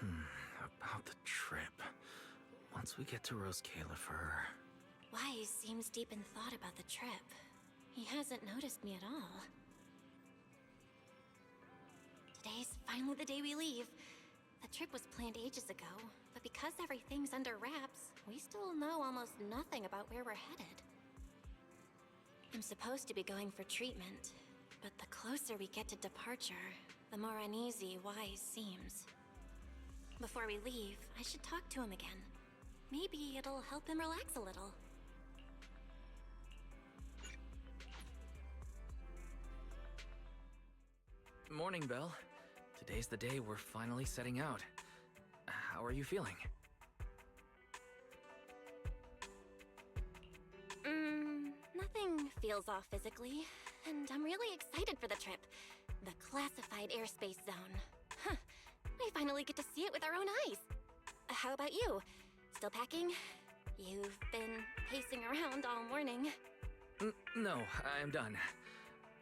About the trip. Once we get to Rose Califer... Wise seems deep in thought about the trip. He hasn't noticed me at all. Today's finally the day we leave. The trip was planned ages ago, but because everything's under wraps, we still know almost nothing about where we're headed. I'm supposed to be going for treatment, but the closer we get to departure, the more uneasy Wise seems. Before we leave, I should talk to him again. Maybe it'll help him relax a little. Morning, Belle. Today's the day we're finally setting out. How are you feeling? Nothing feels off physically, and I'm really excited for the trip. The classified airspace zone. Huh. I finally get to see it with our own eyes. How about you? Still packing? You've been pacing around all morning. No, I'm done.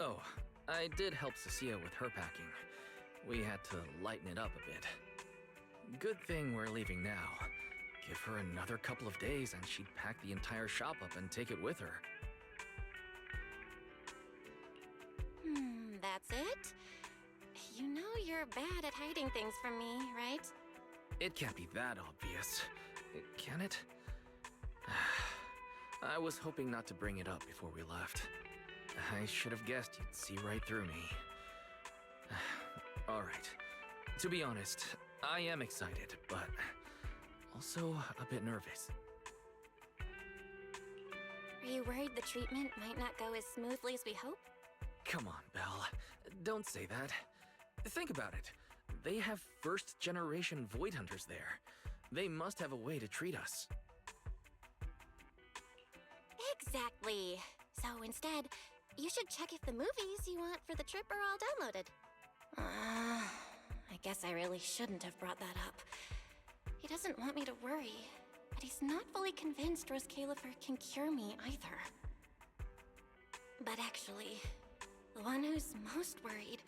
Oh, I did help Cecilia with her packing. We had to lighten it up a bit. Good thing we're leaving now. Give her another couple of days and she'd pack the entire shop up and take it with her. That's it? You know you're bad at hiding things from me, right? It can't be that obvious, can it? I was hoping not to bring it up before we left. I should have guessed you'd see right through me. Alright. To be honest, I am excited, but also a bit nervous. Are you worried the treatment might not go as smoothly as we hope? Come on, Belle. Don't say that. Think about it. They have first-generation Void Hunters there. They must have a way to treat us. Exactly. So instead, you should check if the movies you want for the trip are all downloaded. I guess I really shouldn't have brought that up. He doesn't want me to worry, but he's not fully convinced Rose Califer can cure me either. But actually, the one who's most worried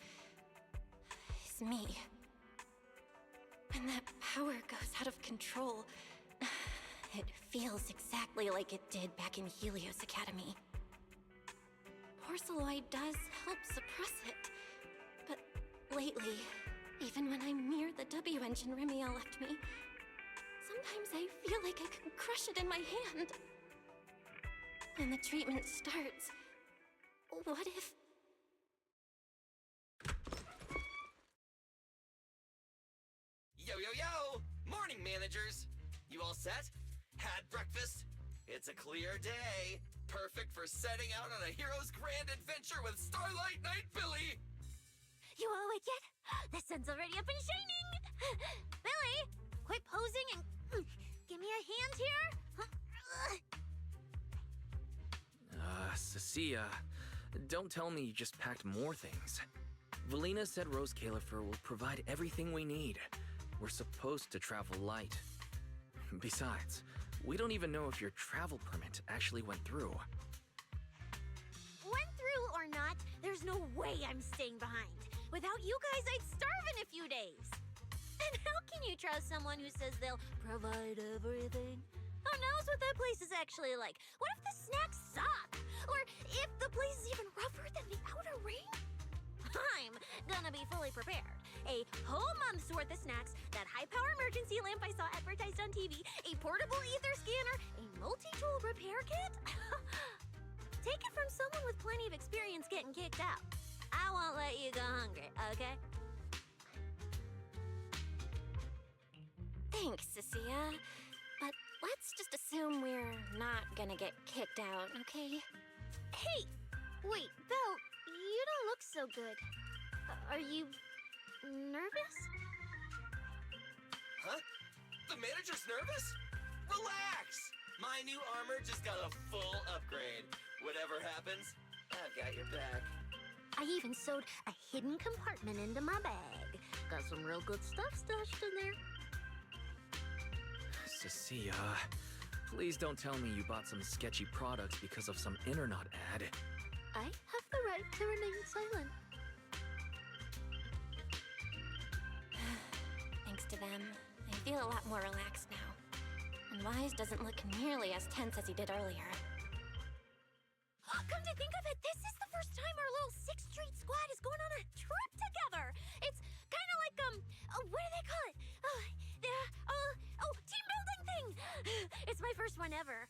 is me. When that power goes out of control, it feels exactly like it did back in Helios Academy. Porceloid does help suppress it, but lately, even when I'm near the W engine Remiel left me, sometimes I feel like I can crush it in my hand. When the treatment starts, what if... Yo, yo, yo! Morning, managers! You all set? Had breakfast? It's a clear day. Perfect for setting out on a hero's grand adventure with Starlight Knight Billy! You all awake yet? The sun's already up and shining! Billy, quit posing and give me a hand here! Cecilia, don't tell me you just packed more things. Valina said Rose Califer will provide everything we need. We're supposed to travel light. Besides, we don't even know if your travel permit actually went through. Went through or not, there's no way I'm staying behind. Without you guys, I'd starve in a few days. And how can you trust someone who says they'll provide everything? Who knows what that place is actually like? What if the snacks suck? Or if the place is even rougher than the outer ring? I'm gonna be fully prepared. A whole month's worth of snacks, that high-power emergency lamp I saw advertised on TV, a portable ether scanner, a multi-tool repair kit. Take it from someone with plenty of experience getting kicked out. I won't let you go hungry, okay? Thanks, Cecilia. But let's just assume we're not gonna get kicked out, okay? Hey! Wait, Belle, you don't look so good. Are you nervous? Huh? The manager's nervous? Relax! My new armor just got a full upgrade. Whatever happens, I've got your back. I even sewed a hidden compartment into my bag. Got some real good stuff stashed in there. Cecilia, please don't tell me you bought some sketchy products because of some internet ad. I have the right to remain silent. Thanks to them, feel a lot more relaxed now. And Wise doesn't look nearly as tense as he did earlier. Come to think of it, this is the first time our little 6th Street squad is going on a trip together. It's kind of like, what do they call it? Team building thing. It's my first one ever.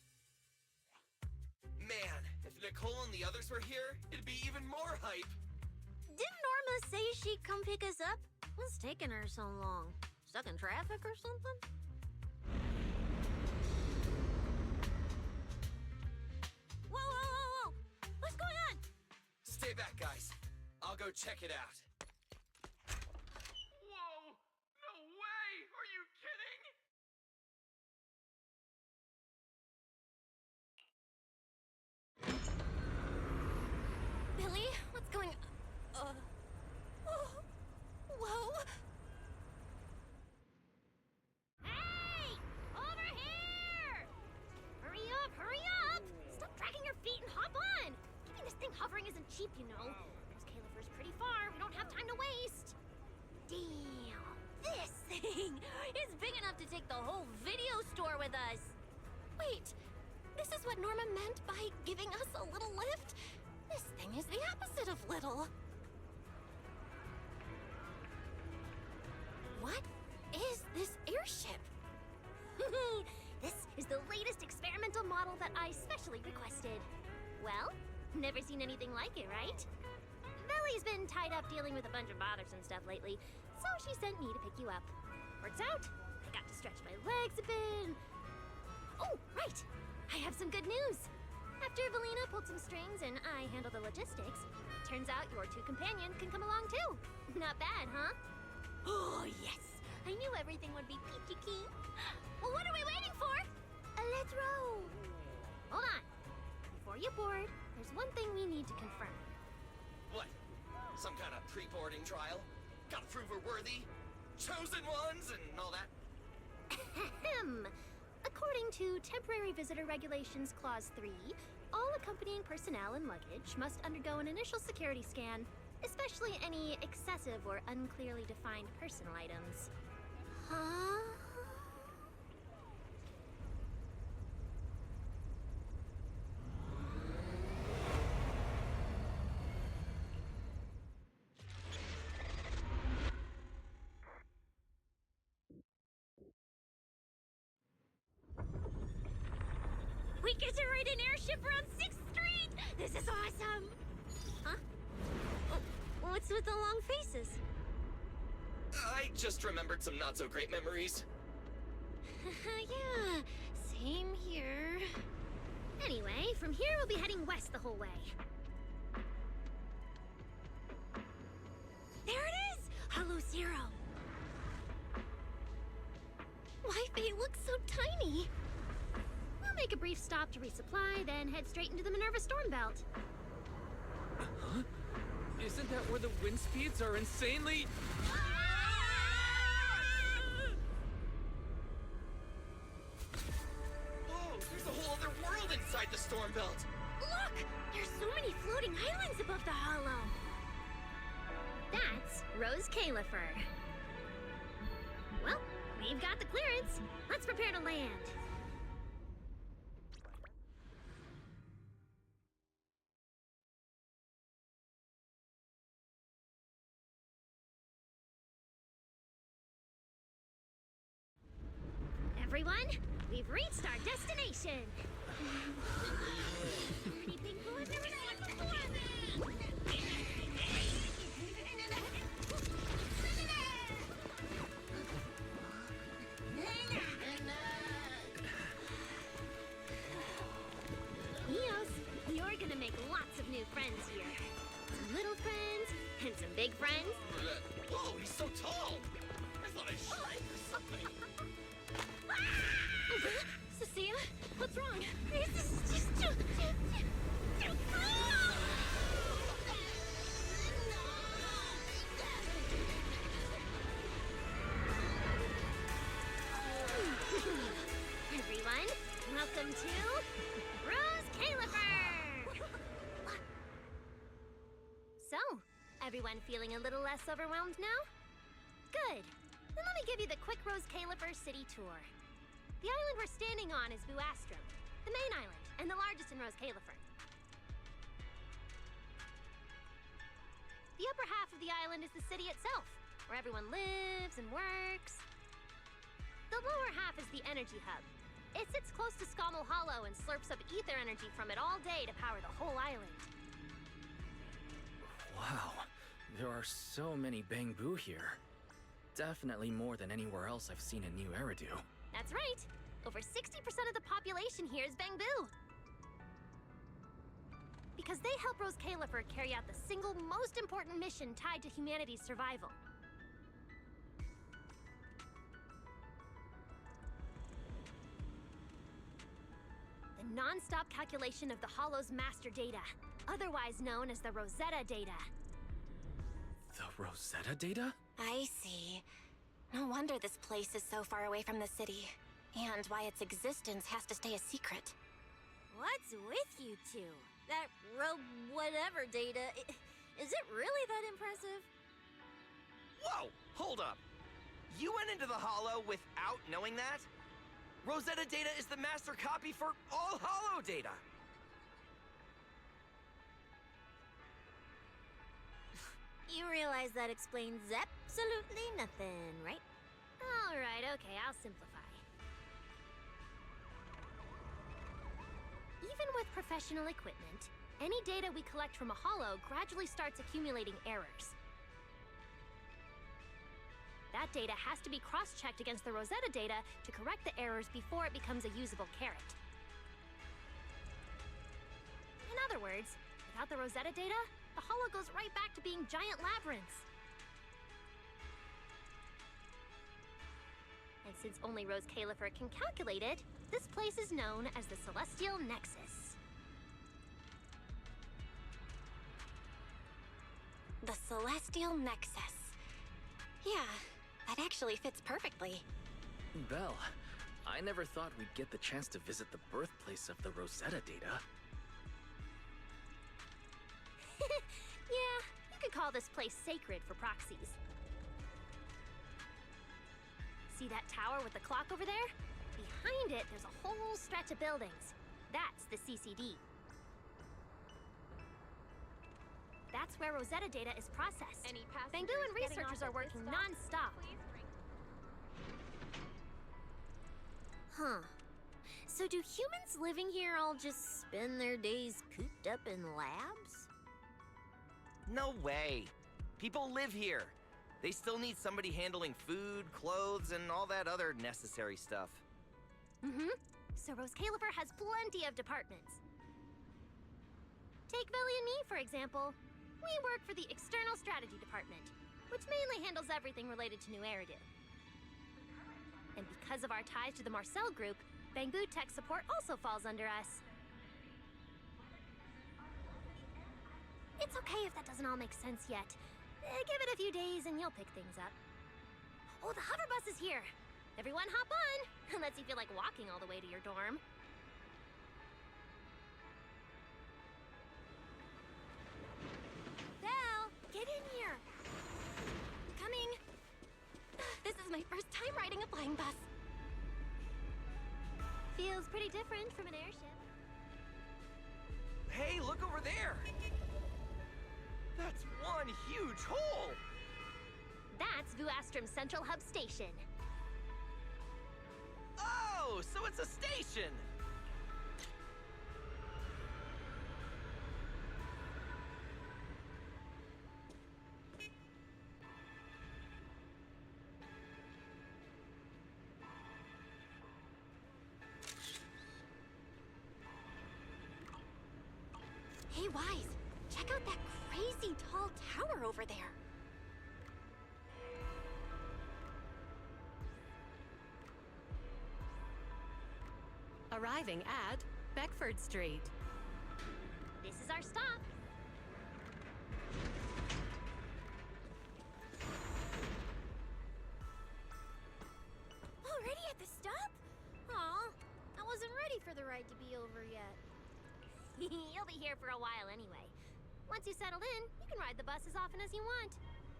Man, if Nicole and the others were here, it'd be even more hype. Didn't Norma say she'd come pick us up? What's taking her so long? Stuck in traffic or something? Whoa! What's going on? Stay back, guys. I'll go check it out. Whoa! No way! Are you kidding? Billy, what's going on? Whoa! Hey! Over here! Hurry up! Stop dragging your feet and hop on! Keeping this thing hovering isn't cheap, you know. There's Califer's pretty far. We don't have time to waste. Damn! This thing is big enough to take the whole video store with us. Wait, this is what Norma meant by giving us a little lift? This thing is the opposite of little. What is this airship? This is the latest experimental model that I specially requested. Well, never seen anything like it, right? Belly's been tied up dealing with a bunch of bothersome stuff lately, so she sent me to pick you up. Works out. I got to stretch my legs a bit. Oh, right! I have some good news. After Valina pulled some strings and I handled the logistics, turns out your 2 companions can come along too. Not bad, huh? Oh, yes! I knew everything would be peachy keen. Well, what are we waiting for? Let's roll. Hold on. Before you board, there's one thing we need to confirm. What? Some kind of pre-boarding trial? Gotta prove we're worthy? Chosen ones and all that? Ahem. According to Temporary Visitor Regulations Clause 3, all accompanying personnel and luggage must undergo an initial security scan, especially any excessive or unclearly defined personal items. Huh? We get to ride an airship around 6th Street! This is awesome! Huh? Oh, what's with the long faces? I just remembered some not-so-great memories. Yeah, same here. Anyway, from here we'll be heading west the whole way. There it is! Hollow Zero! Why they look so tiny? We'll make a brief stop to resupply, then head straight into the Minerva Storm Belt. Huh? Isn't that where the wind speeds are insanely... Whoa, there's a whole other world inside the storm belt. Look! There's so many floating islands above the hollow. That's Rose Califer. Well, we've got the clearance. Let's prepare to land. Everyone, we've reached our destination. Pretty big blue I've never seen before. Eos, you're gonna make lots of new friends here. Some little friends and some big friends. Whoa, he's so tall. I thought I shrank or something. Cecilia, what's wrong? This is just too Everyone, welcome to Rose Califer! So, everyone feeling a little less overwhelmed now? Good. Then let me give you the quick Rose Califer city tour. The island we're standing on is Buastrum, the main island, and the largest in Rose Califer. The upper half of the island is the city itself, where everyone lives and works. The lower half is the energy hub. It sits close to Scommel Hollow and slurps up ether energy from it all day to power the whole island. Wow, there are so many Bangbu here. Definitely more than anywhere else I've seen in New Eridu. That's right. Over 60% of the population here is Bangbu. Because they help Rose Califer carry out the single most important mission tied to humanity's survival. The non-stop calculation of the Hollow's master data, otherwise known as the Rosetta data. The Rosetta data? I see. No wonder this place is so far away from the city. And why its existence has to stay a secret. What's with you two? That whatever data, is it really that impressive? Whoa! Hold up! You went into the Hollow without knowing that? Rosetta data is the master copy for all Hollow data! You realize that explains absolutely nothing, right? Alright, okay, I'll simplify. Even with professional equipment, any data we collect from a Hollow gradually starts accumulating errors. That data has to be cross-checked against the Rosetta data to correct the errors before it becomes a usable carrot. In other words, without the Rosetta data, the Hollow goes right back to being giant labyrinths. And since only Rose Califer can calculate it, this place is known as the Celestial Nexus. The Celestial Nexus. Yeah, that actually fits perfectly. Belle, I never thought we'd get the chance to visit the birthplace of the Rosetta data. Yeah, you could call this place sacred for proxies. See that tower with the clock over there? Behind it, there's a whole stretch of buildings. That's the CCD. That's where Rosetta data is processed. Bangbu and researchers are working non-stop. Huh. So do humans living here all just spend their days cooped up in labs? No way! People live here. They still need somebody handling food, clothes, and all that other necessary stuff. Mm-hmm. So Rose Califer has plenty of departments. Take Villy and me, for example. We work for the External Strategy Department, which mainly handles everything related to New Eridu. And because of our ties to the Marcel Group, Bangbu Tech Support also falls under us. It's okay if that doesn't all make sense yet. Give it a few days and you'll pick things up. Oh, the hover bus is here! Everyone hop on! Unless you feel like walking all the way to your dorm. Belle, get in here! Coming! This is my first time riding a flying bus. Feels pretty different from an airship. Hey, look over there! That's one huge hole! That's Buastrum Central Hub Station. Oh, so it's a station! Hey, Wise, check out that crazy tall tower over there. Arriving at Beckford Street. This is our stop. Already at the stop? Aw, I wasn't ready for the ride to be over yet. You'll be here for a while anyway. Once you settle in, you can ride the bus as often as you want.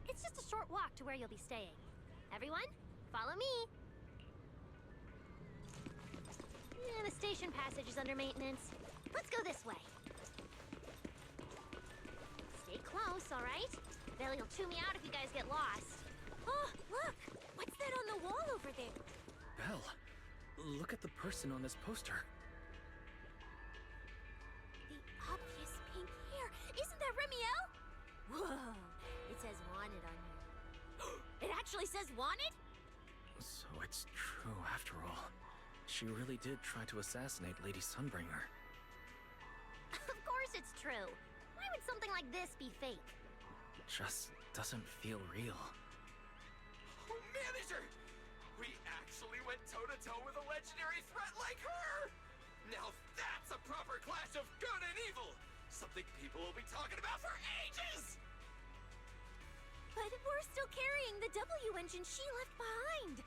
It's just a short walk to where you'll be staying. Everyone, follow me. Yeah, the station passage is under maintenance. Let's go this way. Stay close, all right? Billy will chew me out if you guys get lost. Oh, look! What's that on the wall over there? Belle, look at the person on this poster. The obvious pink hair. Isn't that Remiel? Whoa! It says wanted on here. It actually says wanted? So it's true after all. She really did try to assassinate Lady Sunbringer. Of course it's true. Why would something like this be fake? Just doesn't feel real. Oh, manager! We actually went toe-to-toe with a legendary threat like her! Now that's a proper clash of good and evil! Something people will be talking about for ages! But we're still carrying the W engine she left behind.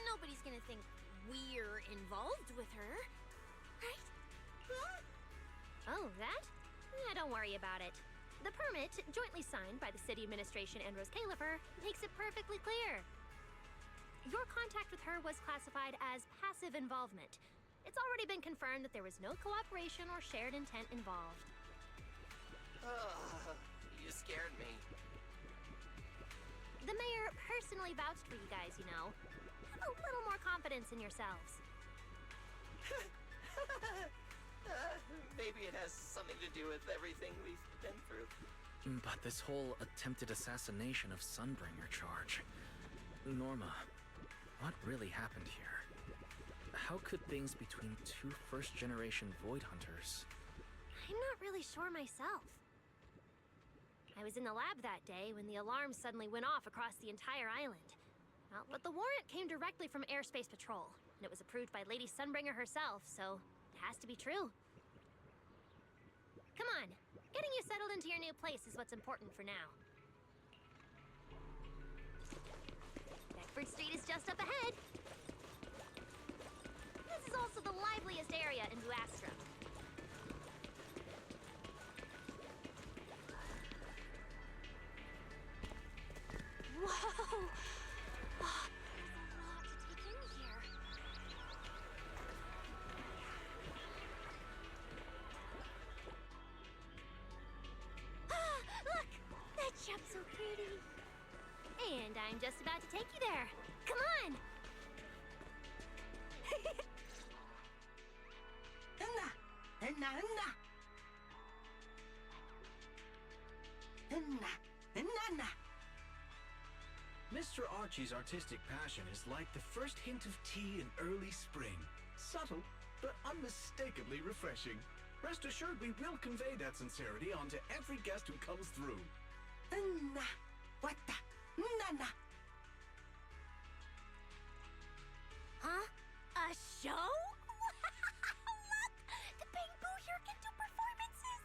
Nobody's gonna think we're involved with her, right? Huh? Oh, that? Yeah, don't worry about it. The permit, jointly signed by the city administration and Rose Califer, makes it perfectly clear. Your contact with her was classified as passive involvement. It's already been confirmed that there was no cooperation or shared intent involved. You scared me. The mayor personally vouched for you guys, you know. Have a little more confidence in yourselves. Maybe it has something to do with everything we've been through. But this whole attempted assassination of Sunbringer charge... Norma, what really happened here? How could things between two first-generation Void Hunters... I'm not really sure myself. I was in the lab that day when the alarm suddenly went off across the entire island. Well, but the warrant came directly from Airspace Patrol, and it was approved by Lady Sunbringer herself, so it has to be true. Come on, getting you settled into your new place is what's important for now. Beckford Street is just up ahead. This is also the liveliest area in Buastra. Whoa! Oh, there's a lot to take in here. Ah, look! That shop's so pretty. And I'm just about to take you there. Come on! Mr. Archie's artistic passion is like the first hint of tea in early spring. Subtle, but unmistakably refreshing. Rest assured we will convey that sincerity onto every guest who comes through. Huh? A show? Look! The Bamboo here can do performances!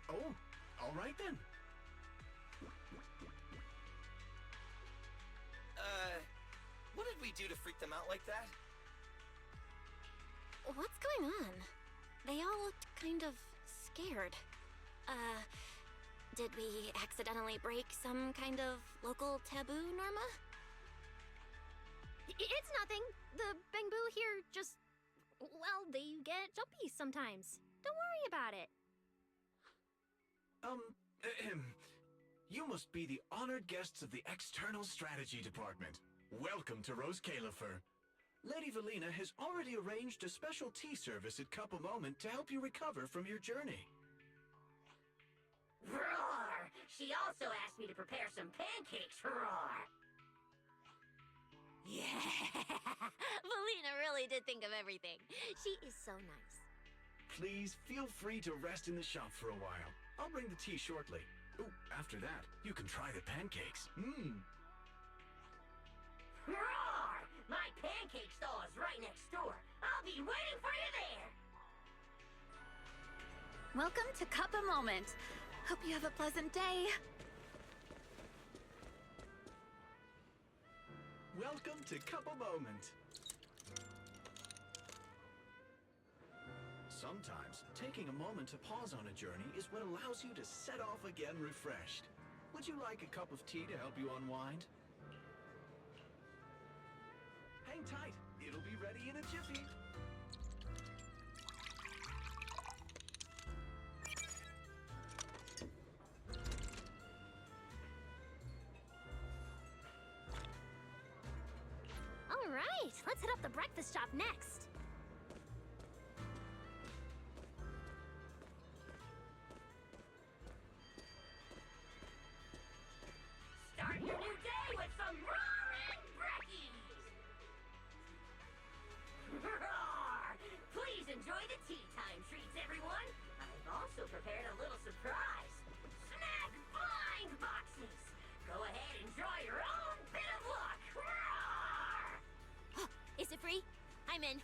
Oh, all right then. What did we do to freak them out like that? What's going on? They all looked kind of scared. Did we accidentally break some kind of local taboo, Norma? It's nothing. The Bamboo here just... well, they get jumpy sometimes. Don't worry about it. You must be the honored guests of the External Strategy Department. Welcome to Rose Califer. Lady Valina has already arranged a special tea service at Cup a Moment to help you recover from your journey. Roar! She also asked me to prepare some pancakes for Roar. Yeah! Valina really did think of everything. She is so nice. Please feel free to rest in the shop for a while. I'll bring the tea shortly. Oh, after that, you can try the pancakes. Roar! My pancake stall is right next door. I'll be waiting for you there. Welcome to Cup a Moment. Hope you have a pleasant day. Welcome to Cup a Moment. Sometimes, taking a moment to pause on a journey is what allows you to set off again refreshed. Would you like a cup of tea to help you unwind? Hang tight. It'll be ready in a jiffy. All right, let's hit up the breakfast shop next. Start your new day with some roaring brekkies! Roar! Please enjoy the tea time treats, everyone! I've also prepared a little surprise. Snack blind boxes! Go ahead and draw your own bit of luck! Roar! Is it free? I'm in.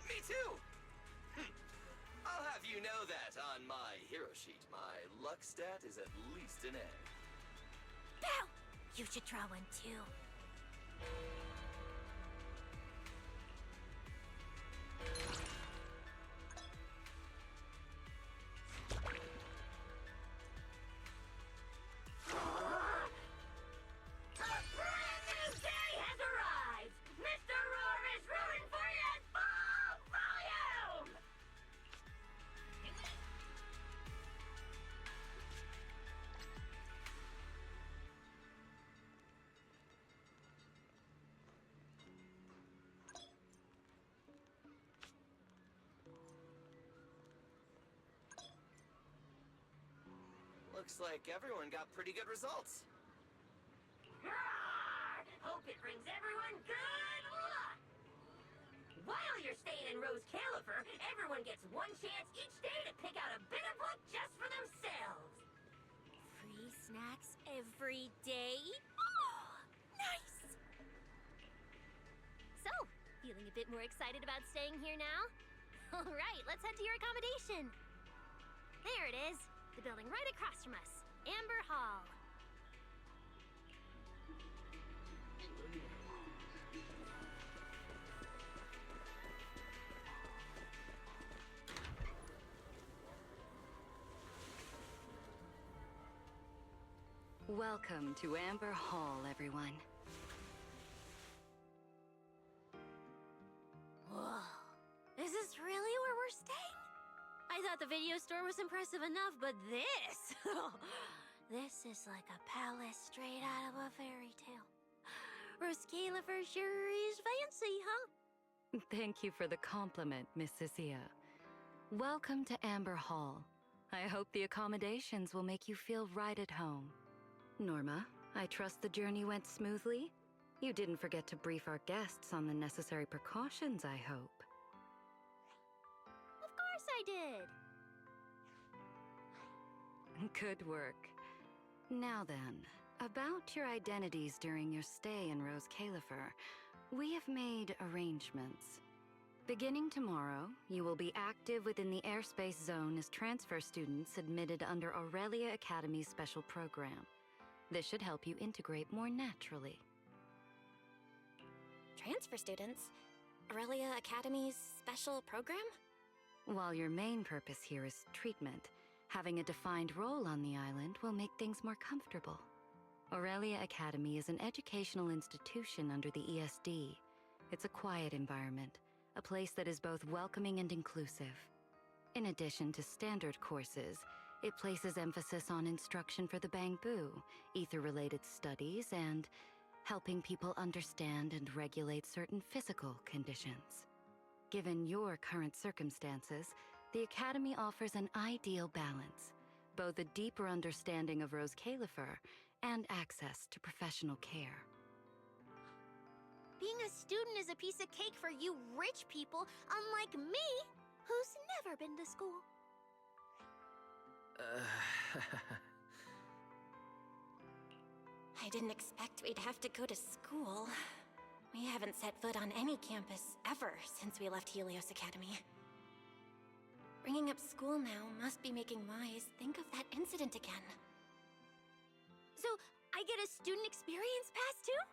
Me too! I'll have you know that on my hero sheet, my luck stat is at least an egg. Pow! You should draw one too. A brand new day has arrived! Mr. Roar is rooting for you at full volume! Looks like everyone got pretty good results. Roar! Hope it brings everyone good luck! While you're staying in Rose Califer, everyone gets one chance each day to pick out a bit of luck just for themselves. Free snacks every day? Oh, nice! So, feeling a bit more excited about staying here now? All right, let's head to your accommodation. There it is, the building right across from us, Amber Hall. Welcome to Amber Hall, everyone. Whoa. Is this really where we're staying? I thought the video store was impressive enough, but this... this is like a palace straight out of a fairy tale. Roscalifer sure is fancy, huh? Thank you for the compliment, Miss Cecilia. Welcome to Amber Hall. I hope the accommodations will make you feel right at home. Norma, I trust the journey went smoothly? You didn't forget to brief our guests on the necessary precautions, I hope. Of course I did. Good work. Now then, about your identities during your stay in Rose Califer, we have made arrangements. Beginning tomorrow, you will be active within the airspace zone as transfer students admitted under Aurelia Academy's special program. This should help you integrate more naturally. Transfer students? Aurelia Academy's special program? While your main purpose here is treatment, having a defined role on the island will make things more comfortable. Aurelia Academy is an educational institution under the ESD. It's a quiet environment, a place that is both welcoming and inclusive. In addition to standard courses, it places emphasis on instruction for the Bangbu, ether-related studies, and helping people understand and regulate certain physical conditions. Given your current circumstances, the Academy offers an ideal balance, both a deeper understanding of Rose Califer and access to professional care. Being a student is a piece of cake for you rich people, unlike me, who's never been to school. I didn't expect we'd have to go to school. We haven't set foot on any campus ever since we left Helios Academy. Bringing up school now must be making Wise think of that incident again. So, I get a student experience pass too?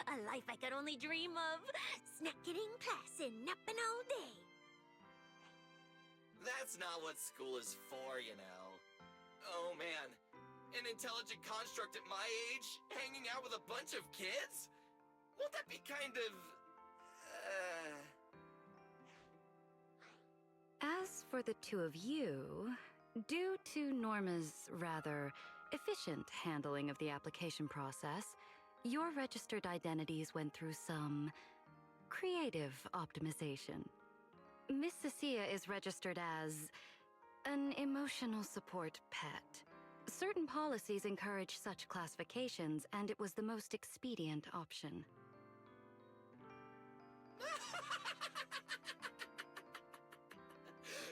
A life I could only dream of. Snacking in class and napping all day. That's not what school is for, you know. Oh man, an intelligent construct at my age, hanging out with a bunch of kids? Won't that be kind of... As for the two of you, due to Norma's rather efficient handling of the application process, your registered identities went through some creative optimization. Miss Cecilia is registered as an emotional support pet. Certain policies encourage such classifications, and it was the most expedient option.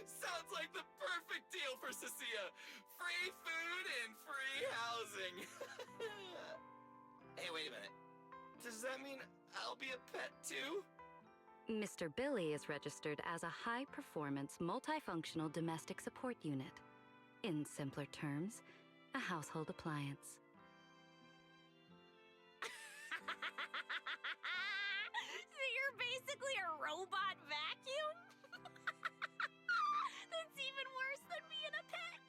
Sounds like the perfect deal for Cecilia. Free food and free housing. Hey, wait a minute. Does that mean I'll be a pet too? Mr. Billy is registered as a high-performance, multifunctional domestic support unit. In simpler terms, a household appliance. So you're basically a robot vacuum? That's even worse than being a pet.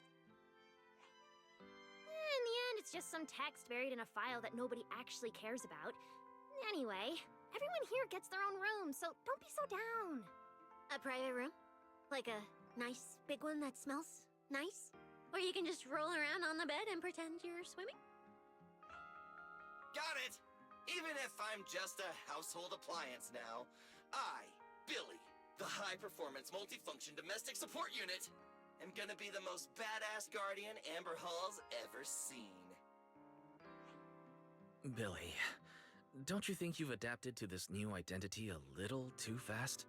In the end, it's just some text buried in a file that nobody actually cares about. Anyway, everyone here gets their own room, so don't be so down. A private room? Like a nice big one that smells nice? Or you can just roll around on the bed and pretend you're swimming? Got it! Even if I'm just a household appliance now, I, Billy, the high-performance multifunction domestic support unit, am gonna be the most badass guardian Amber Hall's ever seen. Billy, don't you think you've adapted to this new identity a little too fast?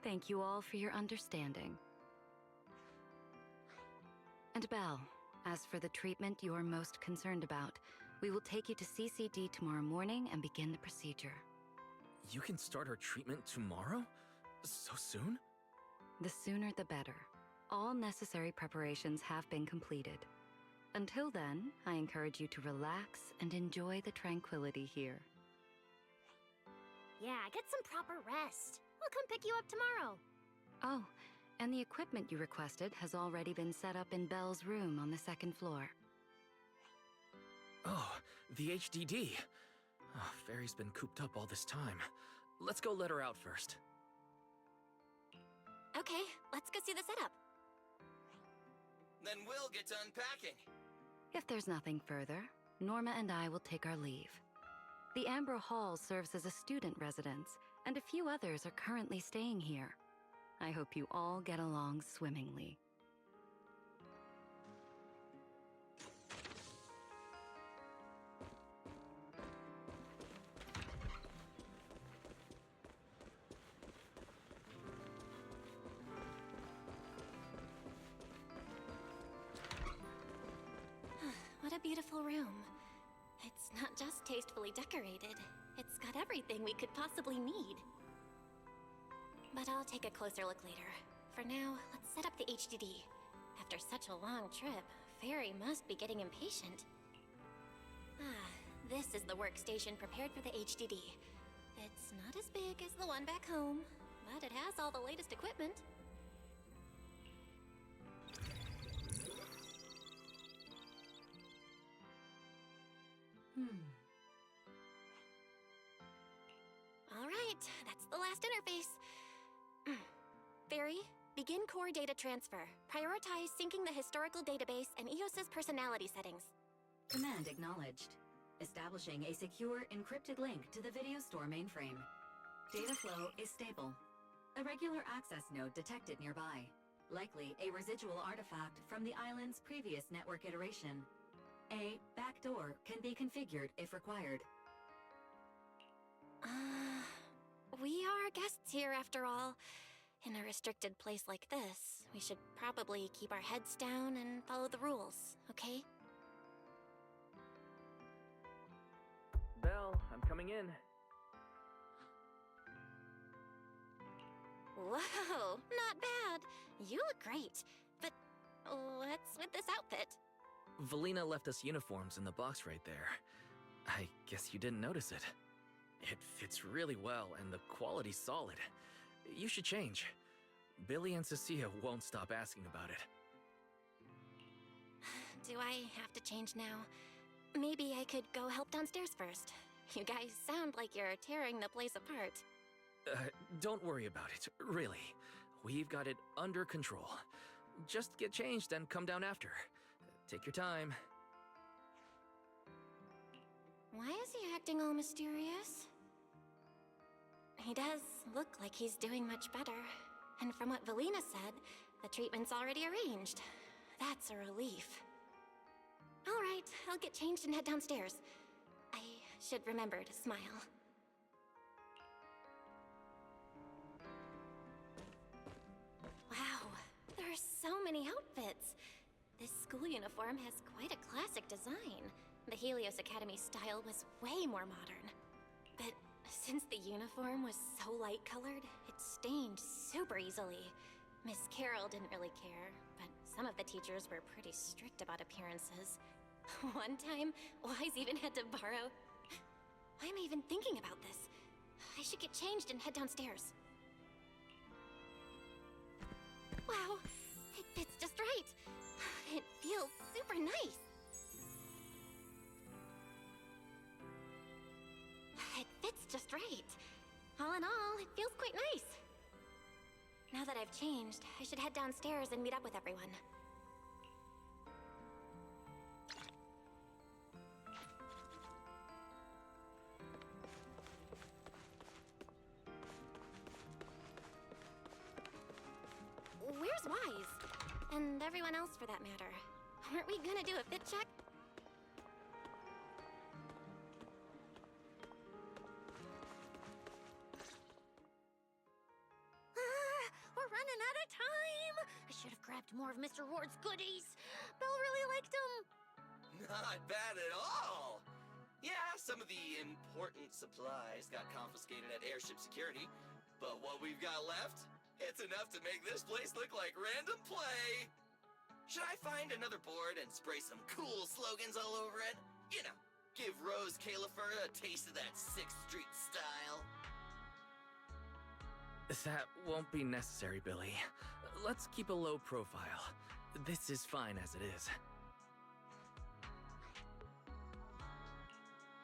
Thank you all for your understanding. And Belle, as for the treatment you're most concerned about, we will take you to CCD tomorrow morning and begin the procedure. You can start her treatment tomorrow? So soon? The sooner the better. All necessary preparations have been completed. Until then, I encourage you to relax and enjoy the tranquility here. Yeah, get some proper rest. We'll come pick you up tomorrow. Oh, and the equipment you requested has already been set up in Belle's room on the second floor. Oh, the HDD. Oh, Fairy's been cooped up all this time. Let's go let her out first. Okay, let's go see the setup. Then we'll get to unpacking. If there's nothing further, Norma and I will take our leave. The Amber Hall serves as a student residence, and a few others are currently staying here. I hope you all get along swimmingly. What a beautiful room. It's not just tastefully decorated, it's got everything we could possibly need. But I'll take a closer look later. For now, let's set up the HDD. After such a long trip, Fairy must be getting impatient. This is the workstation prepared for the HDD. It's not as big as the one back home, but it has all the latest equipment. All right, that's the last interface. Fairy, begin core data transfer. Prioritize syncing the historical database and EOS's personality settings. Command acknowledged. Establishing a secure, encrypted link to the video store mainframe. Data flow is stable. A regular access node detected nearby. Likely a residual artifact from the island's previous network iteration. A backdoor can be configured if required. We are guests here after all. In a restricted place like this, we should probably keep our heads down and follow the rules, okay? Belle, I'm coming in. Whoa, not bad. You look great. But what's with this outfit? Valina left us uniforms in the box right there. I guess you didn't notice it. It fits really well and the quality's solid. You should change. Billy and Cecilia won't stop asking about it. Do I have to change now? Maybe I could go help downstairs first. You guys sound like you're tearing the place apart. Don't worry about it, really. We've got it under control. Just get changed and come down after. Take your time. Why is he acting all mysterious? He does look like he's doing much better. And from what Valina said, the treatment's already arranged. That's a relief. All right, I'll get changed and head downstairs. I should remember to smile. Wow, there are so many outfits. This school uniform has quite a classic design. The Helios Academy style was way more modern. But since the uniform was so light-colored, it stained super easily. Miss Carroll didn't really care, but some of the teachers were pretty strict about appearances. One time, Wise even had to borrow... Why am I even thinking about this? I should get changed and head downstairs. Wow, it fits just right. It feels super nice. It fits just right. All in all, it feels quite nice. Now that I've changed, I should head downstairs and meet up with everyone. Where's Wise? And everyone else for that matter. Weren't we gonna do a fit check? We're running out of time! I should have grabbed more of Mr. Ward's goodies. Belle really liked them. Not bad at all! Yeah, some of the important supplies got confiscated at airship security, but what we've got left, it's enough to make this place look like random play! Should I find another board and spray some cool slogans all over it? You know, give Rose Califer a taste of that 6th Street style. That won't be necessary, Billy. Let's keep a low profile. This is fine as it is.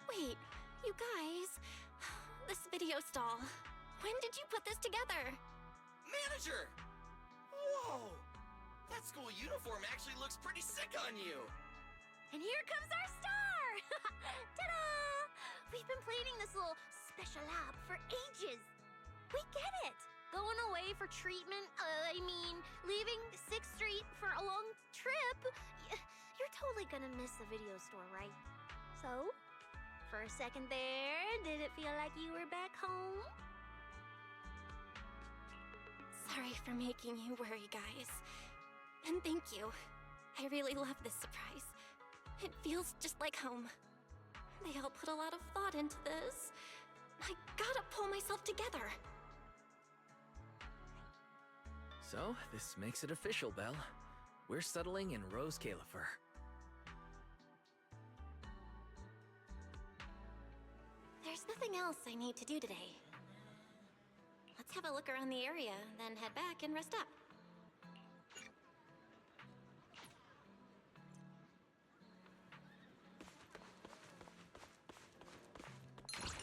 Wait, you guys. This video stall. When did you put this together? Manager! Whoa! That school uniform actually looks pretty sick on you! And here comes our star! Ta-da! We've been planning this little special lab for ages. We get it! Going away for treatment, leaving 6th Street for a long trip. You're totally gonna miss the video store, right? So, for a second there, did it feel like you were back home? Sorry for making you worry, guys. And thank you. I really love this surprise. It feels just like home. They all put a lot of thought into this. I gotta pull myself together. So, this makes it official, Belle. We're settling in Rose Califer. There's nothing else I need to do today. Let's have a look around the area, then head back and rest up.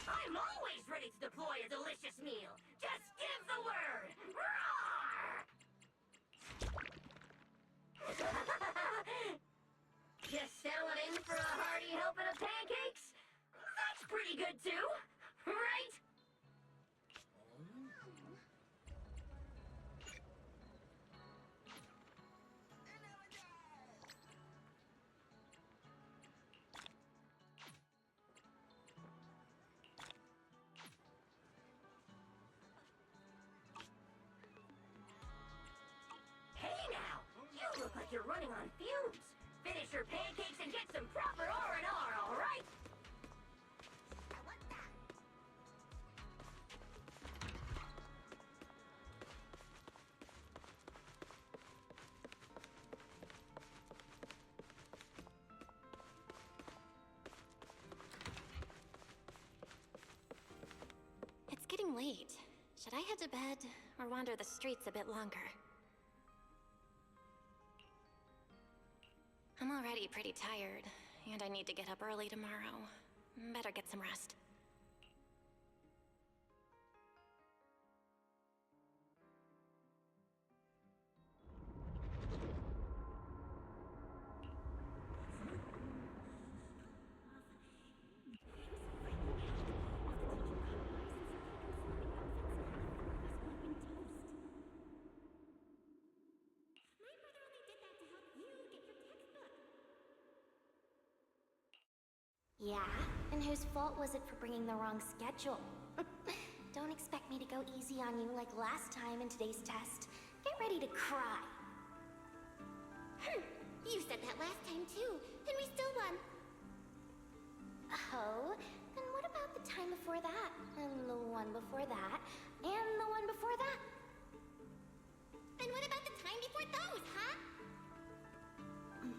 I'm always ready to deploy a delicious meal. Just give the word. Roar! Just selling in for a hearty helping of pancakes? That's pretty good too, right? Hey now, you look like you're running on fumes. Finish your pancakes and get some proper R&R, all right? Should I head to bed or wander the streets a bit longer? I'm already pretty tired, and I need to get up early tomorrow. Better get some rest. Yeah? And whose fault was it for bringing the wrong schedule? Don't expect me to go easy on you like last time in today's test. Get ready to cry. You said that last time too, and we still won. Oh? Then what about the time before that? And the one before that? And the one before that? And what about the time before those, huh?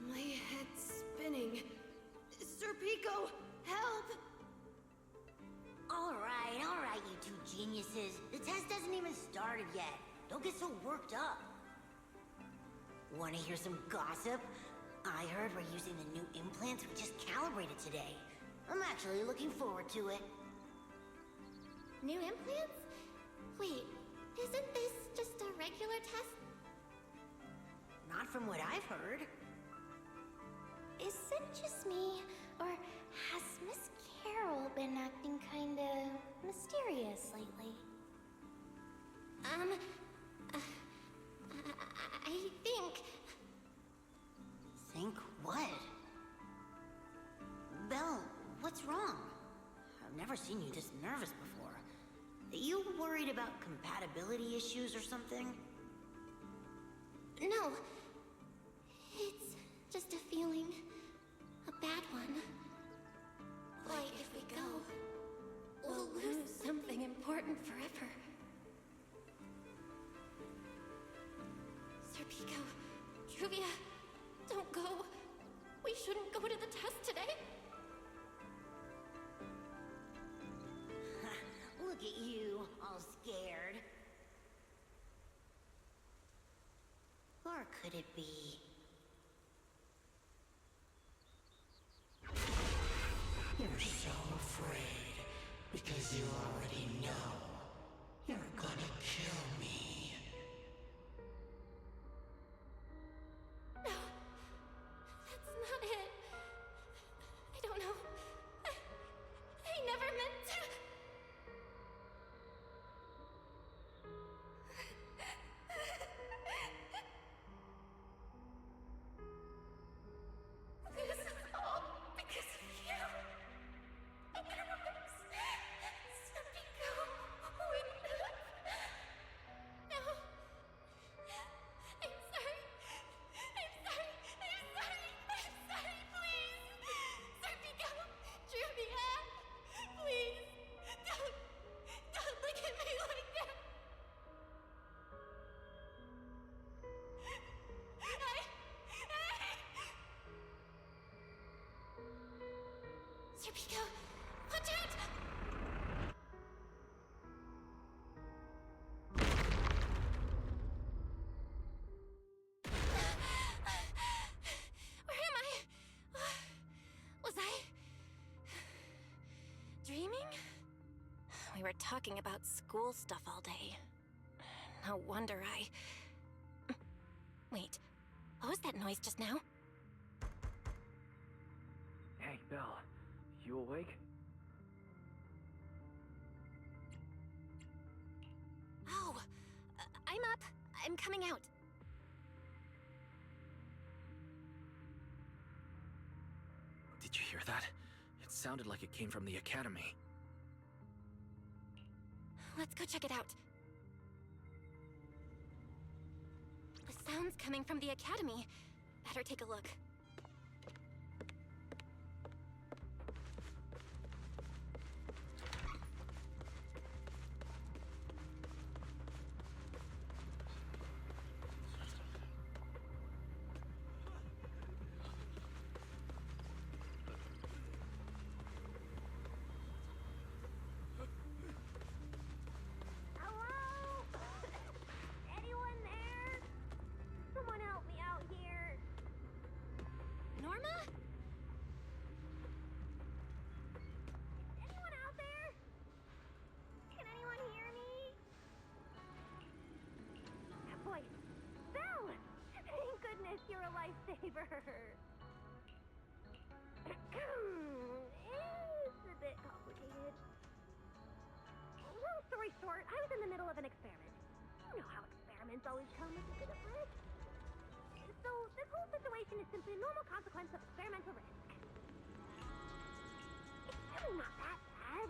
My head's spinning. Sir Pico, help! Alright, you two geniuses. The test hasn't even started yet. Don't get so worked up. Wanna hear some gossip? I heard we're using the new implants we just calibrated today. I'm actually looking forward to it. New implants? Wait, isn't this just a regular test? Not from what I've heard. Is it just me, or has Miss Carol been acting kinda mysterious lately? I think... Think what? Belle, what's wrong? I've never seen you this nervous before. You worried about compatibility issues or something? No. It's just a feeling. A bad one. Like if we go, we'll lose something important forever. Sir Pico, Juvia, don't go. We shouldn't go to the test today. Look at you, all scared. Or could it be... You're so afraid because you already know you're gonna kill me. No, that's not it. I don't know. I never meant to. This is all because of you. Otherwise, Sir Pico wouldn't have. No. I'm sorry. I'm sorry. I'm sorry. I'm sorry, please. Sir Pico, Juvia, please. Don't look at me like that. Sir Pico, watch out! Where am I? Was I dreaming? We were talking about school stuff all day. No wonder I... Wait, what was that noise just now? Hey, Belle. You awake? Oh, I'm up. I'm coming out. Did you hear that? It sounded like it came from the academy. Let's go check it out. The sound's coming from the academy. Better take a look. lifesaver. It's a bit complicated. Long story short, I was in the middle of an experiment. You know how experiments always come with a bit of risk. So this whole situation is simply a normal consequence of experimental risk. It's really not that bad.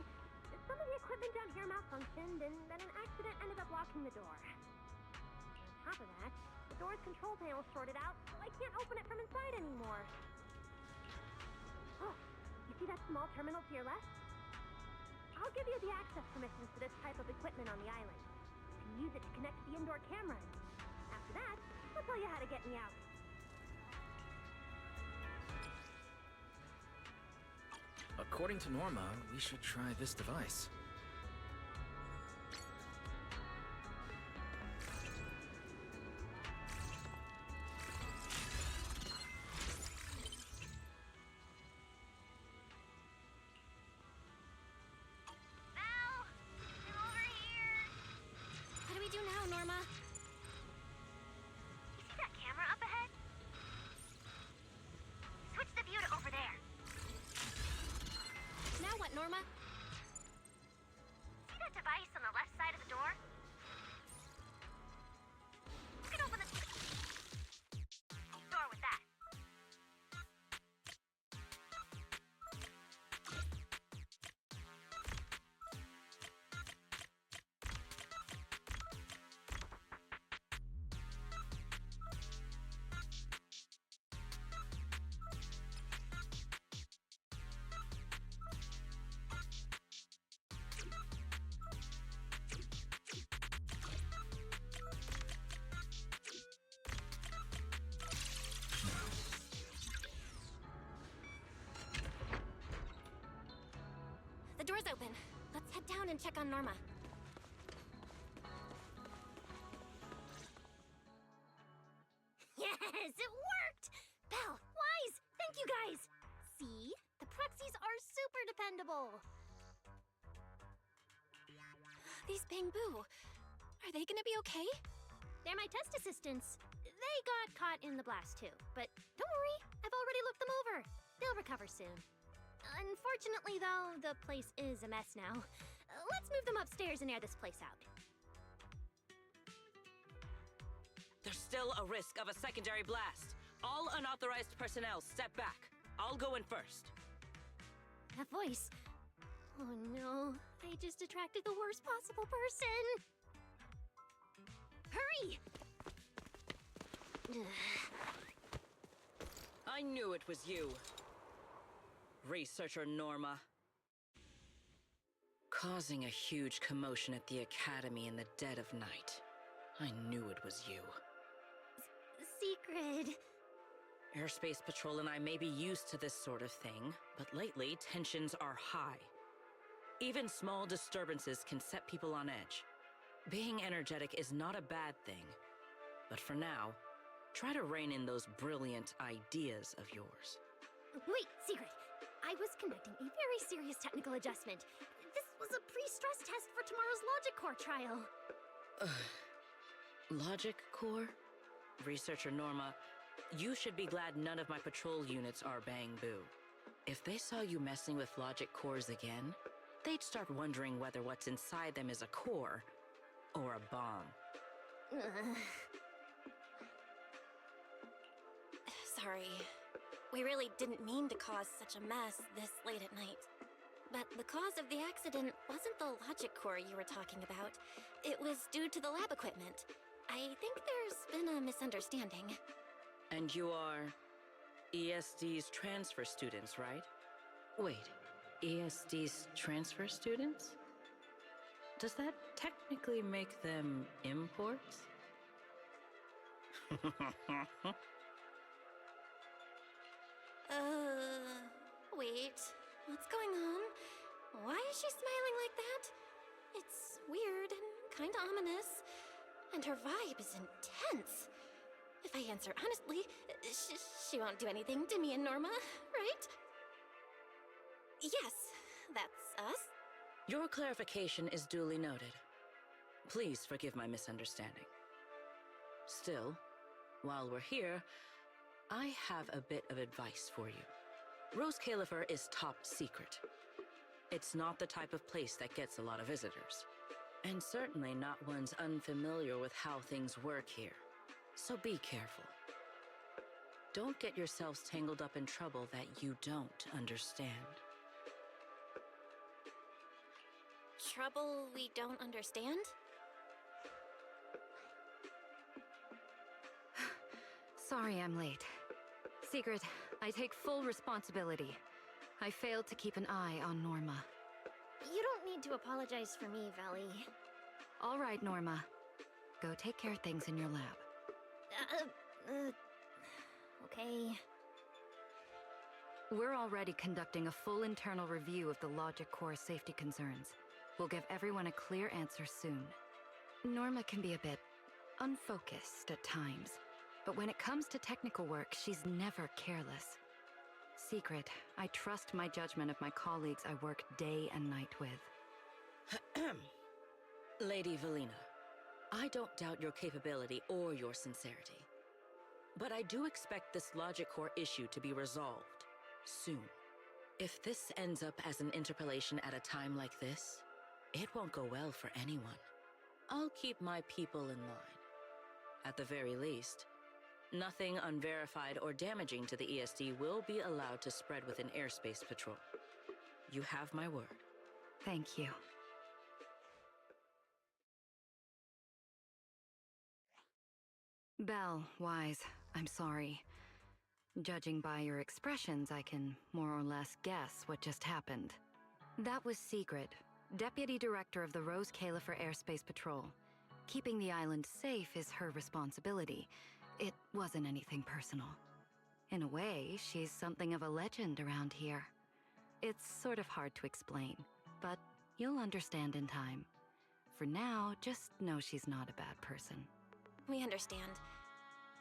Some of the equipment down here malfunctioned, and then an accident ended up locking the door. On top of that, the door's control panel shorted out, so I can't open it from inside anymore. Oh, you see that small terminal to your left? I'll give you the access permissions for this type of equipment on the island. You can use it to connect to the indoor cameras. After that, I'll tell you how to get me out. According to Norma, we should try this device. What do we do now, Norma? You see that camera up ahead? Switch the view to over there. Now what, Norma? See that device on the left side of the door? You can open the door with that. The door's open. Let's head down and check on Norma. Yes, it worked! Belle, Wise, thank you guys! See? The proxies are super dependable. These bamboo. Are they gonna be okay? They're my test assistants. They got caught in the blast too, but don't worry, I've already looked them over. They'll recover soon. Unfortunately, though, the place is a mess now. Let's move them upstairs and air this place out. There's still a risk of a secondary blast. All unauthorized personnel, step back. I'll go in first. That voice. Oh no, I just attracted the worst possible person. Hurry! I knew it was you. Researcher Norma. Causing a huge commotion at the Academy in the dead of night. I knew it was you. Secret. Airspace Patrol and I may be used to this sort of thing, but lately tensions are high. Even small disturbances can set people on edge. Being energetic is not a bad thing. But for now, try to rein in those brilliant ideas of yours. Wait, Secret. I was conducting a very serious technical adjustment. This was a pre-stress test for tomorrow's Logic Core trial. Logic Core? Researcher Norma, you should be glad none of my patrol units are Bang-Boo. If they saw you messing with Logic Cores again, they'd start wondering whether what's inside them is a core or a bomb. Sorry. We really didn't mean to cause such a mess this late at night. But the cause of the accident wasn't the logic core you were talking about. It was due to the lab equipment. I think there's been a misunderstanding. And you are ESD's transfer students, right? Wait, ESD's transfer students? Does that technically make them imports? Wait. What's going on? Why is she smiling like that? It's weird and kinda ominous. And her vibe is intense. If I answer honestly, she won't do anything to me and Norma, right? Yes, that's us. Your clarification is duly noted. Please forgive my misunderstanding. Still, while we're here, I have a bit of advice for you. Rose Califer is top secret. It's not the type of place that gets a lot of visitors. And certainly not ones unfamiliar with how things work here. So be careful. Don't get yourselves tangled up in trouble that you don't understand. Trouble we don't understand? Sorry I'm late. Secret, I take full responsibility. I failed to keep an eye on Norma. You don't need to apologize for me, Valley. All right, Norma. Go take care of things in your lab. Okay. We're already conducting a full internal review of the logic core safety concerns. We'll give everyone a clear answer soon. Norma can be a bit unfocused at times, but when it comes to technical work, she's never careless. Secret, I trust my judgment of my colleagues I work day and night with. Lady Valina, I don't doubt your capability or your sincerity. But I do expect this logic core issue to be resolved soon. If this ends up as an interpolation at a time like this, it won't go well for anyone. I'll keep my people in line. At the very least, nothing unverified or damaging to the ESD will be allowed to spread within Airspace Patrol. You have my word. Thank you. Belle, Wise, I'm sorry. Judging by your expressions, I can more or less guess what just happened. That was Secret, Deputy Director of the Rose Califer Airspace Patrol. Keeping the island safe is her responsibility. It wasn't anything personal. In a way, she's something of a legend around here. It's sort of hard to explain, but you'll understand in time. For now, just know she's not a bad person. We understand.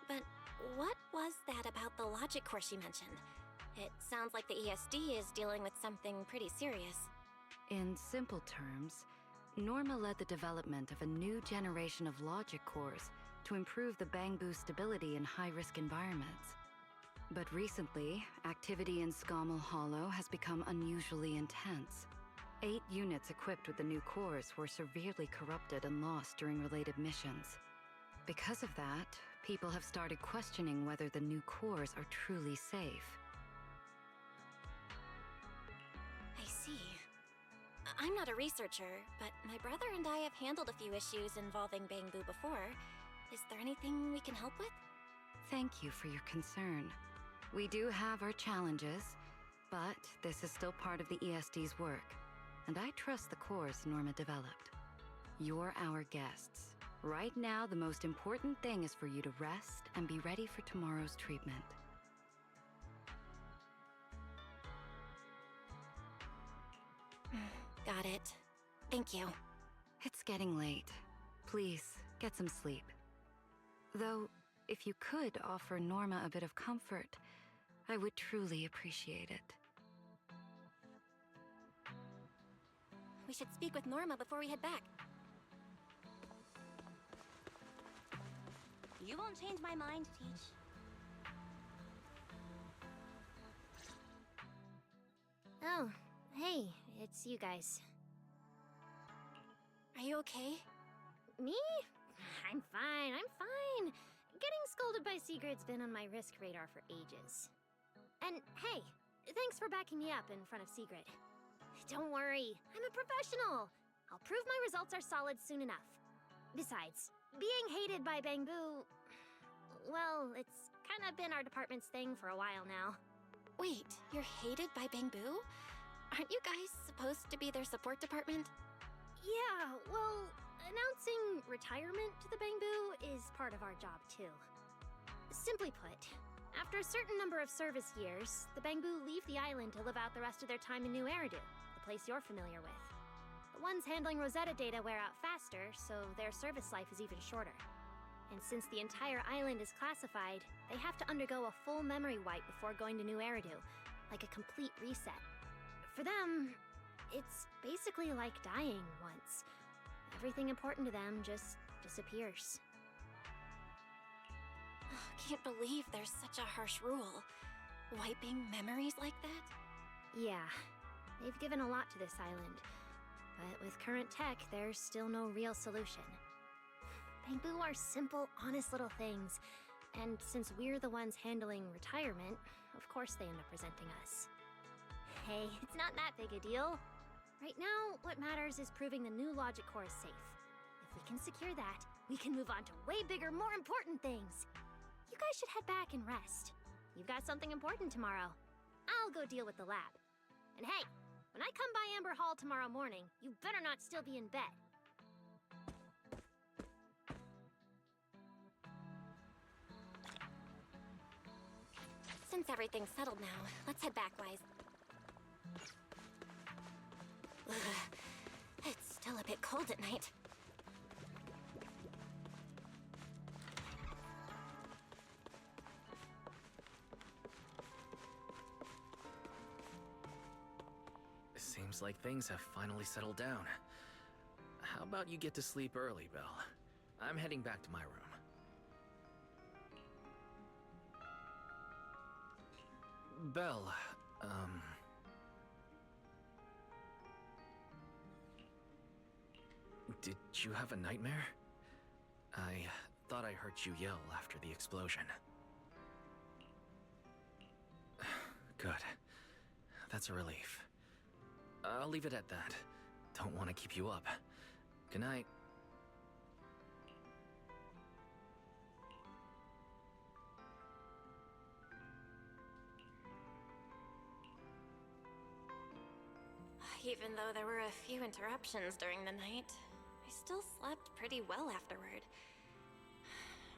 But what was that about the logic core she mentioned? It sounds like the ESD is dealing with something pretty serious. In simple terms, Norma led the development of a new generation of logic cores to improve the Bangbu stability in high-risk environments. But recently, activity in Scommel Hollow has become unusually intense. 8 units equipped with the new cores were severely corrupted and lost during related missions. Because of that, people have started questioning whether the new cores are truly safe. I see. I'm not a researcher, but my brother and I have handled a few issues involving Bangbu before. Is there anything we can help with? Thank you for your concern. We do have our challenges, but this is still part of the ESD's work, and I trust the cores Norma developed. You're our guests. Right now, the most important thing is for you to rest and be ready for tomorrow's treatment. Got it. Thank you. It's getting late. Please, get some sleep. Though, if you could offer Norma a bit of comfort, I would truly appreciate it. We should speak with Norma before we head back. You won't change my mind, Teach. Oh, hey, it's you guys. Are you okay? Me? I'm fine, I'm fine. Getting scolded by Secret's been on my risk radar for ages. And hey, thanks for backing me up in front of Secret. Don't worry, I'm a professional. I'll prove my results are solid soon enough. Besides, being hated by Bangbu, well, it's kind of been our department's thing for a while now. Wait, you're hated by Bangbu? Aren't you guys supposed to be their support department? Yeah, well, announcing retirement to the Bangbu is part of our job too. Simply put, after a certain number of service years, the Bangbu leave the island to live out the rest of their time in New Eridu, the place you're familiar with. The ones handling Rosetta data wear out faster, so their service life is even shorter. And since the entire island is classified, they have to undergo a full memory wipe before going to New Eridu, like a complete reset. For them, it's basically like dying once. Everything important to them just disappears. Can't believe there's such a harsh rule. Wiping memories like that? Yeah, they've given a lot to this island. But with current tech, there's still no real solution. Bamboo are simple, honest little things. And since we're the ones handling retirement, of course they end up resenting us. Hey, it's not that big a deal. Right now, what matters is proving the new logic core is safe. If we can secure that, we can move on to way bigger, more important things. You guys should head back and rest. You've got something important tomorrow. I'll go deal with the lab. And hey, when I come by Amber Hall tomorrow morning, you better not still be in bed. Since everything's settled now, let's head back, Wise. Ugh, it's still a bit cold at night. Seems like things have finally settled down. How about you get to sleep early, Belle? I'm heading back to my room. Belle, did you have a nightmare? I thought I heard you yell after the explosion. Good. That's a relief. I'll leave it at that. Don't want to keep you up. Good night. Even though there were a few interruptions during the night, I still slept pretty well afterward.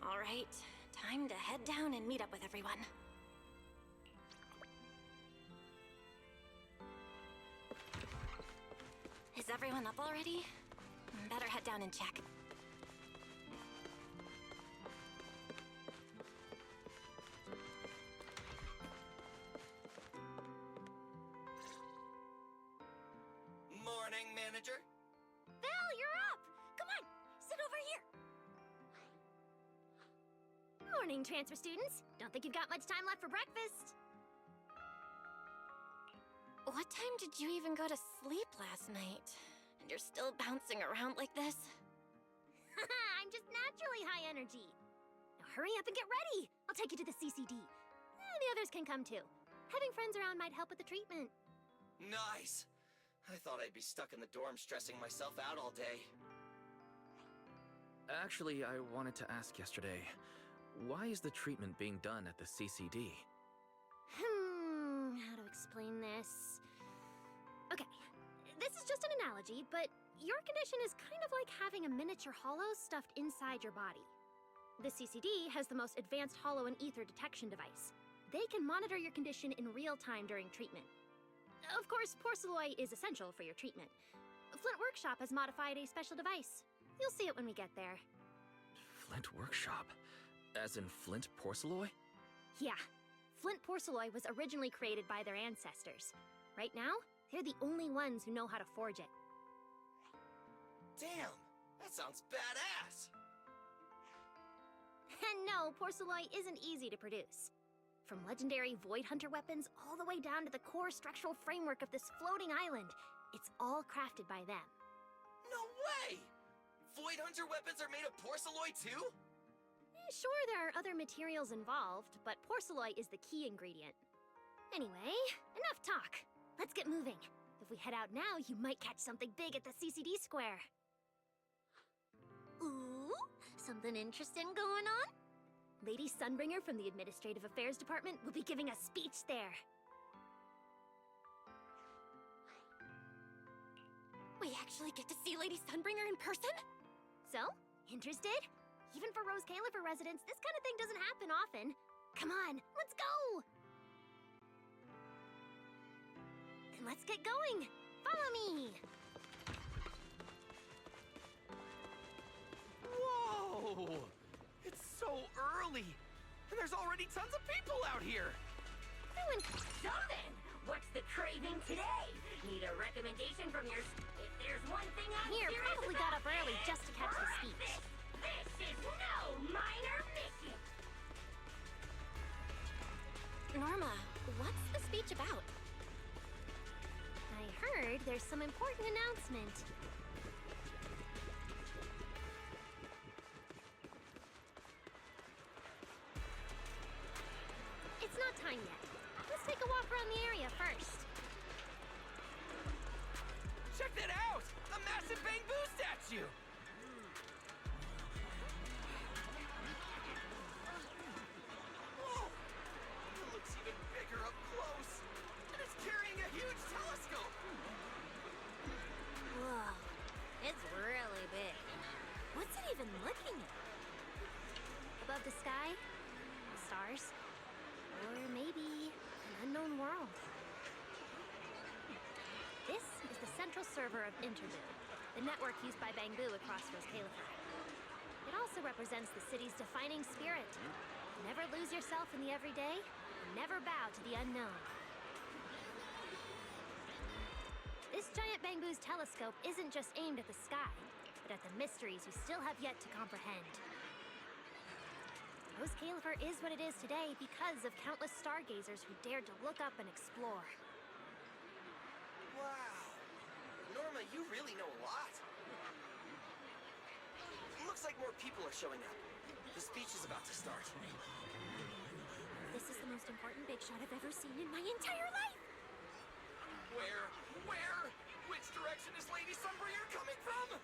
All right, time to head down and meet up with everyone. Is everyone up already? Better head down and check. Morning, manager. Belle, you're up! Come on, sit over here. Morning, transfer students. Don't think you've got much time left for breakfast. What time did you even go to sleep last night? And you're still bouncing around like this? I'm just naturally high energy. Now hurry up and get ready. I'll take you to the CCD. The others can come too. Having friends around might help with the treatment. Nice. I thought I'd be stuck in the dorm stressing myself out all day. Actually, I wanted to ask yesterday, why is the treatment being done at the CCD? How to explain this? Okay, this is just an analogy, but your condition is kind of like having a miniature hollow stuffed inside your body. The CCD has the most advanced hollow and ether detection device. They can monitor your condition in real time during treatment. Of course, porcelloi is essential for your treatment. Flint Workshop has modified a special device. You'll see it when we get there. Flint Workshop? As in Flint porcelloi? Yeah. Flint porcelloi was originally created by their ancestors. Right now, they're the only ones who know how to forge it. Damn, that sounds badass. And no, porcelloi isn't easy to produce. From legendary Void Hunter weapons all the way down to the core structural framework of this floating island, it's all crafted by them. No way! Void Hunter weapons are made of porcelloi too? Sure, there are other materials involved, but porcelloi is the key ingredient. Anyway, enough talk. Let's get moving. If we head out now, you might catch something big at the CCD square. Ooh, something interesting going on? Lady Sunbringer from the Administrative Affairs Department will be giving a speech there. We actually get to see Lady Sunbringer in person? So, interested? Even for Rose Califer residents, this kind of thing doesn't happen often. Come on, let's go! Then let's get going. Follow me! Whoa! It's so early! And there's already tons of people out here! So then, what's the craving today? Need a recommendation from your... If there's one thing I'm Here, serious probably about, got up early just to catch the alright, speech. This is no minor mission! Norma, what's the speech about? I heard there's some important announcement. It's not time yet. Let's take a walk around the area first. Check that out! A massive bamboo statue! Whoa! It looks even bigger up close! And it's carrying a huge telescope! Whoa, it's really big. What's it even looking at? Above the sky, the stars, or maybe an unknown world. This is the central server of Interboo, the network used by Bangbu across Rose Califer. It also represents the city's defining spirit. Never lose yourself in the everyday, and never bow to the unknown. This giant Bangbu's telescope isn't just aimed at the sky, but at the mysteries we still have yet to comprehend. Rose Califer is what it is today because of countless stargazers who dared to look up and explore. Wow! Norma, you really know a lot. Looks like more people are showing up. The speech is about to start. This is the most important big shot I've ever seen in my entire life! Where? Which direction is Lady Sunbringer coming from?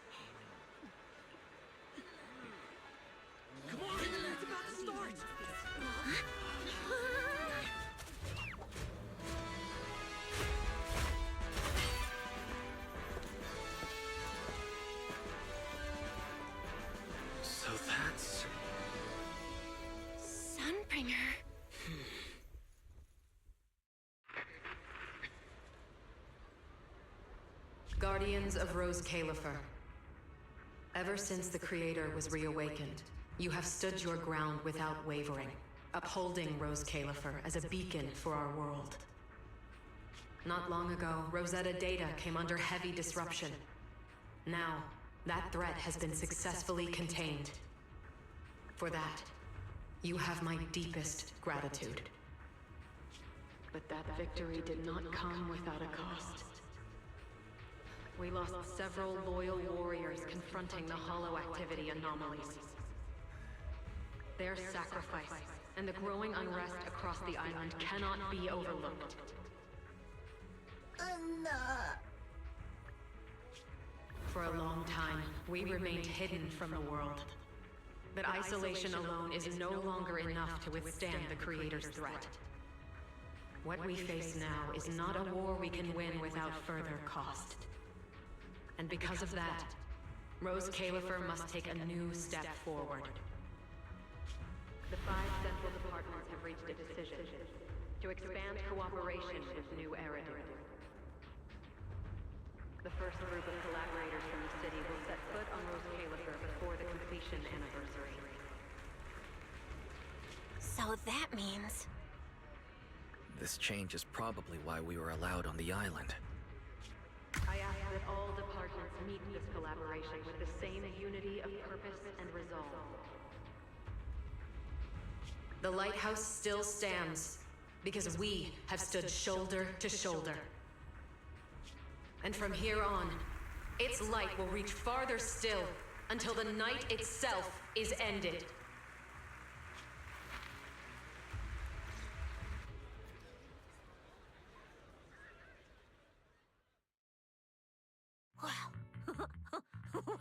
Come on! It's about to start! So that's... Sunbringer. Guardians of Rose Califer. Ever since the Creator was reawakened, you have stood your ground without wavering, upholding Rose Califer as a beacon for our world. Not long ago, Rosetta data came under heavy disruption. Now, that threat has been successfully contained. For that, you have my deepest gratitude. But that victory did not come without a cost. We lost several loyal warriors confronting the hollow activity anomalies. Their sacrifice and the growing unrest across the island cannot be overlooked. For a long time, we remained hidden from the world. But isolation alone is no longer enough to withstand the Creator's threat. What we face now is not a war we can win without further cost. And because of that, Rose Califer must take a new step forward. The 5 central departments have reached a decision to expand cooperation with New Eridu. The first group of collaborators from the city will set foot on Rose Califer before the completion anniversary. So that means... This change is probably why we were allowed on the island. I ask that all departments meet this collaboration with the same unity of purpose and resolve. The lighthouse still stands because we have stood shoulder to shoulder. And from here on, its light will reach farther still until the night itself is ended. Wow. Wow.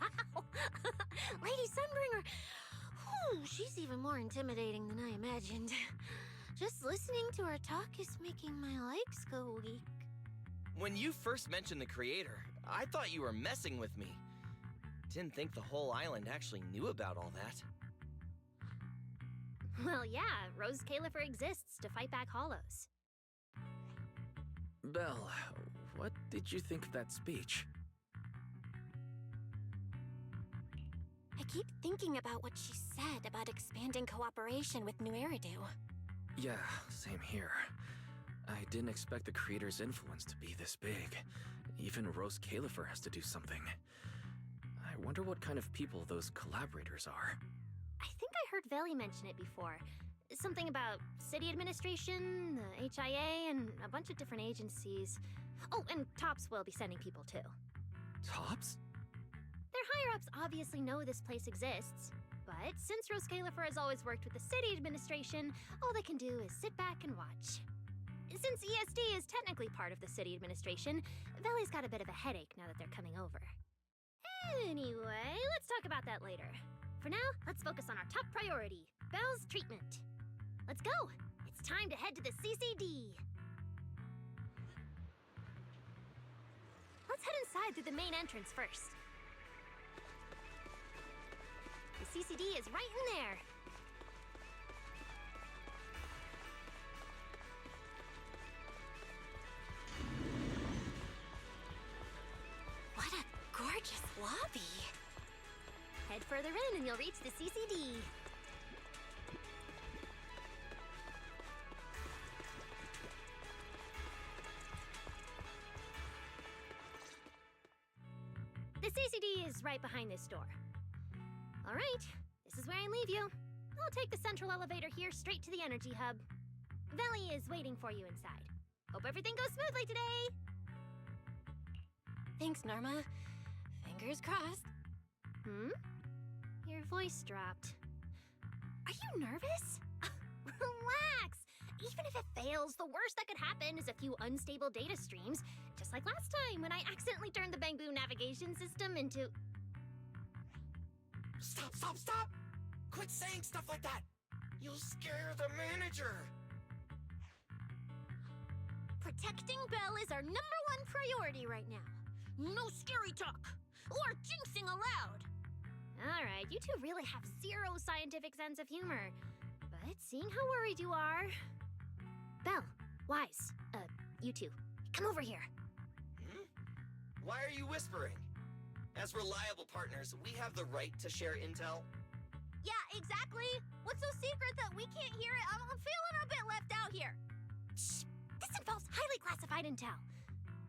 Lady Sunbringer. Whew, she's even more intimidating than I imagined. Just listening to her talk is making my legs go weak. When you first mentioned the Creator, I thought you were messing with me. Didn't think the whole island actually knew about all that. Well, yeah, Rose Califer exists to fight back hollows. Belle, what did you think of that speech? I keep thinking about what she said about expanding cooperation with New Eridu. Yeah, same here. I didn't expect the Creator's influence to be this big. Even Rose Califer has to do something. I wonder what kind of people those collaborators are. I think I heard Veli mention it before. Something about city administration, the HIA, and a bunch of different agencies. Oh, and Tops will be sending people too. Tops? Their higher-ups obviously know this place exists, but since Rose Califer has always worked with the city administration, all they can do is sit back and watch. Since ESD is technically part of the city administration, Valley's got a bit of a headache now that they're coming over. Anyway, let's talk about that later. For now, let's focus on our top priority, Belle's treatment. Let's go! It's time to head to the CCD! Let's head inside through the main entrance first. The CCD is right in there. What a gorgeous lobby. Head further in and you'll reach the CCD. The CCD is right behind this door. All right, this is where I leave you. I'll take the central elevator here straight to the energy hub. Valley is waiting for you inside. Hope everything goes smoothly today. Thanks, Norma. Fingers crossed. Your voice dropped. Are you nervous? Relax! Even if it fails, the worst that could happen is a few unstable data streams, just like last time when I accidentally turned the Bangbu navigation system into... Stop! Quit saying stuff like that! You'll scare the manager! Protecting Belle is our #1 priority right now. No scary talk, or jinxing allowed. Alright, you two really have zero scientific sense of humor. But seeing how worried you are... Belle, Wise, you two, come over here. Why are you whispering? As reliable partners, we have the right to share intel. Yeah, exactly. What's so secret that we can't hear it? I'm feeling a bit left out here. Shh! This involves highly classified intel.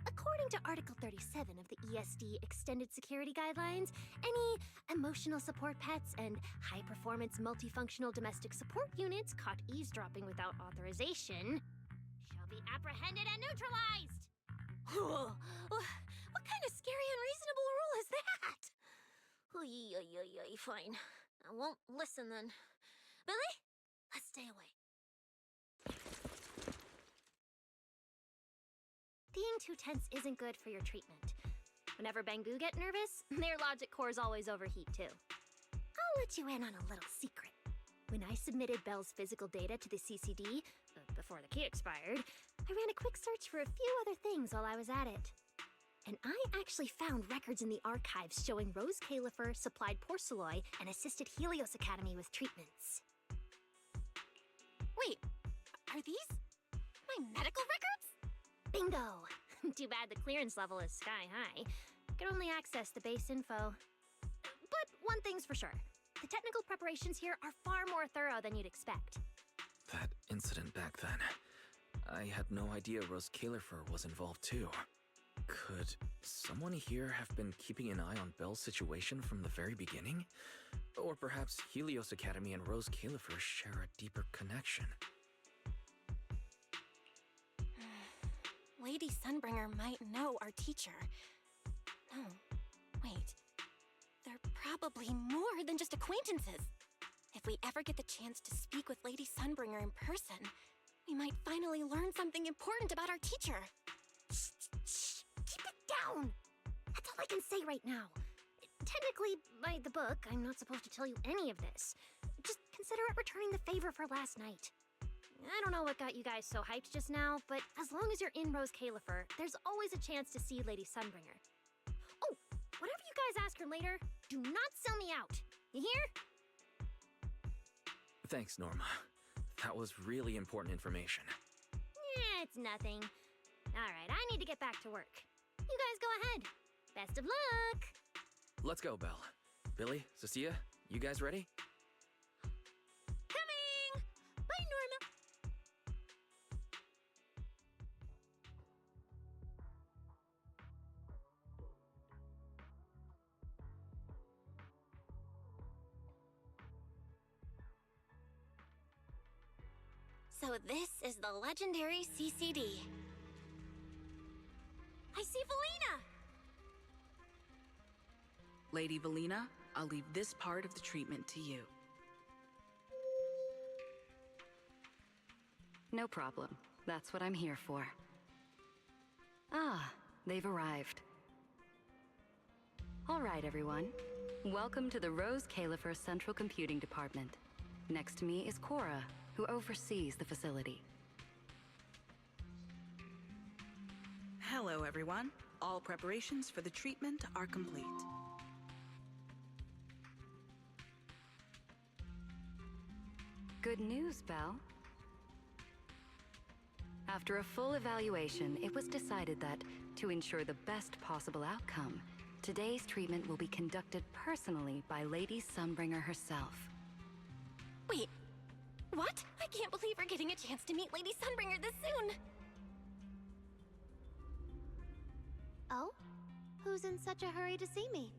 According to Article 37 of the ESD Extended Security Guidelines, any emotional support pets and high-performance multifunctional domestic support units caught eavesdropping without authorization shall be apprehended and neutralized. What kind of scary, unreasonable rule is that? Fine. I won't listen then. Billy, let's stay away. Being too tense isn't good for your treatment. Whenever Bangbu get nervous, their logic cores always overheat too. I'll let you in on a little secret. When I submitted Belle's physical data to the CCD, before the key expired, I ran a quick search for a few other things while I was at it. And I actually found records in the archives showing Rose Califer supplied Porceloy and assisted Helios Academy with treatments. Wait, are these my medical records? Bingo! Too bad the clearance level is sky high. Could only access the base info. But one thing's for sure. The technical preparations here are far more thorough than you'd expect. That incident back then. I had no idea Rose Califer was involved too. Could someone here have been keeping an eye on Belle's situation from the very beginning? Or perhaps Helios Academy and Rose Califer share a deeper connection? Lady Sunbringer might know our teacher. No, wait. They're probably more than just acquaintances. If we ever get the chance to speak with Lady Sunbringer in person, we might finally learn something important about our teacher. Shh! Keep it down! That's all I can say right now. Technically, by the book, I'm not supposed to tell you any of this. Just consider it returning the favor for last night. I don't know what got you guys so hyped just now, but as long as you're in Rose Califer, there's always a chance to see Lady Sunbringer. Oh, whatever you guys ask her later, do not sell me out. You hear? Thanks, Norma. That was really important information. It's nothing. Alright, I need to get back to work. You guys go ahead. Best of luck! Let's go, Belle. Billy, Cecilia, you guys ready? Coming! Bye, Norma! So this is the legendary CCD. I see Valina! Lady Valina, I'll leave this part of the treatment to you. No problem. That's what I'm here for. Ah, they've arrived. All right, everyone. Welcome to the Rose Califer Central Computing Department. Next to me is Cora, who oversees the facility. Hello, everyone. All preparations for the treatment are complete. Good news, Belle. After a full evaluation, it was decided that, to ensure the best possible outcome, today's treatment will be conducted personally by Lady Sunbringer herself. Wait, what? I can't believe we're getting a chance to meet Lady Sunbringer this soon! Oh? Who's in such a hurry to see me?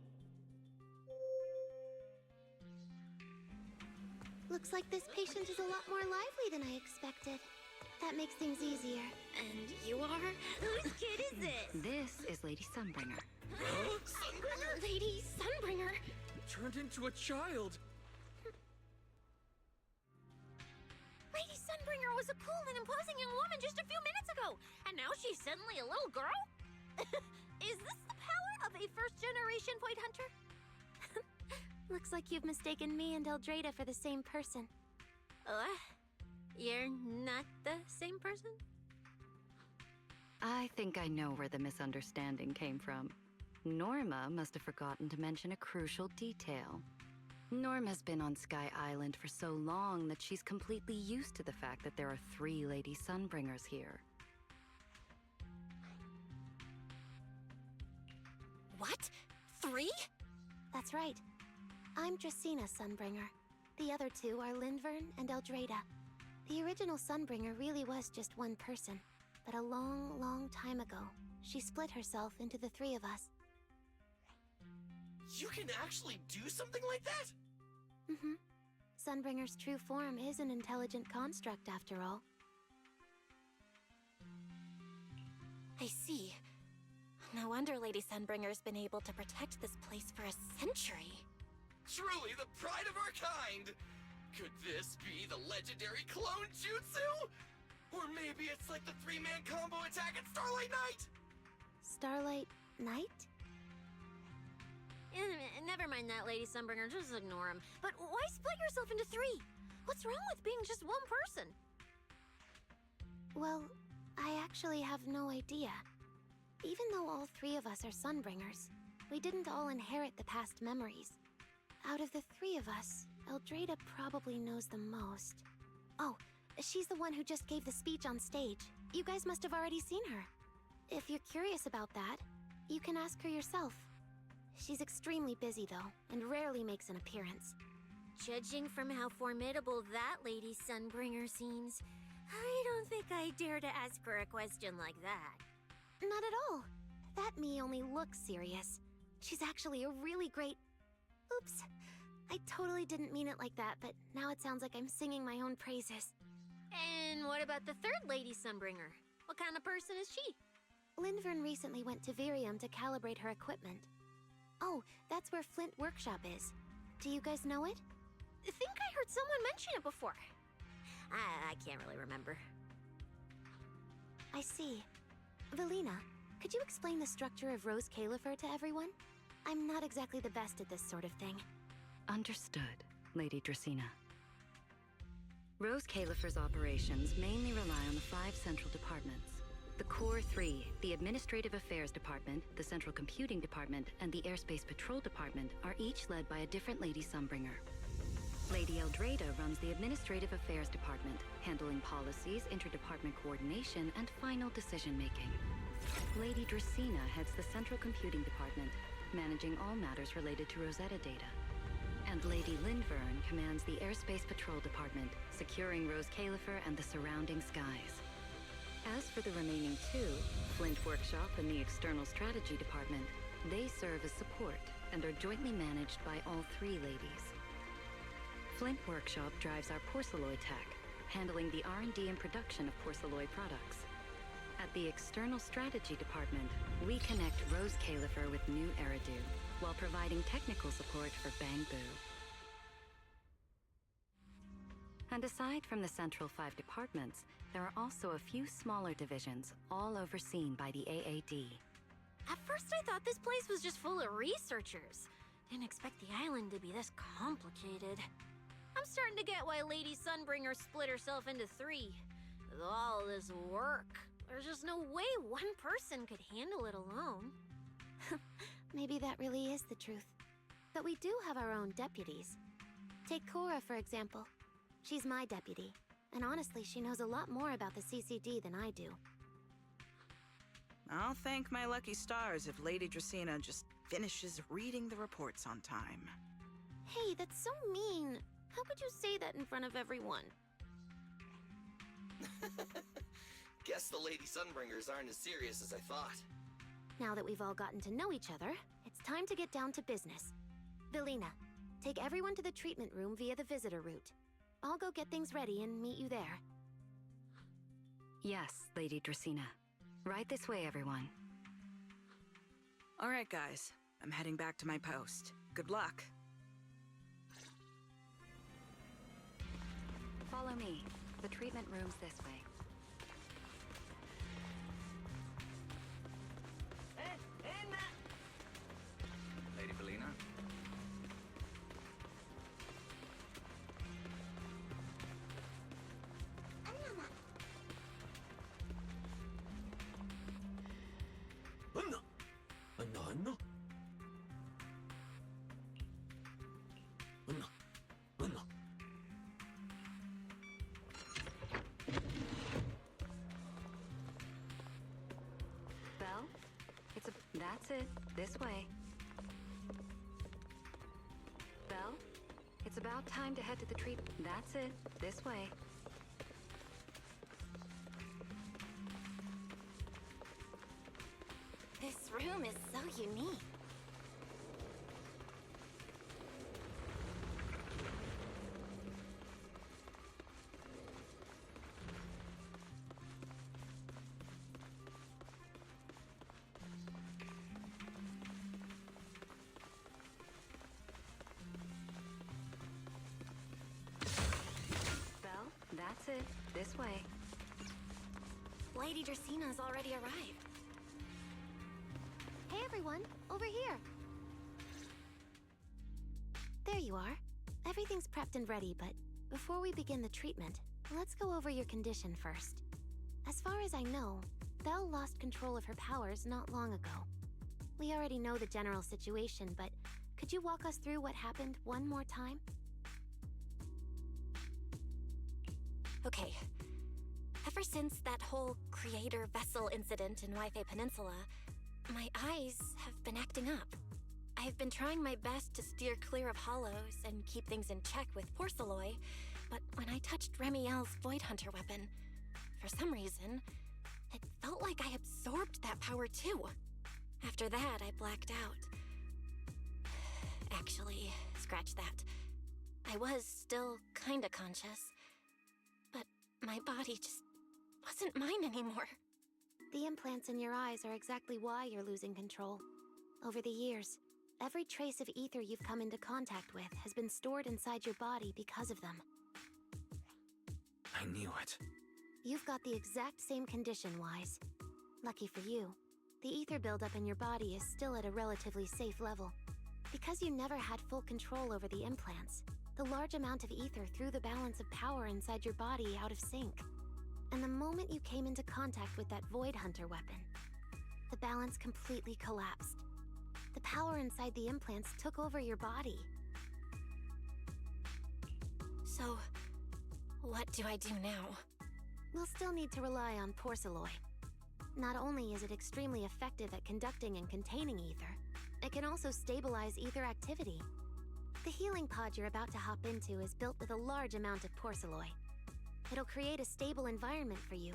Looks like this patient is a lot more lively than I expected. That makes things easier. And you are? Whose kid is this? This is Lady Sunbringer. Sunbringer? Lady Sunbringer? Turned into a child. Lady Sunbringer was a cool and imposing young woman just a few minutes ago, and now she's suddenly a little girl? Is this the power of a first-generation point hunter? Looks like you've mistaken me and Eldrada for the same person. You're not the same person? I think I know where the misunderstanding came from. Norma must have forgotten to mention a crucial detail. Norma's been on Sky Island for so long that she's completely used to the fact that there are 3 Lady Sunbringers here. What? 3? That's right. I'm Dracena Sunbringer. The other 2 are Lindvern and Eldrada. The original Sunbringer really was just one person, but a long, long time ago, she split herself into the 3 of us. You can actually do something like that? Mm-hmm. Sunbringer's true form is an intelligent construct, after all. I see. No wonder Lady Sunbringer's been able to protect this place for a century. Truly the pride of our kind! Could this be the legendary clone jutsu? Or maybe it's like the 3-man combo attack at Starlight Knight? Starlight Knight? Never mind that, Lady Sunbringer. Just ignore him. But why split yourself into 3? What's wrong with being just one person? Well, I actually have no idea. Even though all 3 of us are Sunbringers, we didn't all inherit the past memories. Out of the 3 of us, Eldrada probably knows the most. Oh, she's the one who just gave the speech on stage. You guys must have already seen her. If you're curious about that, you can ask her yourself. She's extremely busy, though, and rarely makes an appearance. Judging from how formidable that Lady Sunbringer seems, I don't think I dare to ask her a question like that. Not at all. That me only looks serious. She's actually a really great... Oops. I totally didn't mean it like that, but now it sounds like I'm singing my own praises. And what about the 3rd Lady Sunbringer? What kind of person is she? Lindvern recently went to Virium to calibrate her equipment. Oh, that's where Flint Workshop is. Do you guys know it? I think I heard someone mention it before. I can't really remember. I see. Valina, could you explain the structure of Rose Califer to everyone? I'm not exactly the best at this sort of thing. Understood, Lady Dracena. Rose Califer's operations mainly rely on the 5 central departments. The Core 3, the Administrative Affairs Department, the Central Computing Department, and the Airspace Patrol Department are each led by a different Lady Sunbringer. Lady Eldrada runs the Administrative Affairs Department, handling policies, interdepartment coordination, and final decision-making. Lady Dracena heads the Central Computing Department, managing all matters related to Rosetta data. And Lady Lindvern commands the Airspace Patrol Department, securing Rose Califer and the surrounding skies. As for the remaining 2, Flint Workshop and the External Strategy Department, they serve as support and are jointly managed by all 3 ladies. Flint Workshop drives our porcelloid tech, handling the R&D and production of Porceloid products. At the External Strategy Department, we connect Rose Califer with new Eridu, while providing technical support for Bangboo. And aside from the central 5 departments, there are also a few smaller divisions, all overseen by the AAD. At first I thought this place was just full of researchers. Didn't expect the island to be this complicated. I'm starting to get why Lady Sunbringer split herself into 3. With all this work, there's just no way one person could handle it alone. Maybe that really is the truth. But we do have our own deputies. Take Cora, for example. She's my deputy, and honestly, she knows a lot more about the CCD than I do. I'll thank my lucky stars if Lady Dracaena just finishes reading the reports on time. Hey, that's so mean. How could you say that in front of everyone? Guess the Lady Sunbringers aren't as serious as I thought. Now that we've all gotten to know each other, it's time to get down to business. Velina, take everyone to the treatment room via the visitor route. I'll go get things ready and meet you there. Yes, Lady Dracaena. Right this way, everyone. All right, guys. I'm heading back to my post. Good luck. Follow me. The treatment room's this way. Lady Velina? Belle? That's it. This way. Belle? It's about time to head to the treat. That's it. This way. This room is so unique. Belle? That's it. This way. Lady Dracaena's already arrived. Hey everyone, over here. There you are. Everything's prepped and ready, but before we begin the treatment, let's go over your condition first. As far as I know, Belle lost control of her powers not long ago. We already know the general situation, but could you walk us through what happened one more time? Okay. Ever since that whole creator vessel incident in Wi-Fi Peninsula, my eyes have been acting up. I've been trying my best to steer clear of hollows and keep things in check with Porceloy, but when I touched Remiel's Void Hunter weapon, for some reason, it felt like I absorbed that power too. After that, I blacked out. Actually, scratch that. I was still kinda conscious, but my body just wasn't mine anymore. The implants in your eyes are exactly why you're losing control. Over the years, every trace of ether you've come into contact with has been stored inside your body because of them. I knew it. You've got the exact same condition, Wise. Lucky for you, the ether buildup in your body is still at a relatively safe level. Because you never had full control over the implants, the large amount of ether threw the balance of power inside your body out of sync. And the moment you came into contact with that Void Hunter weapon, the balance completely collapsed. The power inside the implants took over your body. So, what do I do now? We'll still need to rely on Porceloy. Not only is it extremely effective at conducting and containing ether, it can also stabilize ether activity. The healing pod you're about to hop into is built with a large amount of Porceloy. It'll create a stable environment for you.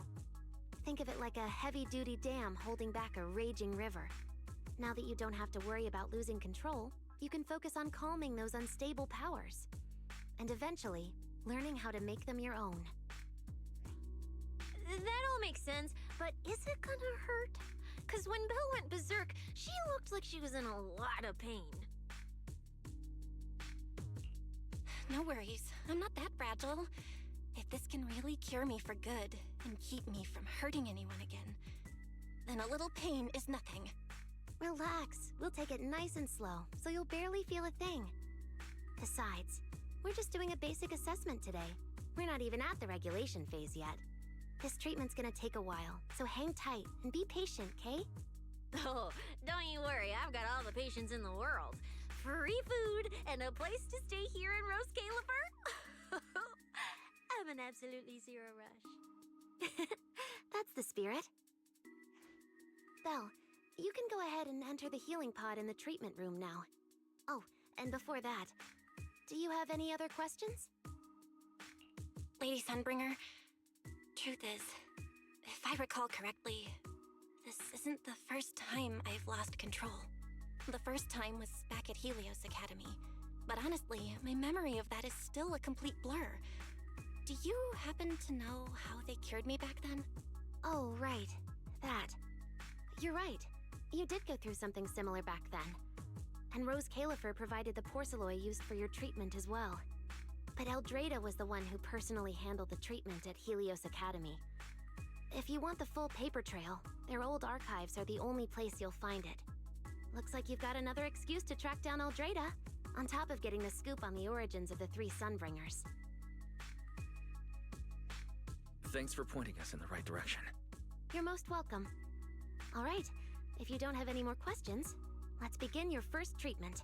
Think of it like a heavy-duty dam holding back a raging river. Now that you don't have to worry about losing control, you can focus on calming those unstable powers. And eventually, learning how to make them your own. that all makes sense, but is it gonna hurt? Because when Belle went berserk, she looked like she was in a lot of pain. No worries. I'm not that fragile. If this can really cure me for good and keep me from hurting anyone again, then a little pain is nothing. Relax. We'll take it nice and slow, so you'll barely feel a thing. Besides, we're just doing a basic assessment today. We're not even at the regulation phase yet. This treatment's gonna take a while, so hang tight and be patient, Kay? Oh, don't you worry, I've got all the patience in the world. Free food and a place to stay here in Rose Califer. I'm an absolutely zero rush. That's the spirit. Belle, you can go ahead and enter the healing pod in the treatment room now. Oh, and before that, do you have any other questions? Lady Sunbringer, truth is, if I recall correctly, this isn't the first time I've lost control. The first time was back at Helios Academy, but honestly, my memory of that is still a complete blur. Do you happen to know how they cured me back then? Oh, right. That. You're right. You did go through something similar back then. And Rose Califer provided the porcelloi used for your treatment as well. But Eldrada was the one who personally handled the treatment at Helios Academy. If you want the full paper trail, their old archives are the only place you'll find it. Looks like you've got another excuse to track down Eldrada, on top of getting the scoop on the origins of the three Sunbringers. Thanks for pointing us in the right direction. You're most welcome. All right, if you don't have any more questions, let's begin your first treatment.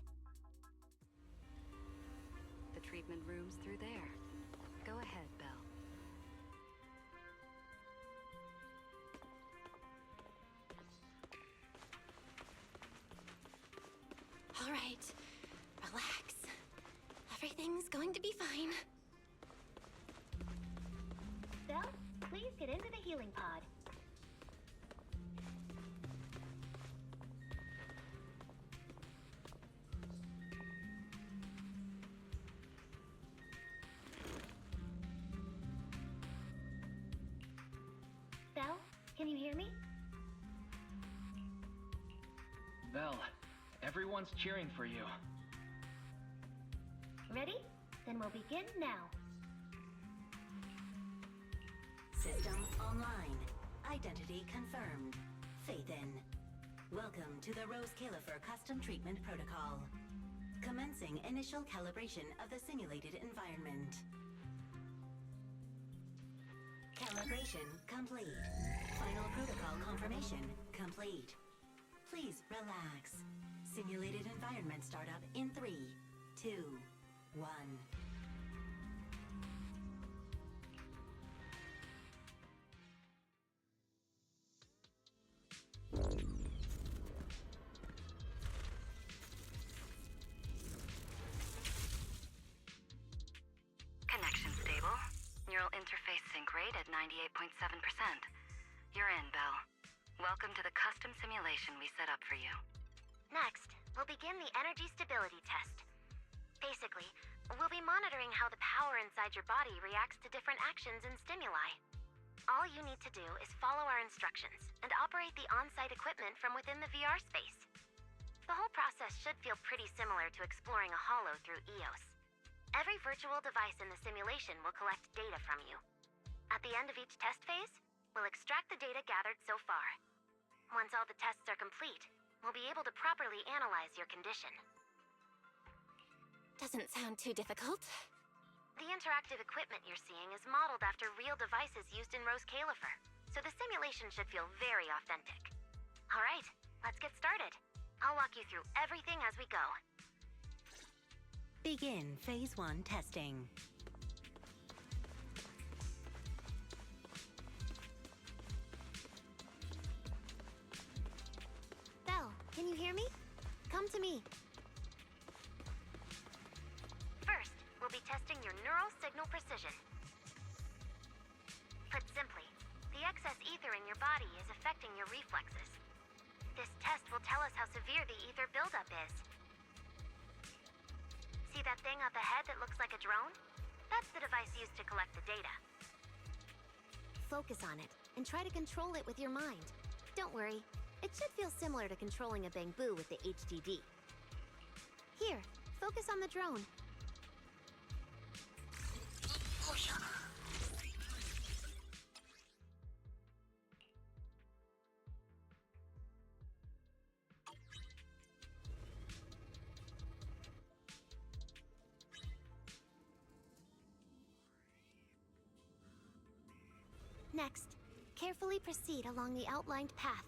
The treatment room's through there. Go ahead, Belle. All right, relax. Everything's going to be fine. Belle, please get into the healing pod. Belle, can you hear me? Belle, everyone's cheering for you. Ready? Then we'll begin now. System online. Identity confirmed. Faith in. Welcome to the Rose Califer Custom Treatment Protocol. Commencing initial calibration of the simulated environment. Calibration complete. Final protocol confirmation complete. Please relax. Simulated environment startup in 3, 2, 1. Connection stable. Neural interface sync rate at 98.7%. You're in, Belle. Welcome to the custom simulation we set up for you. Next, we'll begin the energy stability test. Basically, we'll be monitoring how the power inside your body reacts to different actions and stimuli. All you need to do is follow our instructions and operate the on-site equipment from within the VR space. The whole process should feel pretty similar to exploring a holo through EOS. Every virtual device in the simulation will collect data from you. At the end of each test phase, we'll extract the data gathered so far. Once all the tests are complete, we'll be able to properly analyze your condition. Doesn't sound too difficult. The interactive equipment you're seeing is modeled after real devices used in Rose Califer, so the simulation should feel very authentic. All right, let's get started. I'll walk you through everything as we go. Begin Phase 1 testing. Belle, can you hear me? Come to me. First, we'll be testing your neural signal precision. Put simply, the excess ether in your body is affecting your reflexes. This test will tell us how severe the ether buildup is. See that thing up ahead that looks like a drone? That's the device used to collect the data. focus on it and try to control it with your mind. Don't worry, it should feel similar to controlling a bamboo with the HDD. Here, focus on the drone. Next, carefully proceed along the outlined path.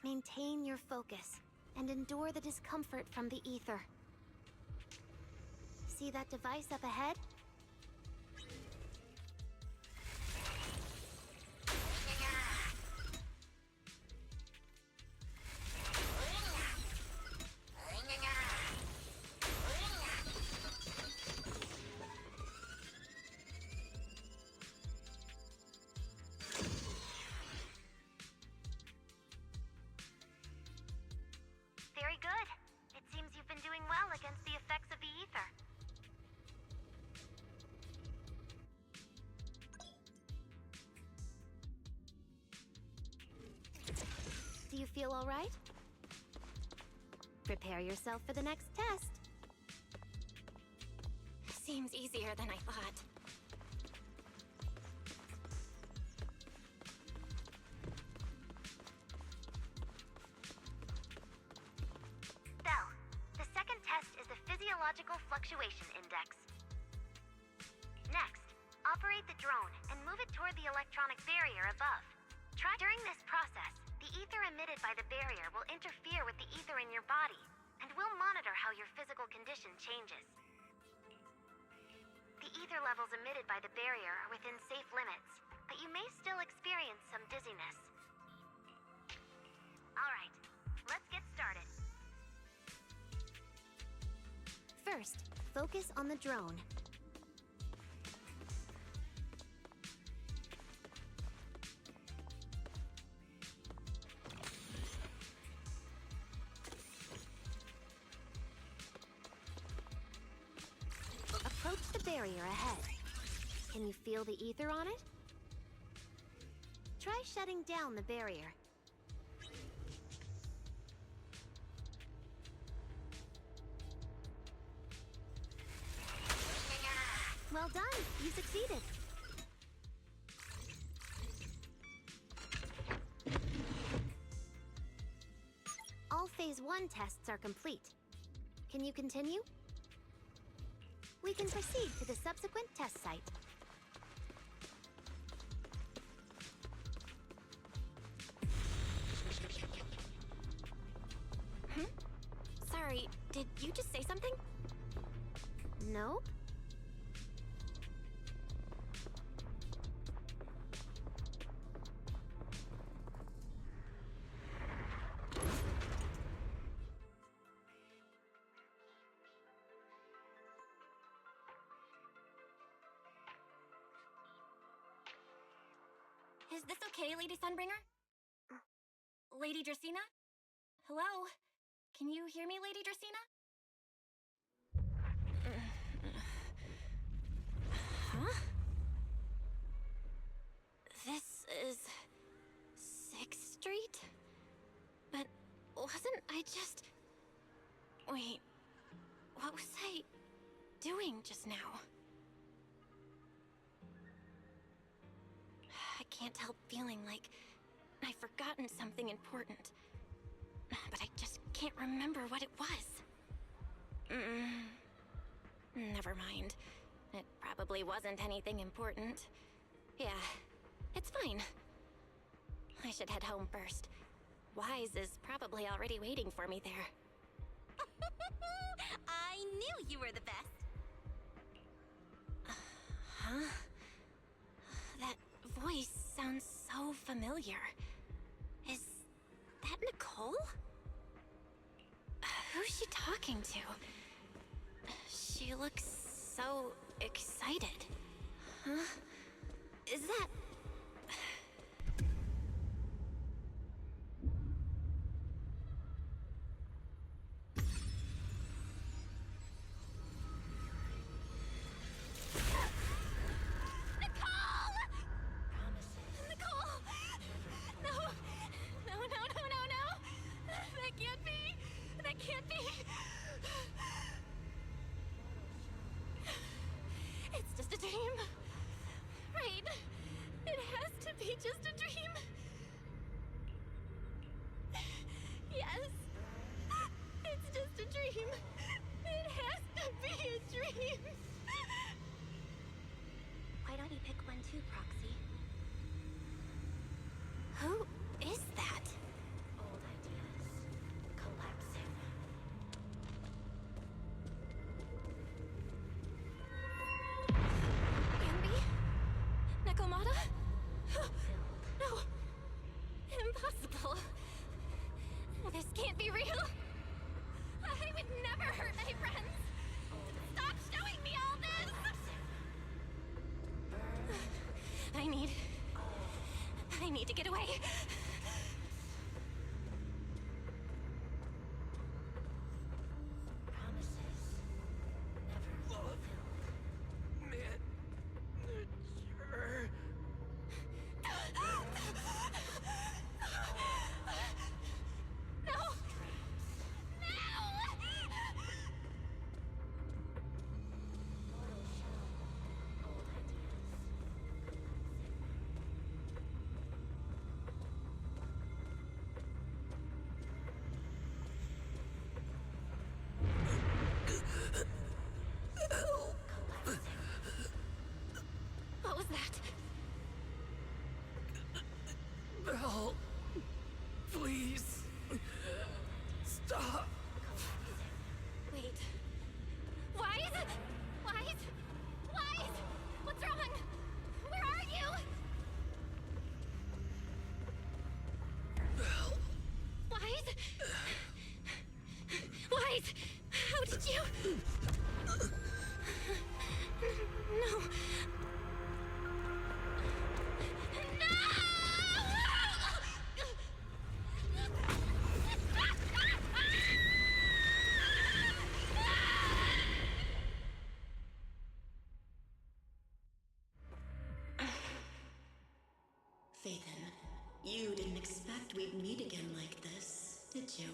Maintain your focus and endure the discomfort from the ether. See that device up ahead? Very good. It seems you've been doing well against the effects of the ether. Do you feel all right? Prepare yourself for the next test. Seems easier than I thought. Bell, the second test is the Physiological Fluctuation Index. Next, operate the drone and move it toward the electronic barrier above. During this process, the ether emitted by the barrier will interfere with the ether in your body, and will monitor how your physical condition changes. The ether levels emitted by the barrier are within safe limits, but you may still experience some dizziness. Alright, let's get started. First, focus on the drone. Approach the barrier ahead. Can you feel the ether on it? Try shutting down the barrier. Well done! You succeeded! All Phase 1 tests are complete. Can you continue? We can proceed to the subsequent test site. Sorry, did you just say something? Nope. Is this okay, Lady Sunbringer? Lady Dracaena? Hello? Can you hear me, Lady Dracaena? Huh? This is 6th Street? But wasn't I just... Wait, what was I doing just now? I can't help feeling like I've forgotten something important. But I just can't remember what it was. Never mind. It probably wasn't anything important. Yeah, it's fine. I should head home first. Wise is probably already waiting for me there. I knew you were the best. Huh? That voice sounds so familiar. Is that Nicole? Who's she talking to? She looks so excited. Huh? Is that... dream. It has to be a dream. Why don't you pick one too, Proxy? Who is that? Old ideas collapsing. Ambi? Nakomata? No. Impossible. This can't be real. I would never hurt my friends. Stop showing me all this! I need to get away. What was that? Belle, please, stop. Wait. Wise? Wise? Wise? What's wrong? Where are you? Belle. Wise? Wise? How did you... No. Phaethon, you didn't expect we'd meet again like this, did you?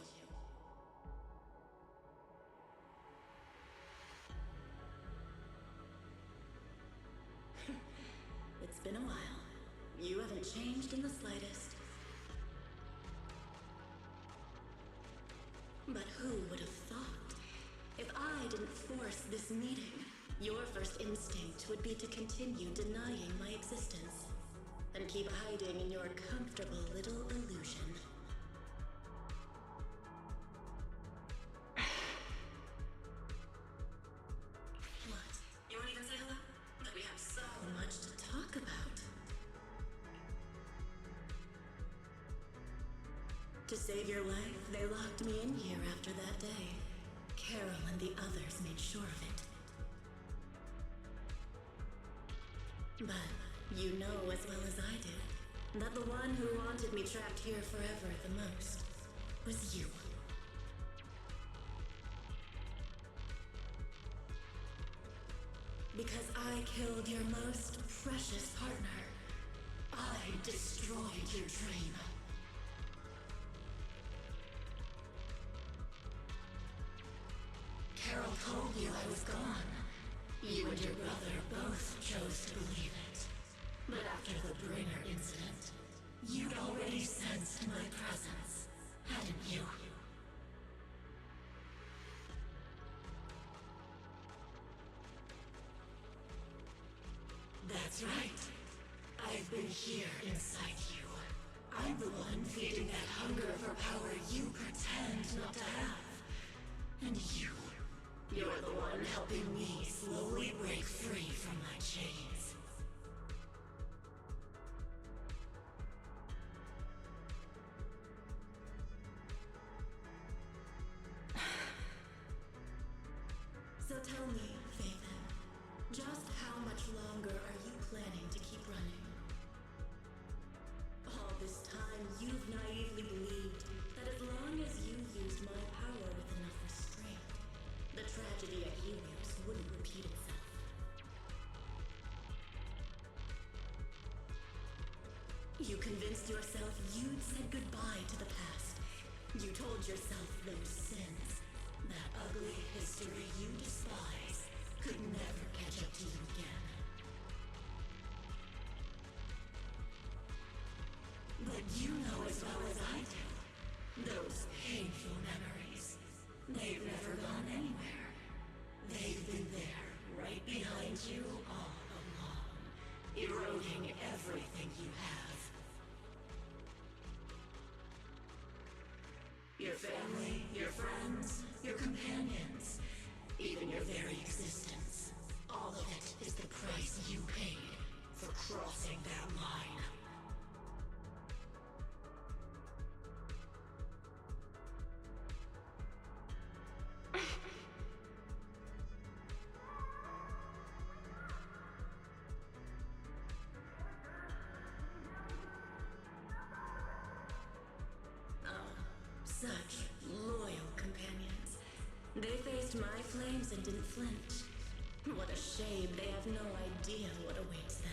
It's been a while. You haven't changed in the slightest. But who would have thought? If I didn't force this meeting, your first instinct would be to continue denying my existence. And keep hiding in your comfortable little illusion. What? You won't even say hello? But we have so much to talk about. To save your life, they locked me in here after that day. Carol and the others made sure of it. But you know as well as I do that the one who wanted me trapped here forever the most was you. Because I killed your most precious partner, I destroyed your dream. Carol told you I was gone. You and your brother both chose to believe it. But after the Bringer incident, you'd already sensed my presence, hadn't you? That's right. I've been here inside you. I'm the one feeding that hunger for power you pretend not to have. And you're the one helping me slowly break free from my chains. So tell me, Phaethon, just how much longer are you planning to keep running? All this time, you've naively believed that as long as you used my power with enough restraint, the tragedy at Helios wouldn't repeat itself. You convinced yourself you'd said goodbye to the past. You told yourself those sins, that ugly history you despise, could never catch up to you again. But you know as well as I do, those painful memories, they've never very existence. All of it is the price you paid for crossing that line. Such loyal companions. They faced my flames and didn't flinch. What a shame they have no idea what awaits them.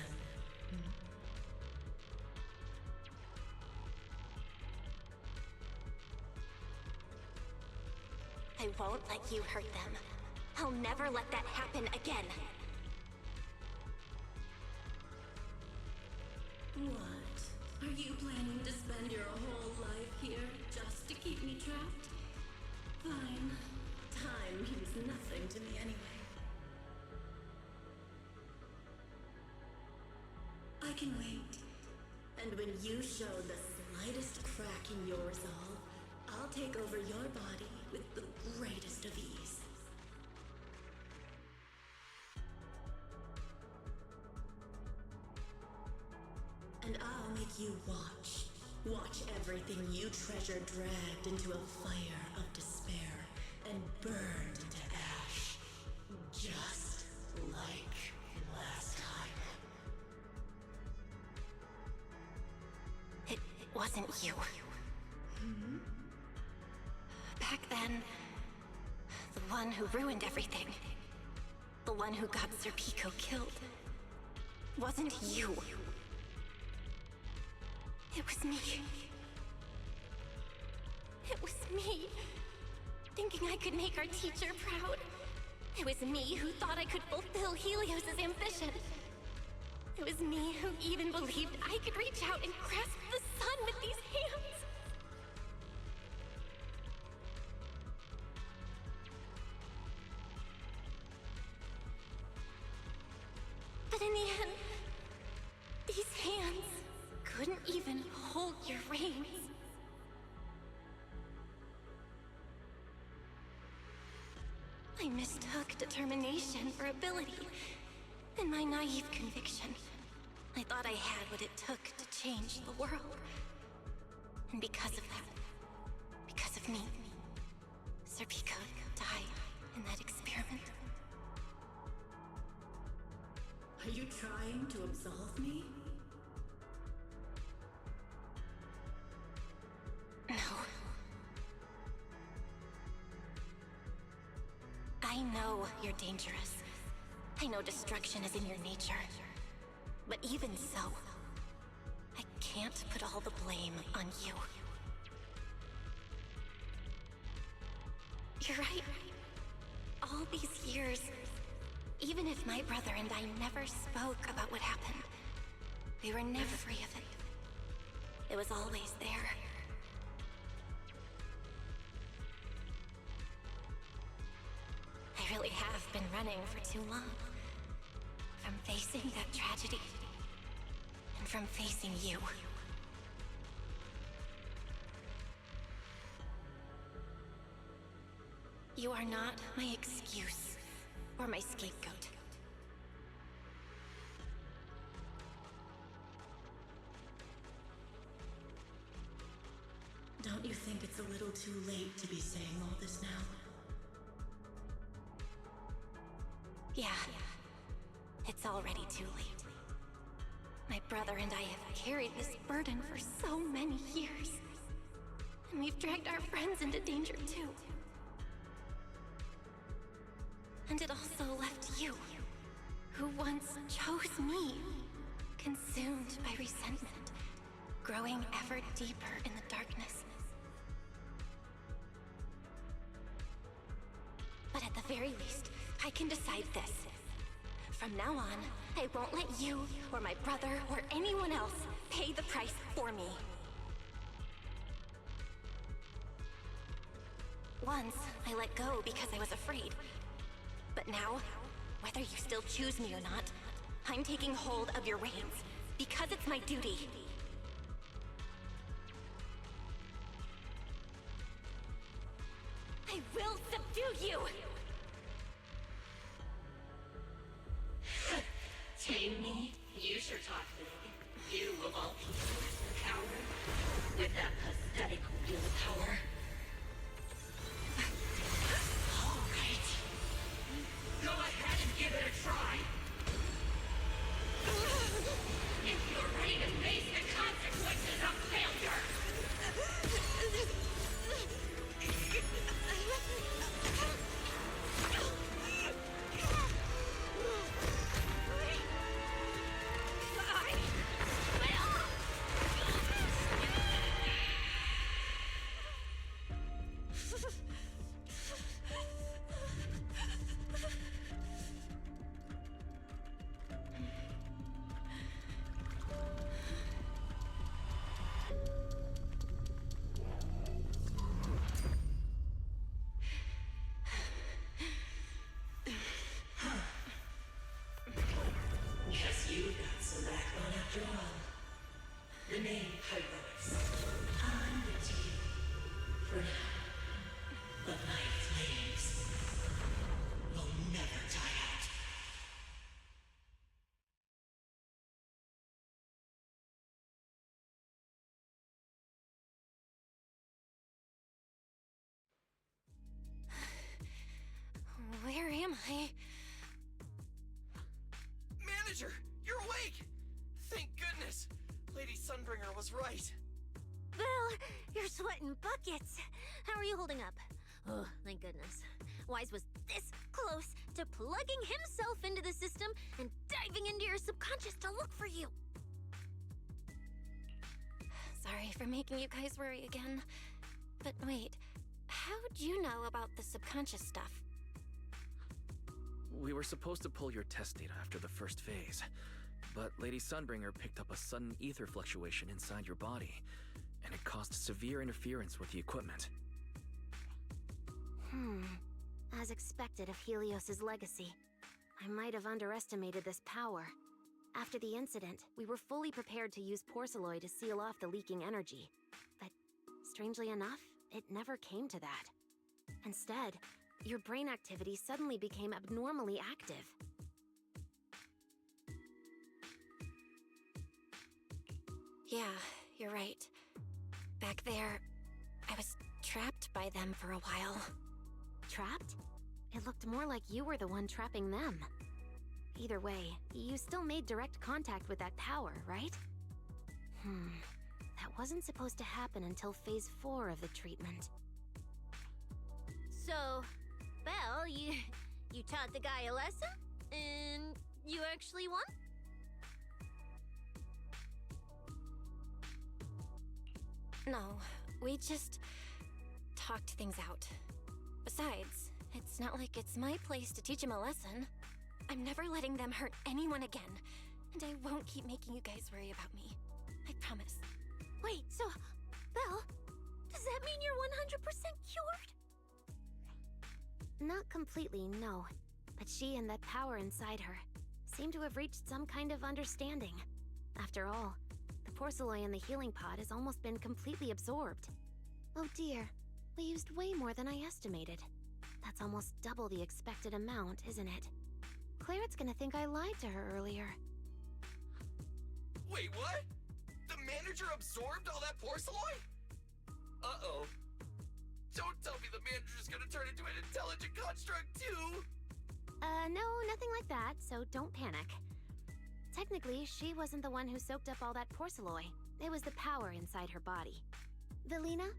I won't let you hurt them. I'll never let that happen again. What? Are you planning to spend your whole life here just to keep me trapped? Fine. Time means nothing to me anyway. I can wait. And when you show the slightest crack in your resolve, I'll take over your body with the greatest of ease. And I'll make you watch. Watch everything you treasure dragged into a fire of despair and burned into ash. Just like last time. It wasn't you. Back then, the one who ruined everything, the one who got Sir Pico killed, wasn't you. It was me. It was me, thinking I could make our teacher proud. It was me who thought I could fulfill Helios's ambition. It was me who even believed I could reach out and grasp the sun with these hands. But in the end, these hands couldn't even hold your reins. I mistook determination for ability. In my naive conviction, I thought I had what it took to change the world. And because of that, because of me, Sir Pico died in that experiment. Are you trying to absolve me? No. I know you're dangerous. I know destruction is in your nature. But even so, I can't put all the blame on you. You're right. All these years, even if my brother and I never spoke about what happened, we were never free of it. It was always there. I really have been running for too long. From facing that tragedy, and from facing you. You are not my excuse, or my scapegoat. Don't you think it's a little too late to be saying all this now? Yeah. It's already too late. My brother and I have carried this burden for so many years. And we've dragged our friends into danger too. And it also left you, who once chose me, consumed by resentment, growing ever deeper in the darkness. But at the very least, I can decide this. From now on, I won't let you, or my brother, or anyone else pay the price for me. Once, I let go because I was afraid. But now, whether you still choose me or not, I'm taking hold of your reins, because it's my duty. I will subdue you! tame me? You sure talk big. You, of all people, a coward. With that pathetic willpower. Alright. Go ahead and give it a try. If you're ready to face the consequences of failure. Guess you got some backbone after all. The name Heroes. I'm with you. For now. But my flames will never die out. Where am I? Manager, you're awake! Thank goodness! Lady Sunbringer was right. Belle, you're sweating buckets. How are you holding up? Oh, thank goodness. Wise was this close to plugging himself into the system and diving into your subconscious to look for you. Sorry for making you guys worry again. But wait, how'd you know about the subconscious stuff? We were supposed to pull your test data after the first phase, but Lady Sunbringer picked up a sudden ether fluctuation inside your body, and it caused severe interference with the equipment. As expected of Helios's legacy, I might have underestimated this power. After the incident, we were fully prepared to use porcelain to seal off the leaking energy. But strangely enough, it never came to that. Instead, your brain activity suddenly became abnormally active. Yeah, you're right. Back there, I was trapped by them for a while. Trapped? It looked more like you were the one trapping them. Either way, you still made direct contact with that power, right? That wasn't supposed to happen until Phase 4 of the treatment. So, Belle, you taught the guy a lesson? And you actually won? No, we just talked things out. Besides, it's not like it's my place to teach him a lesson. I'm never letting them hurt anyone again, and I won't keep making you guys worry about me. I promise. Wait, so, Belle, does that mean you're 100% cured? Not completely, no. But she and that power inside her seem to have reached some kind of understanding. After all, the porcelain in the healing pod has almost been completely absorbed. Oh dear, we used way more than I estimated. That's almost double the expected amount, isn't it? Clarette's gonna think I lied to her earlier. Wait, what? The manager absorbed all that porcelain? Uh-oh. Don't tell me the manager's gonna turn into an intelligent construct too! No, nothing like that, so don't panic. Technically, she wasn't the one who soaked up all that porcelain. It was the power inside her body. Velina,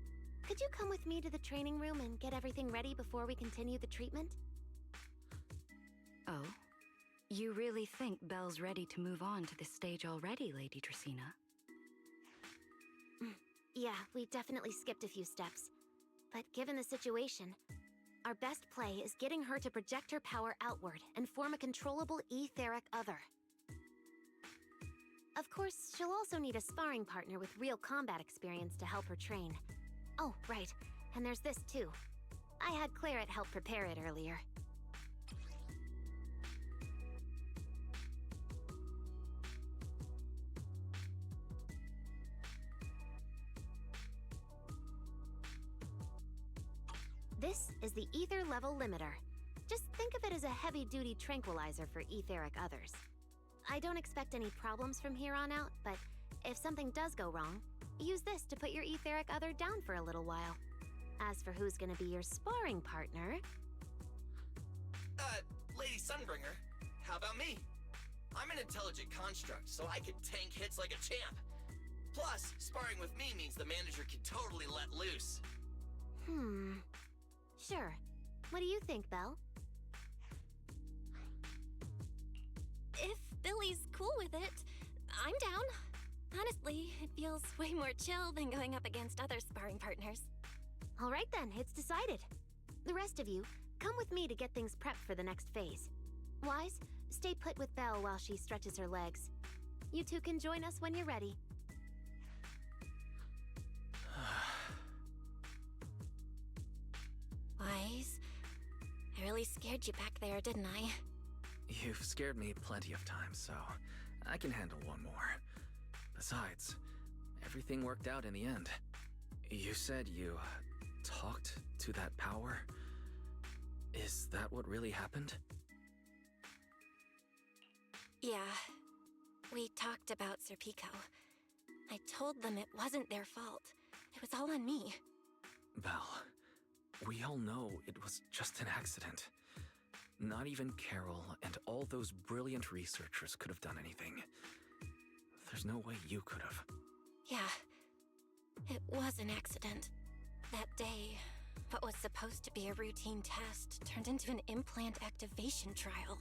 could you come with me to the training room and get everything ready before we continue the treatment? Oh? You really think Belle's ready to move on to this stage already, Lady Tracina? Yeah, we definitely skipped a few steps. But given the situation, our best play is getting her to project her power outward and form a controllable etheric other. Of course, she'll also need a sparring partner with real combat experience to help her train. Oh, right, and there's this too. I had Clarette help prepare it earlier. This is the ether level limiter. Just think of it as a heavy-duty tranquilizer for etheric others. I don't expect any problems from here on out, but if something does go wrong, use this to put your etheric other down for a little while. As for who's gonna be your sparring partner... Lady Sunbringer, how about me? I'm an intelligent construct, so I can tank hits like a champ. Plus, sparring with me means the manager can totally let loose. Sure. What do you think, Belle? If Billy's cool with it, I'm down. Honestly, it feels way more chill than going up against other sparring partners. All right then, it's decided. The rest of you, come with me to get things prepped for the next phase. Wise, stay put with Belle while she stretches her legs. You two can join us when you're ready. Wise, I really scared you back there, didn't I? You've scared me plenty of times, so I can handle one more. Besides, everything worked out in the end. You said you talked to that power? Is that what really happened? Yeah. We talked about Sir Pico. I told them it wasn't their fault. It was all on me. Belle, we all know it was just an accident. Not even Carol and all those brilliant researchers could have done anything. There's no way you could have. Yeah. It was an accident. That day, what was supposed to be a routine test turned into an implant activation trial.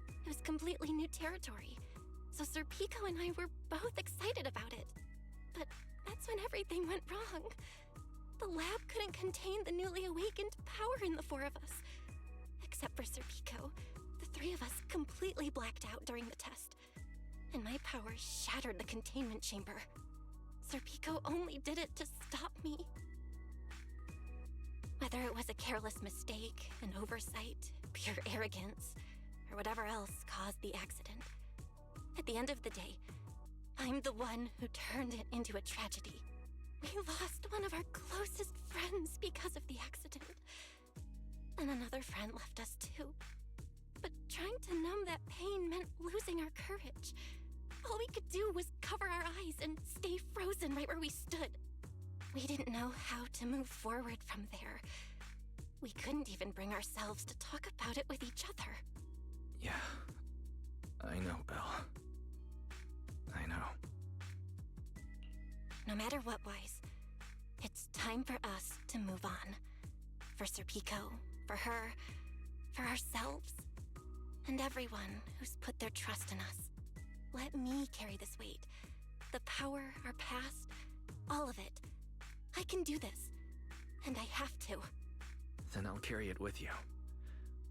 It was completely new territory. So Sir Pico and I were both excited about it. But that's when everything went wrong. The lab couldn't contain the newly awakened power in the four of us. Except for Sir Pico, the three of us completely blacked out during the test. And my power shattered the containment chamber. Sir Pico only did it to stop me. Whether it was a careless mistake, an oversight, pure arrogance, or whatever else caused the accident, at the end of the day, I'm the one who turned it into a tragedy. We lost one of our closest friends because of the accident. And another friend left us too. But trying to numb that pain meant losing our courage. All we could do was cover our eyes and stay frozen right where we stood. We didn't know how to move forward from there. We couldn't even bring ourselves to talk about it with each other. Yeah, I know, Belle. I know. No matter what, Wise, it's time for us to move on. For Sir Pico, for her, for ourselves, and everyone who's put their trust in us. Let me carry this weight. The power, our past, all of it. I can do this, and I have to. Then I'll carry it with you.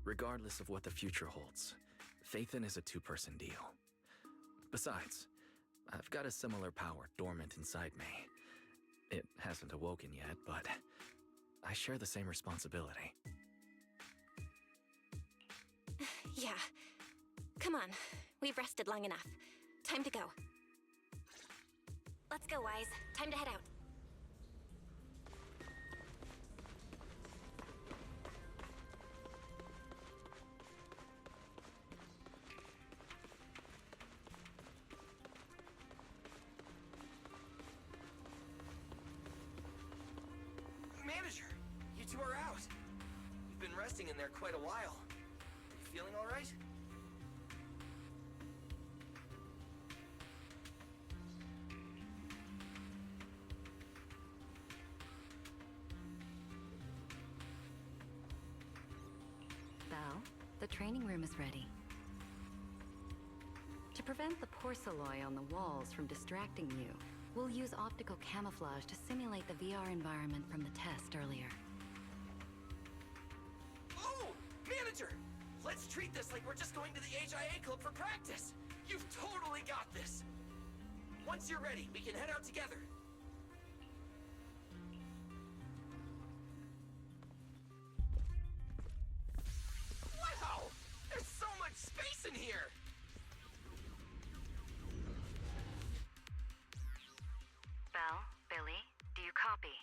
Regardless of what the future holds, Phaethon is a two-person deal. Besides, I've got a similar power dormant inside me. It hasn't awoken yet, but I share the same responsibility. Yeah. Come on. We've rested long enough. Time to go. Let's go, Wise. Time to head out. Manager, you two are out. You've been resting in there quite a while. You feeling all right? Belle, the training room is ready. To prevent the porcelain on the walls from distracting you, we'll use optical camouflage to simulate the VR environment from the test earlier. Oh! Manager! Let's treat this like we're just going to the HIA club for practice! You've totally got this! Once you're ready, we can head out together. Wow! There's so much space in here! Belle, Billy, do you copy?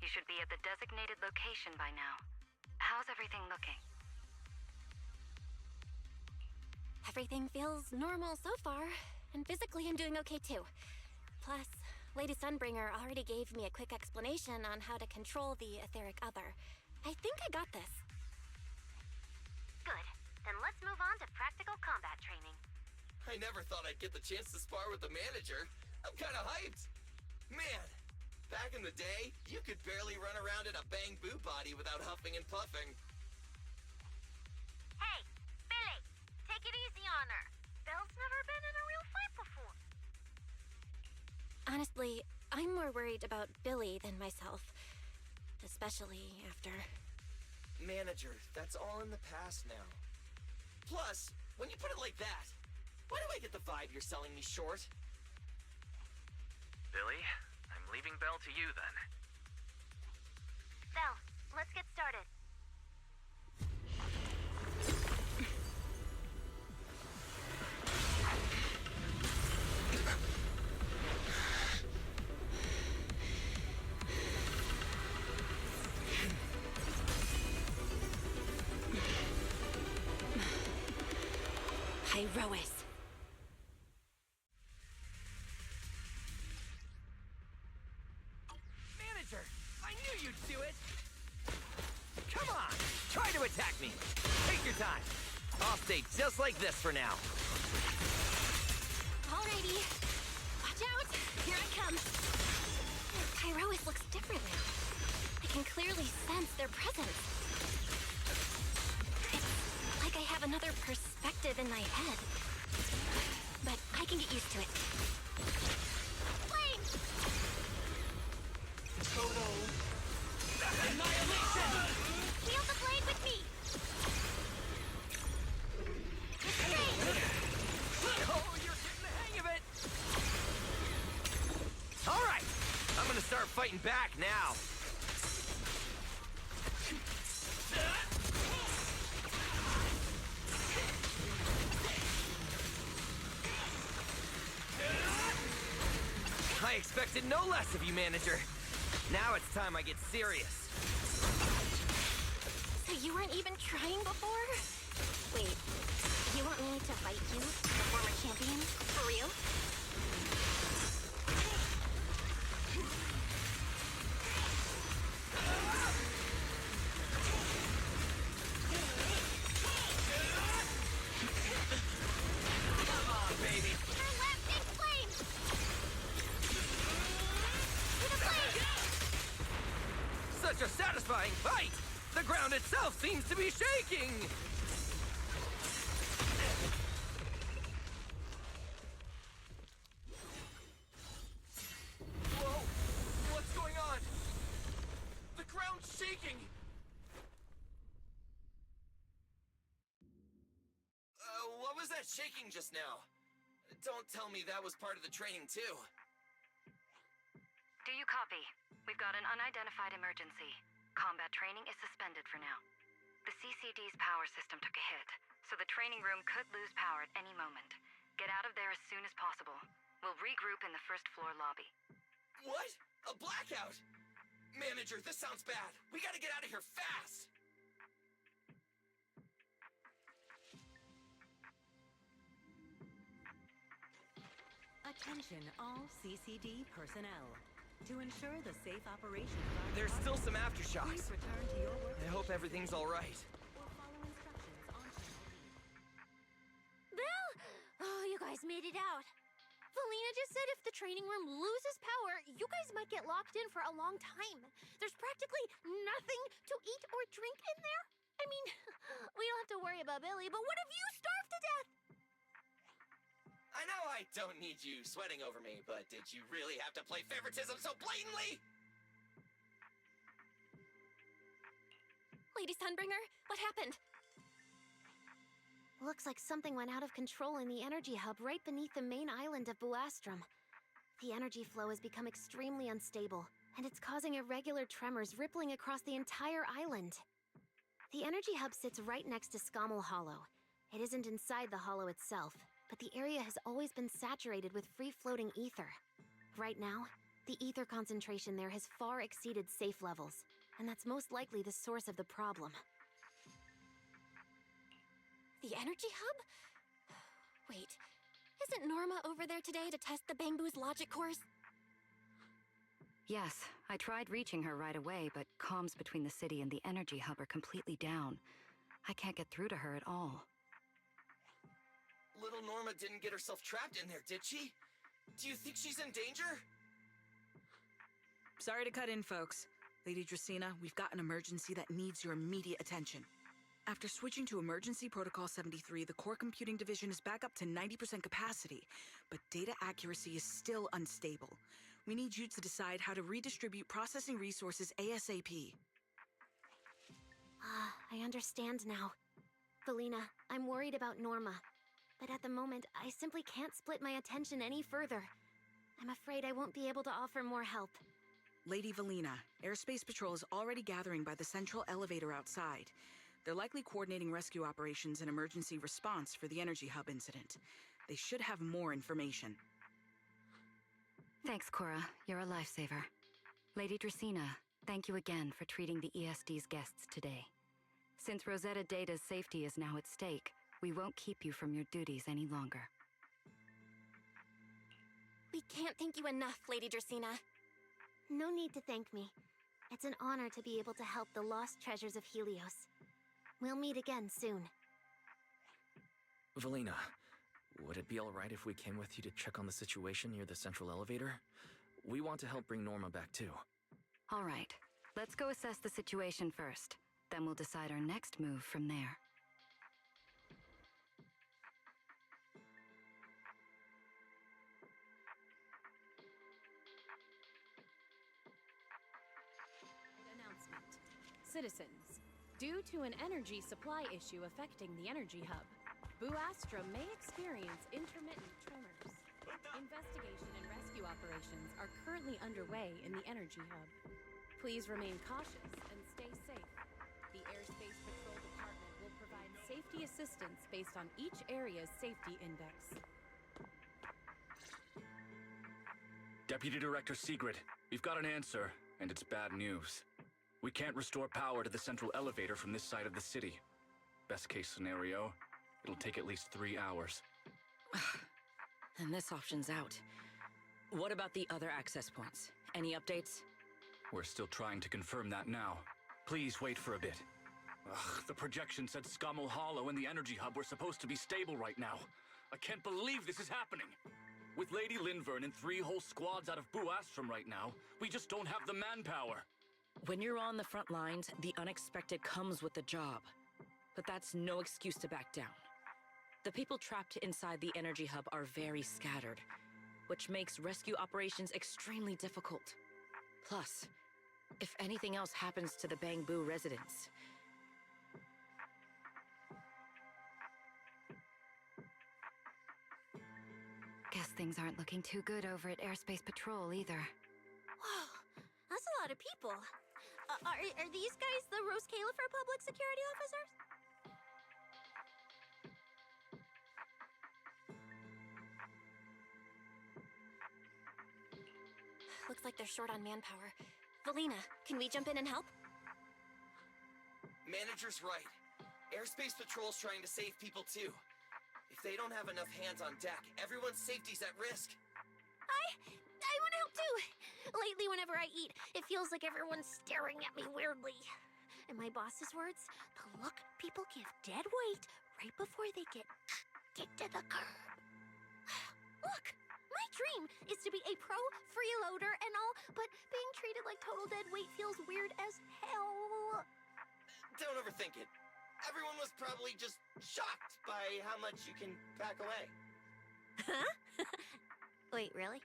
You should be at the designated location by now. How's everything looking? Have Everything feels normal so far, and physically I'm doing okay too. Plus, Lady Sunbringer already gave me a quick explanation on how to control the etheric other. I think I got this. Good. Then let's move on to practical combat training. I never thought I'd get the chance to spar with the manager. I'm kinda hyped. Man, back in the day, you could barely run around in a bang-boo body without huffing and puffing. Hey, Billy, take it easy on her. Belle's never been in a real fight before. Honestly, I'm more worried about Billy than myself. Especially after... Manager, that's all in the past now. Plus, when you put it like that, why do I get the vibe you're selling me short? Billy, I'm leaving Belle to you then. Belle, let's get started. Irois. Manager, I knew you'd do it! Come on, try to attack me! Take your time. I'll stay just like this for now. Alrighty. Watch out! Here I come. Irois looks different now. I can clearly sense their presence. It's like I have another perspective in my head. But I can get used to it. Flame! Total annihilation! Wield the blade with me! Oh, you're getting the hang of it! Alright, I'm gonna start fighting back now. I expected no less of you, Manager. Now it's time I get serious. So you weren't even trying before? Wait, you want me to fight you, the former champion? For real? Come on, baby. Turn left, take flame! To the blade! Such a satisfying fight! The ground itself seems to be shaking! Whoa! What's going on? The ground's shaking! What was that shaking just now? Don't tell me that was part of the training too. Do you copy? We've got an unidentified emergency. Combat training is suspended for now. The CCD's power system took a hit, so the training room could lose power at any moment. Get out of there as soon as possible. We'll regroup in the first floor lobby. What? A blackout? Manager, this sounds bad. We gotta get out of here fast! Attention all CCD personnel. To ensure the safe operation of our There's still some aftershocks. please return to your work. I hope everything's alright. Or follow instructions on channel B. Belle! Oh, you guys made it out. Felina just said if the training room loses power, you guys might get locked in for a long time. There's practically nothing to eat or drink in there. I mean, we don't have to worry about Billy, but what if you starve to death? I know I don't need you sweating over me, but did you really have to play favoritism so blatantly? Lady Sunbringer, what happened? Looks like something went out of control in the energy hub right beneath the main island of Buastrum. The energy flow has become extremely unstable, and it's causing irregular tremors rippling across the entire island. The energy hub sits right next to Scommel Hollow. It isn't inside the hollow itself, but the area has always been saturated with free-floating ether. Right now, the ether concentration there has far exceeded safe levels, and that's most likely the source of the problem. The energy hub? Wait, isn't Norma over there today to test the Bangbu's logic cores? Yes, I tried reaching her right away, but comms between the city and the energy hub are completely down. I can't get through to her at all. Little Norma didn't get herself trapped in there, did she? Do you think she's in danger? Sorry to cut in, folks. Lady Dracaena, we've got an emergency that needs your immediate attention. After switching to Emergency Protocol 73, the Core Computing Division is back up to 90% capacity, but data accuracy is still unstable. We need you to decide how to redistribute processing resources ASAP. I understand now. Felina, I'm worried about Norma. But at the moment, I simply can't split my attention any further. I'm afraid I won't be able to offer more help. Lady Valina, Airspace Patrol is already gathering by the central elevator outside. They're likely coordinating rescue operations and emergency response for the Energy Hub incident. They should have more information. Thanks, Cora. You're a lifesaver. Lady Dracaena, thank you again for treating the ESD's guests today. Since Rosetta Data's safety is now at stake, we won't keep you from your duties any longer. We can't thank you enough, Lady Dracaena. No need to thank me. It's an honor to be able to help the lost treasures of Helios. We'll meet again soon. Valina, would it be alright if we came with you to check on the situation near the central elevator? We want to help bring Norma back too. Alright, let's go assess the situation first. Then we'll decide our next move from there. Announcement. Citizens, due to an energy supply issue affecting the energy hub, Boo Astra may experience intermittent tremors. Investigation and rescue operations are currently underway in the energy hub. Please remain cautious and stay safe. The Airspace Patrol Department will provide safety assistance based on each area's safety index. Deputy Director Sigrid, we've got an answer, and it's bad news. We can't restore power to the central elevator from this side of the city. Best case scenario, it'll take at least 3 hours. And this option's out. What about the other access points? Any updates? We're still trying to confirm that now. Please wait for a bit. Ugh, the projection said Scommel Hollow and the Energy Hub were supposed to be stable right now. I can't believe this is happening. With Lady Linvern and 3 whole squads out of Boo Astrum right now, we just don't have the manpower. When you're on the front lines, the unexpected comes with the job. But that's no excuse to back down. The people trapped inside the Energy Hub are very scattered, which makes rescue operations extremely difficult. Plus, if anything else happens to the Bangbu residents... Guess things aren't looking too good over at Airspace Patrol either. Whoa, that's a lot of people. Are these guys the Rose Califer public security officers? Looks like they're short on manpower. Valina, can we jump in and help? Manager's right. Airspace Patrol's trying to save people too. If they don't have enough hands on deck, everyone's safety's at risk. I want to help too. Lately, whenever I eat, it feels like everyone's staring at me weirdly. In my boss's words, the look people give dead weight right before they get kicked to the curb. Look, my dream is to be a pro freeloader and all, but being treated like total dead weight feels weird as hell. Don't overthink it. Everyone was probably just shocked by how much you can pack away. Huh? Wait, really?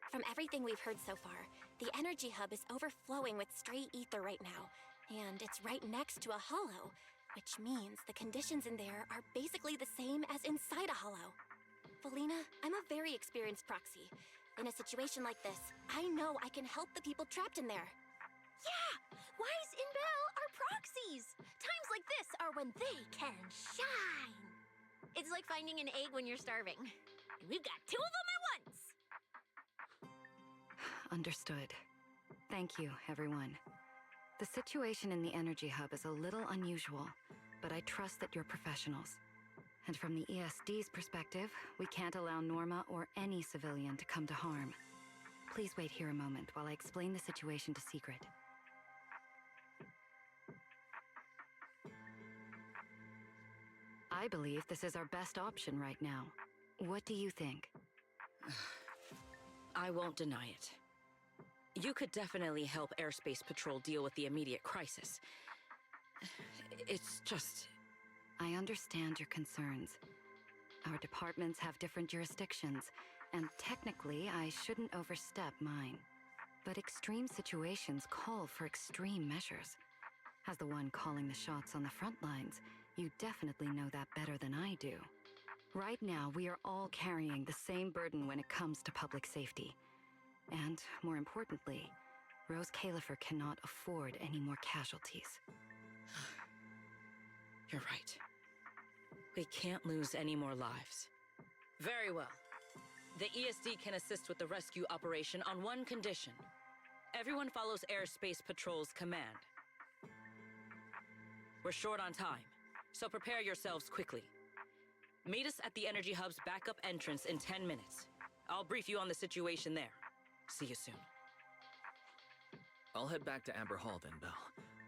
From everything we've heard so far, the energy hub is overflowing with stray ether right now, and it's right next to a hollow, which means the conditions in there are basically the same as inside a hollow. Valina, I'm a very experienced proxy. In a situation like this, I know I can help the people trapped in there. Yeah! Wise and Belle are proxies! Times like this are when they can shine! It's like finding an egg when you're starving. And we've got 2 of them at once! Understood. Thank you, everyone. The situation in the Energy Hub is a little unusual, but I trust that you're professionals. And from the ESD's perspective, we can't allow Norma or any civilian to come to harm. Please wait here a moment while I explain the situation to Secret. I believe this is our best option right now. What do you think? I won't deny it. You could definitely help Airspace Patrol deal with the immediate crisis. It's just... I understand your concerns. Our departments have different jurisdictions, and technically I shouldn't overstep mine. But extreme situations call for extreme measures. As the one calling the shots on the front lines, you definitely know that better than I do. Right now, we are all carrying the same burden when it comes to public safety. And, more importantly, Rose Califer cannot afford any more casualties. You're right. We can't lose any more lives. Very well. The ESD can assist with the rescue operation on one condition. Everyone follows Airspace Patrol's command. We're short on time, so prepare yourselves quickly. Meet us at the Energy Hub's backup entrance in 10 minutes. I'll brief you on the situation there. See you soon. I'll head back to Amber Hall then, Belle.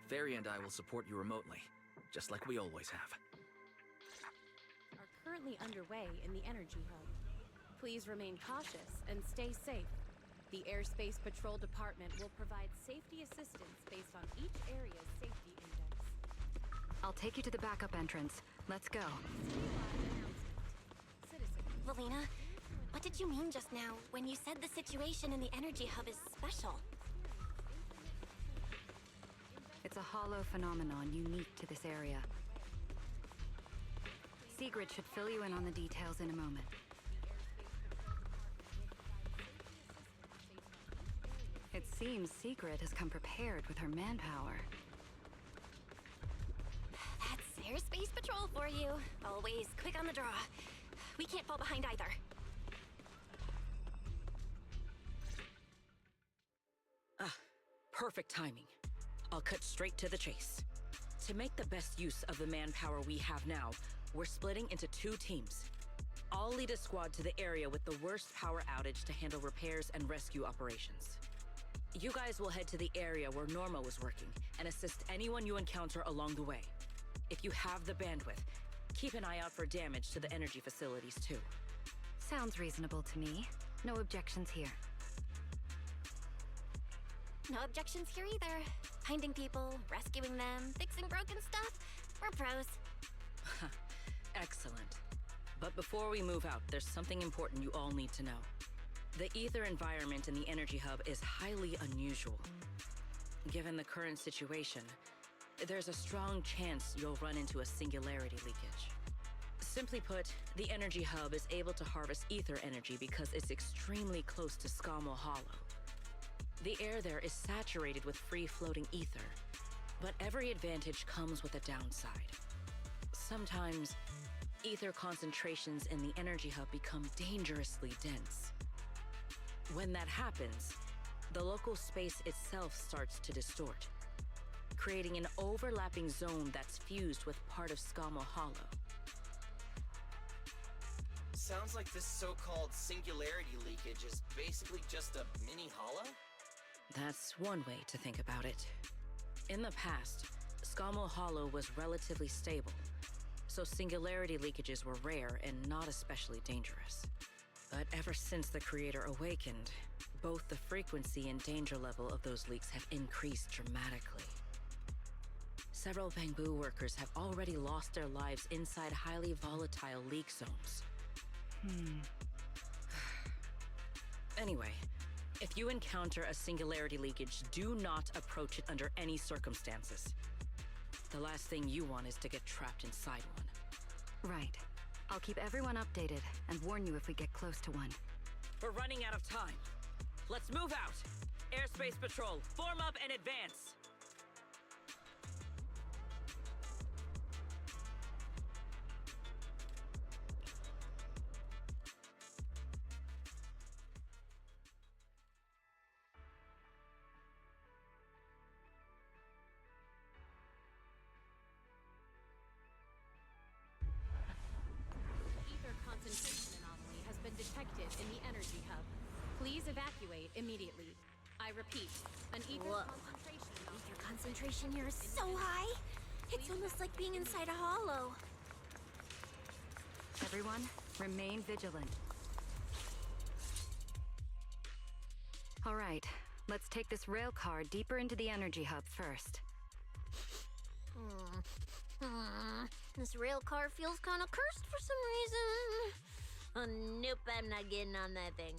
Fairy and I will support you remotely, just like we always have. Are currently underway in the Energy Hub. Please remain cautious and stay safe. The Airspace Patrol Department will provide safety assistance based on each area's safety index. I'll take you to the backup entrance. Let's go. Valina, what did you mean just now when you said the situation in the Energy Hub is special? It's a hollow phenomenon unique to this area. Sigrid should fill you in on the details in a moment. It seems Sigrid has come prepared with her manpower. That's Airspace Patrol for you. Always quick on the draw. We can't fall behind either. Perfect timing. I'll cut straight to the chase. To make the best use of the manpower we have now, we're splitting into 2 teams. I'll lead a squad to the area with the worst power outage to handle repairs and rescue operations. You guys will head to the area where Norma was working and assist anyone you encounter along the way. If you have the bandwidth, keep an eye out for damage to the energy facilities too. Sounds reasonable to me. No objections here. No objections here either. Finding people, rescuing them, fixing broken stuff. We're pros. Excellent. But before we move out, there's something important you all need to know. The ether environment in the Energy Hub is highly unusual. Given the current situation, there's a strong chance you'll run into a singularity leakage. Simply put, the Energy Hub is able to harvest ether energy because it's extremely close to Scammell Hollow. The air there is saturated with free-floating ether, but every advantage comes with a downside. Sometimes, ether concentrations in the Energy Hub become dangerously dense. When that happens, the local space itself starts to distort, creating an overlapping zone that's fused with part of Scammell Hollow. Sounds like this so-called singularity leakage is basically just a mini hollow? That's one way to think about it. In the past, Scammell Hollow was relatively stable, so singularity leakages were rare and not especially dangerous. But ever since the Creator awakened, both the frequency and danger level of those leaks have increased dramatically. Several Bangbu workers have already lost their lives inside highly volatile leak zones. Anyway, if you encounter a singularity leakage, do not approach it under any circumstances. The last thing you want is to get trapped inside one. Right. I'll keep everyone updated and warn you if we get close to one. We're running out of time. Let's move out! Airspace Patrol, form up and advance! Please evacuate immediately. I repeat, an ether Whoa. concentration. Ether concentration here is so high. It's almost like being inside a hollow. Everyone, remain vigilant. All right, let's take this rail car deeper into the energy hub first. This rail car feels kind of cursed for some reason. Nope, I'm not getting on that thing.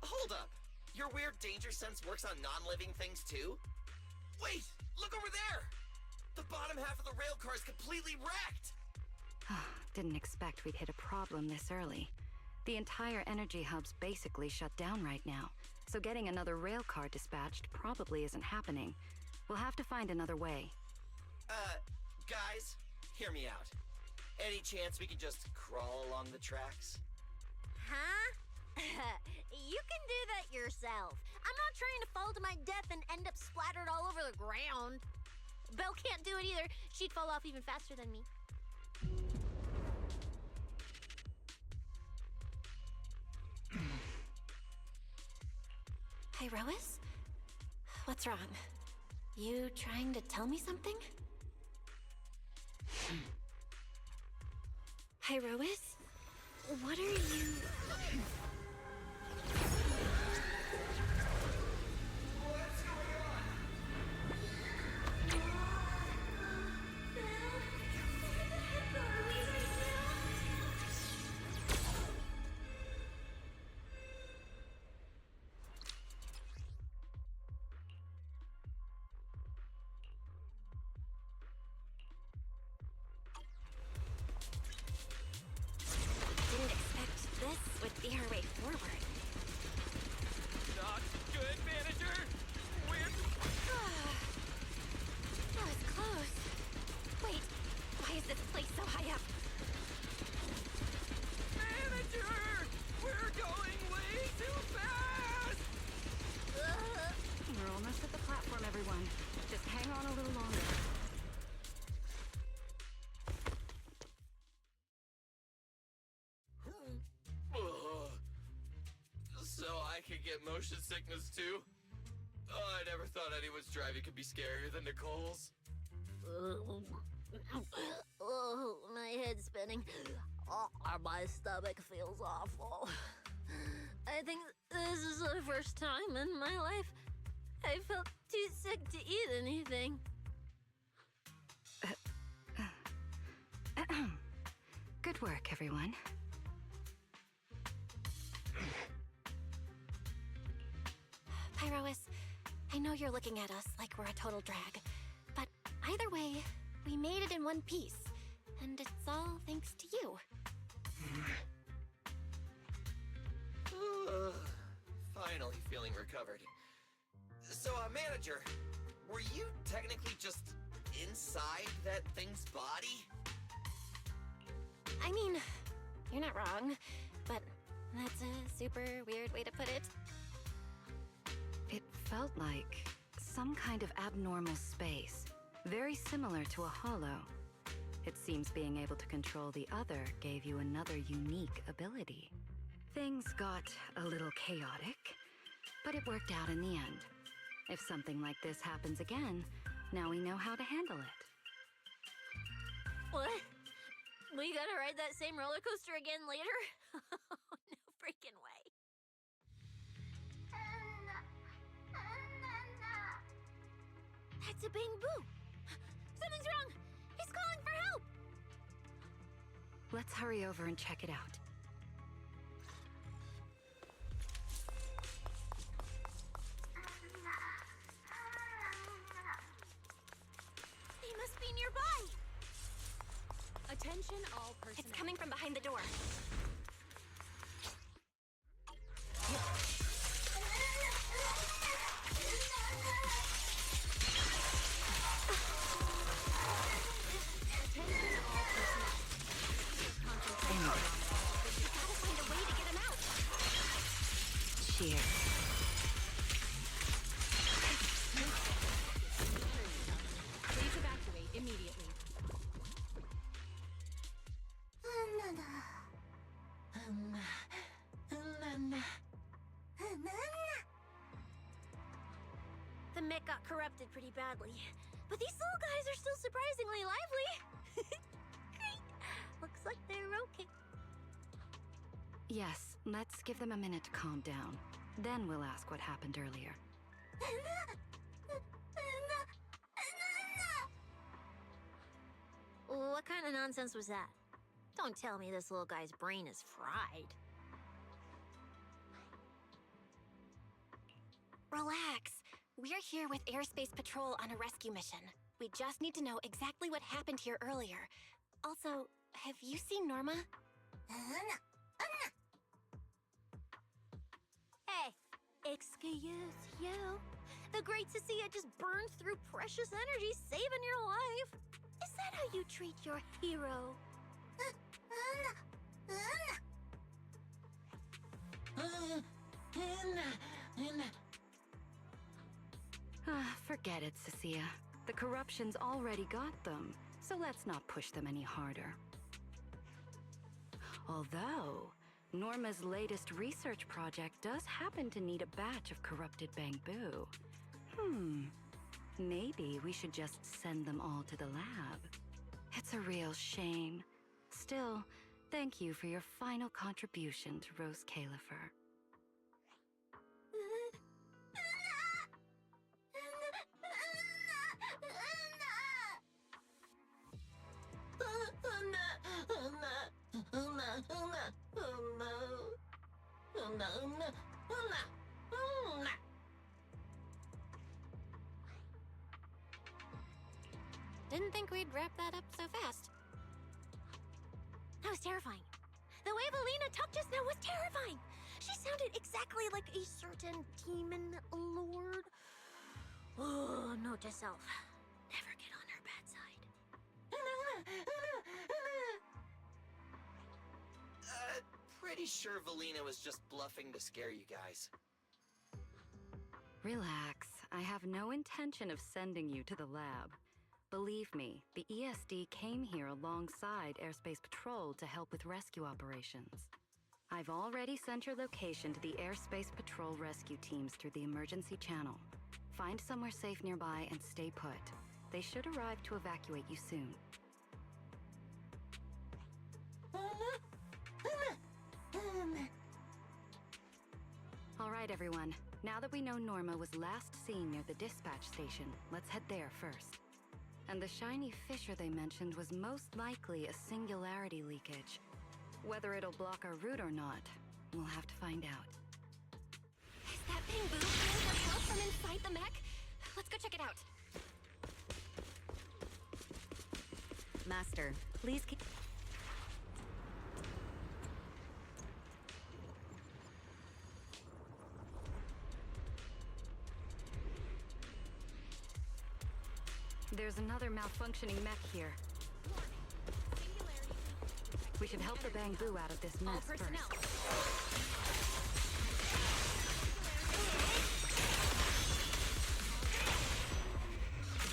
Hold up! Your weird danger sense works on non-living things too? Wait! Look over there! The bottom half of the rail car is completely wrecked! Didn't expect we'd hit a problem this early. The entire energy hub's basically shut down right now, so getting another rail car dispatched probably isn't happening. We'll have to find another way. Guys, hear me out. Any chance we could just crawl along the tracks? Huh? You can do that yourself. I'm not trying to fall to my death and end up splattered all over the ground. Belle can't do it either. She'd fall off even faster than me. Hey, Rois? What's wrong? You trying to tell me something? Hey, Rois? What are you... What's going on? Didn't expect this would be our way forward. Not good, manager! We're... That was close. Wait, why is this place so high up? Manager! We're going way too fast! We're almost at the platform, everyone. Just hang on a little longer. So I could get motion sickness too? Oh, I never thought anyone's driving could be scarier than Nicole's. Oh, my head's spinning. Oh, my stomach feels awful. I think this is the first time in my life I felt too sick to eat anything. Good work, everyone. Pyrois, I know you're looking at us like we're a total drag, but either way, we made it in one piece, and it's all thanks to you. Finally feeling recovered. So, manager, were you technically just inside that thing's body? I mean, you're not wrong, but that's a super weird way to put it. It felt like some kind of abnormal space, very similar to a hollow. It seems being able to control the other gave you another unique ability. Things got a little chaotic, but it worked out in the end. If something like this happens again, now we know how to handle it. What? We gotta ride that same roller coaster again later? No freaking way. That's a bamboo. Something's wrong. He's calling for help. Let's hurry over and check it out. He must be nearby. Attention all personnel. It's coming from behind the door. Cheers. Please evacuate immediately. erupted pretty badly, but these little guys are still surprisingly lively. Great. Looks like they're okay. Yes, let's give them a minute to calm down. Then we'll ask what happened earlier. What kind of nonsense was that? Don't tell me this little guy's brain is fried. Relax. We're here with Airspace Patrol on a rescue mission. We just need to know exactly what happened here earlier. Also, have you seen Norma? Hey, excuse you? The great Cecilia just burned through precious energy saving your life. Is that how you treat your hero? Forget it, Cecilia. The corruption's already got them, so let's not push them any harder. Although, Norma's latest research project does happen to need a batch of corrupted bamboo. Maybe we should just send them all to the lab. It's a real shame. Still, thank you for your final contribution to Rose Califer. Didn't think we'd wrap that up so fast. That was terrifying. The way Valina talked just now was terrifying. She sounded exactly like a certain demon lord. Oh, note to self. Never get on her bad side. Pretty sure Valina was just bluffing to scare you guys. Relax. I have no intention of sending you to the lab. Believe me, the ESD came here alongside Airspace Patrol to help with rescue operations. I've already sent your location to the Airspace Patrol rescue teams through the emergency channel. Find somewhere safe nearby and stay put. They should arrive to evacuate you soon. All right, everyone. Now that we know Norma was last seen near the dispatch station, let's head there first. And the shiny fissure they mentioned was most likely a singularity leakage. Whether it'll block our route or not, we'll have to find out. Is that bamboo coming herself from inside the mech? Let's go check it out. Master, please keep... There's another malfunctioning mech here. We should help the bamboo out of this mess first.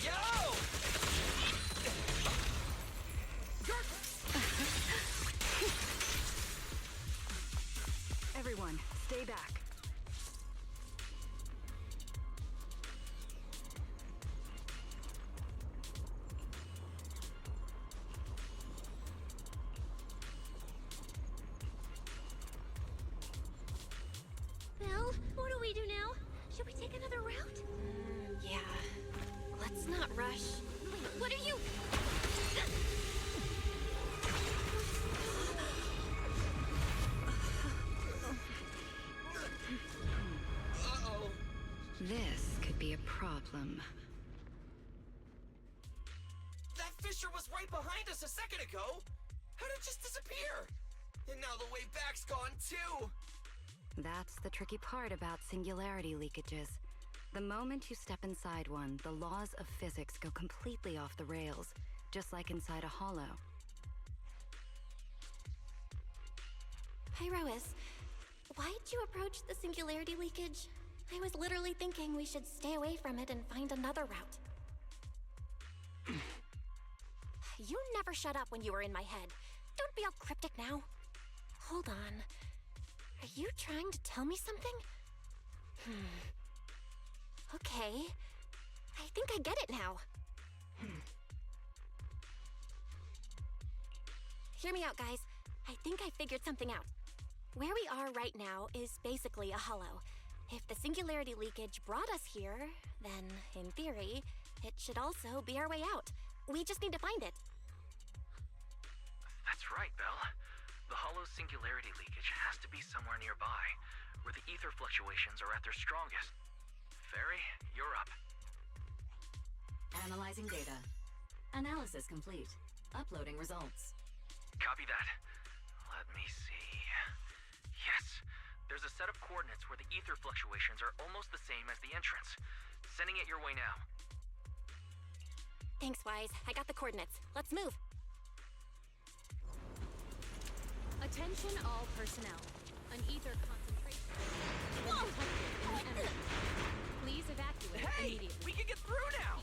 Yo! Everyone, stay back. Well, what do we do now? Should we take another route? Yeah. Let's not rush. Wait, what are you? Uh-oh. This could be a problem. That fissure was right behind us a second ago. How'd it just disappear? And now the way back's gone too. That's the tricky part about singularity leakages. The moment you step inside one, the laws of physics go completely off the rails, just like inside a hollow. Hi, Rois. Why'd you approach the singularity leakage? I was literally thinking we should stay away from it and find another route. You never shut up when you were in my head. Don't be all cryptic now. Hold on. Are you trying to tell me something? Okay. I think I get it now. Hear me out, guys. I think I figured something out. Where we are right now is basically a hollow. If the singularity leakage brought us here, then, in theory, it should also be our way out. We just need to find it. That's right, Belle. The hollow singularity leakage has to be somewhere nearby, where the ether fluctuations are at their strongest. Fairy, you're up. Analyzing data. Analysis complete. Uploading results. Copy that. Let me see. Yes, there's a set of coordinates where the ether fluctuations are almost the same as the entrance. Sending it your way now. Thanks, Wise. I got the coordinates. Let's move. Attention all personnel. An ether concentration has been detected in the energy. Please evacuate immediately. We can get through now!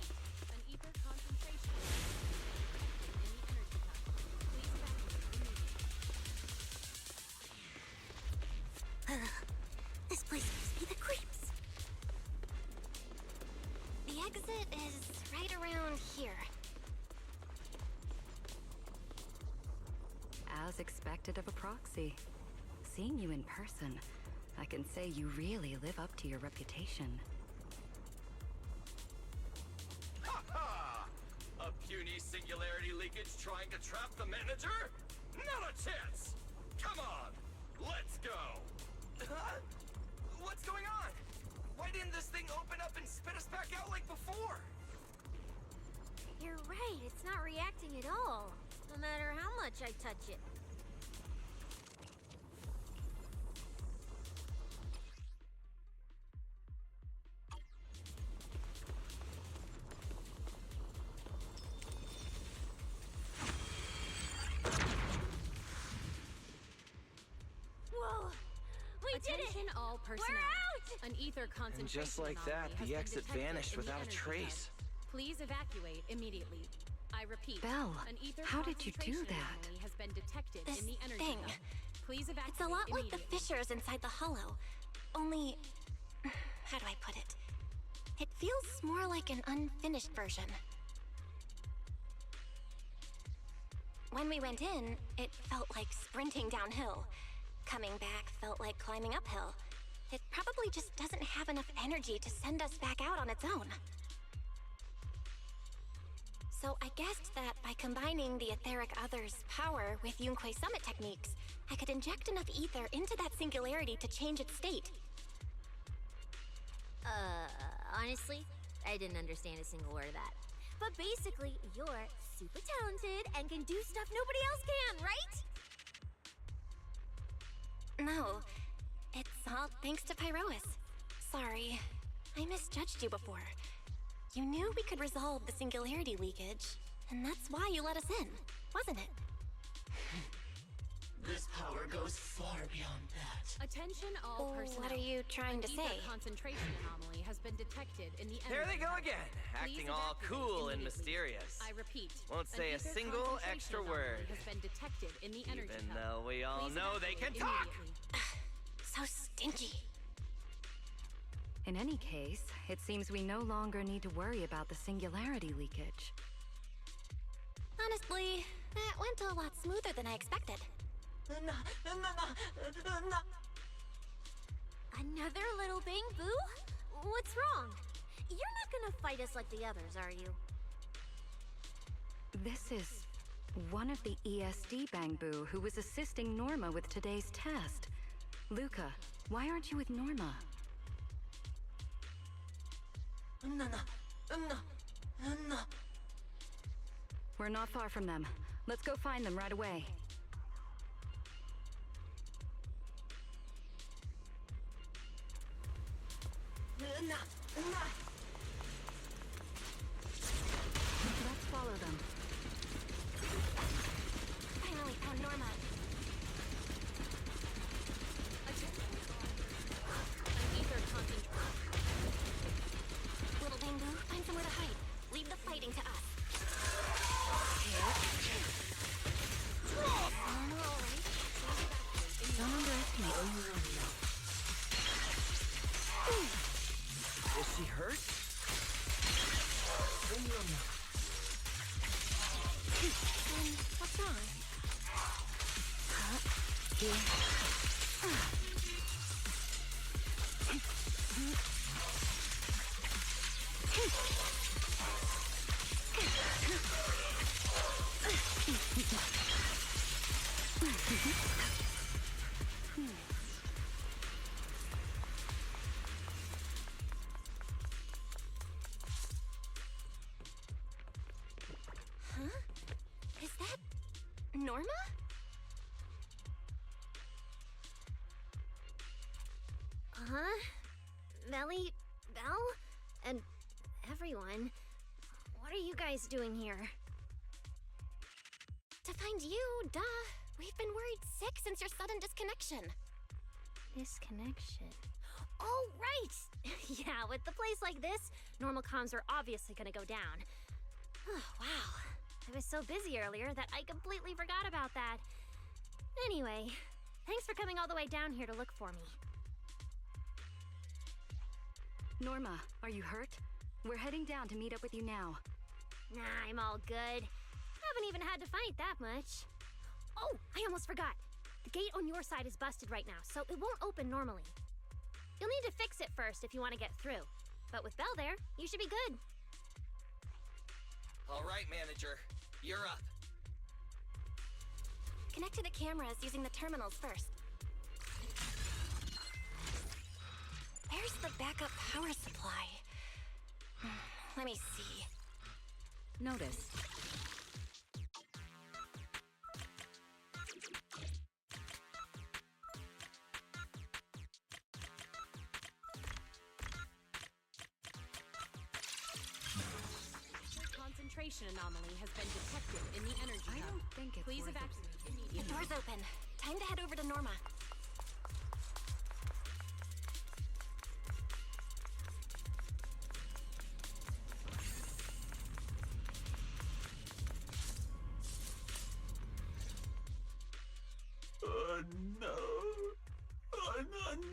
An ether concentration has been detected in the energy hub. Please evacuate immediately. This place gives me the creeps. The exit is right around here. As expected of a proxy. Seeing you in person, I can say you really live up to your reputation. Ha ha! A puny singularity leakage trying to trap the manager? Not a chance! Come on! Let's go! What's going on? Why didn't this thing open up and spit us back out like before? You're right, it's not reacting at all. No matter how much I touch it. Whoa! We did it! Attention all personnel. We're out! An ether concentration And just like that, anomaly has the been exit detected vanished in the without a energy trace. hub. Please evacuate immediately. I repeat. Belle, an ether how did you do concentration that? anomaly has been detected This in the energy thing. hub. Please evacuate It's a lot like the immediately. fissures inside the hollow. Only... how do I put it? It feels more like an unfinished version. When we went in, it felt like sprinting downhill. Coming back felt like climbing uphill. It probably just doesn't have enough energy to send us back out on its own. So I guessed that by combining the Etheric Other's power with Yunque's summit techniques, I could inject enough ether into that singularity to change its state. Honestly, I didn't understand a single word of that. But basically, you're super talented and can do stuff nobody else can, right? No, it's all thanks to Pyrois. Sorry, I misjudged you before. You knew we could resolve the singularity leakage, and that's why you let us in, wasn't it? This power goes far beyond that. Attention all personnel. What are you trying to An say? ether concentration anomaly has been detected in the energy There they go hub. again, Please acting all evacuate cool and immediately. mysterious. I repeat. Won't an say a ether single concentration extra anomaly word. has been detected in the energy Even hub. though we all Please know they can evacuate talk! immediately. So stinky. In any case, it seems we no longer need to worry about the singularity leakage. Honestly, that went a lot smoother than I expected. Another little bang-boo? What's wrong? You're not gonna fight us like the others, are you? This is one of the ESD Bangbu who was assisting Norma with today's test. Luca, why aren't you with Norma? We're not far from them. Let's go find them right away. Let's follow them. Finally found Norma. An ether concentration. Little Bangbu, find somewhere to hide. Leave the fighting to us. Norma, all right? Don't underestimate me. What's wrong? Huh? Is that Norma? Huh? Melly, Belle, and everyone. What are you guys doing here? To find you, duh. We've been worried sick since your sudden disconnection. Disconnection. Oh, right! Yeah, with the place like this, normal comms are obviously gonna go down. Oh, wow. I was so busy earlier that I completely forgot about that. Anyway, thanks for coming all the way down here to look for me. Norma, are you hurt? We're heading down to meet up with you now. Nah, I'm all good. Haven't even had to fight that much. Oh, I almost forgot. The gate on your side is busted right now, so it won't open normally. You'll need to fix it first if you want to get through. But with Belle there, you should be good. All right, manager. You're up. Connect to the cameras using the terminals first. Where's the backup power supply? Let me see. Notice. Concentration anomaly has been detected in the energy hub. I don't think it's Please worth it. evacuate The immediately. door's open. Time to head over to Norma. No.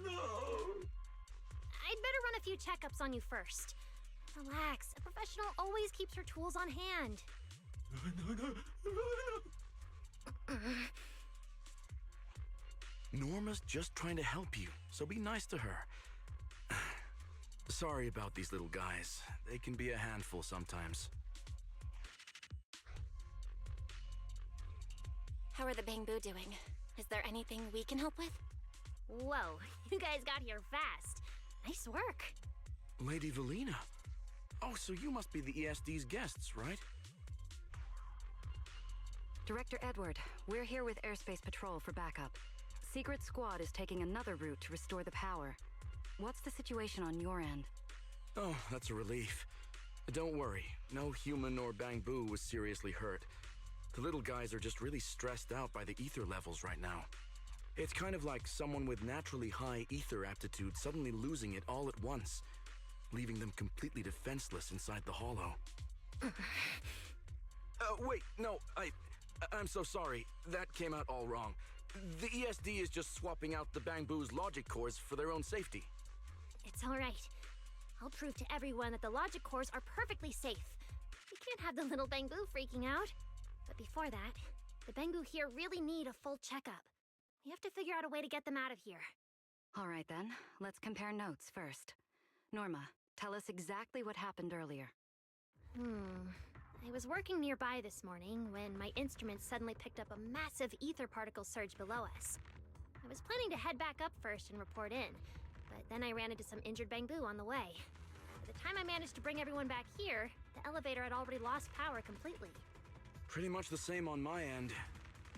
No. I'd better run a few checkups on you first. Relax. A professional always keeps her tools on hand. Norma's just trying to help you, so be nice to her. Sorry about these little guys. They can be a handful sometimes. How are the Bangbu doing? Is there anything we can help with? Whoa, you guys got here fast. Nice work. Lady Valina. Oh, so you must be the ESD's guests, right? Director Edward, we're here with Airspace Patrol for backup. Secret Squad is taking another route to restore the power. What's the situation on your end? Oh, that's a relief. Don't worry, no human or Bangbu was seriously hurt. The little guys are just really stressed out by the ether levels right now. It's kind of like someone with naturally high ether aptitude suddenly losing it all at once, leaving them completely defenseless inside the hollow. Wait, no, I'm so sorry. That came out all wrong. The ESD is just swapping out the Bangbu's logic cores for their own safety. It's all right. I'll prove to everyone that the logic cores are perfectly safe. We can't have the little Bangbu freaking out. But before that, the Bangbu here really need a full checkup. We have to figure out a way to get them out of here. All right then, let's compare notes first. Norma, tell us exactly what happened earlier. I was working nearby this morning when my instruments suddenly picked up a massive ether particle surge below us. I was planning to head back up first and report in, but then I ran into some injured Bangbu on the way. By the time I managed to bring everyone back here, the elevator had already lost power completely. Pretty much the same on my end.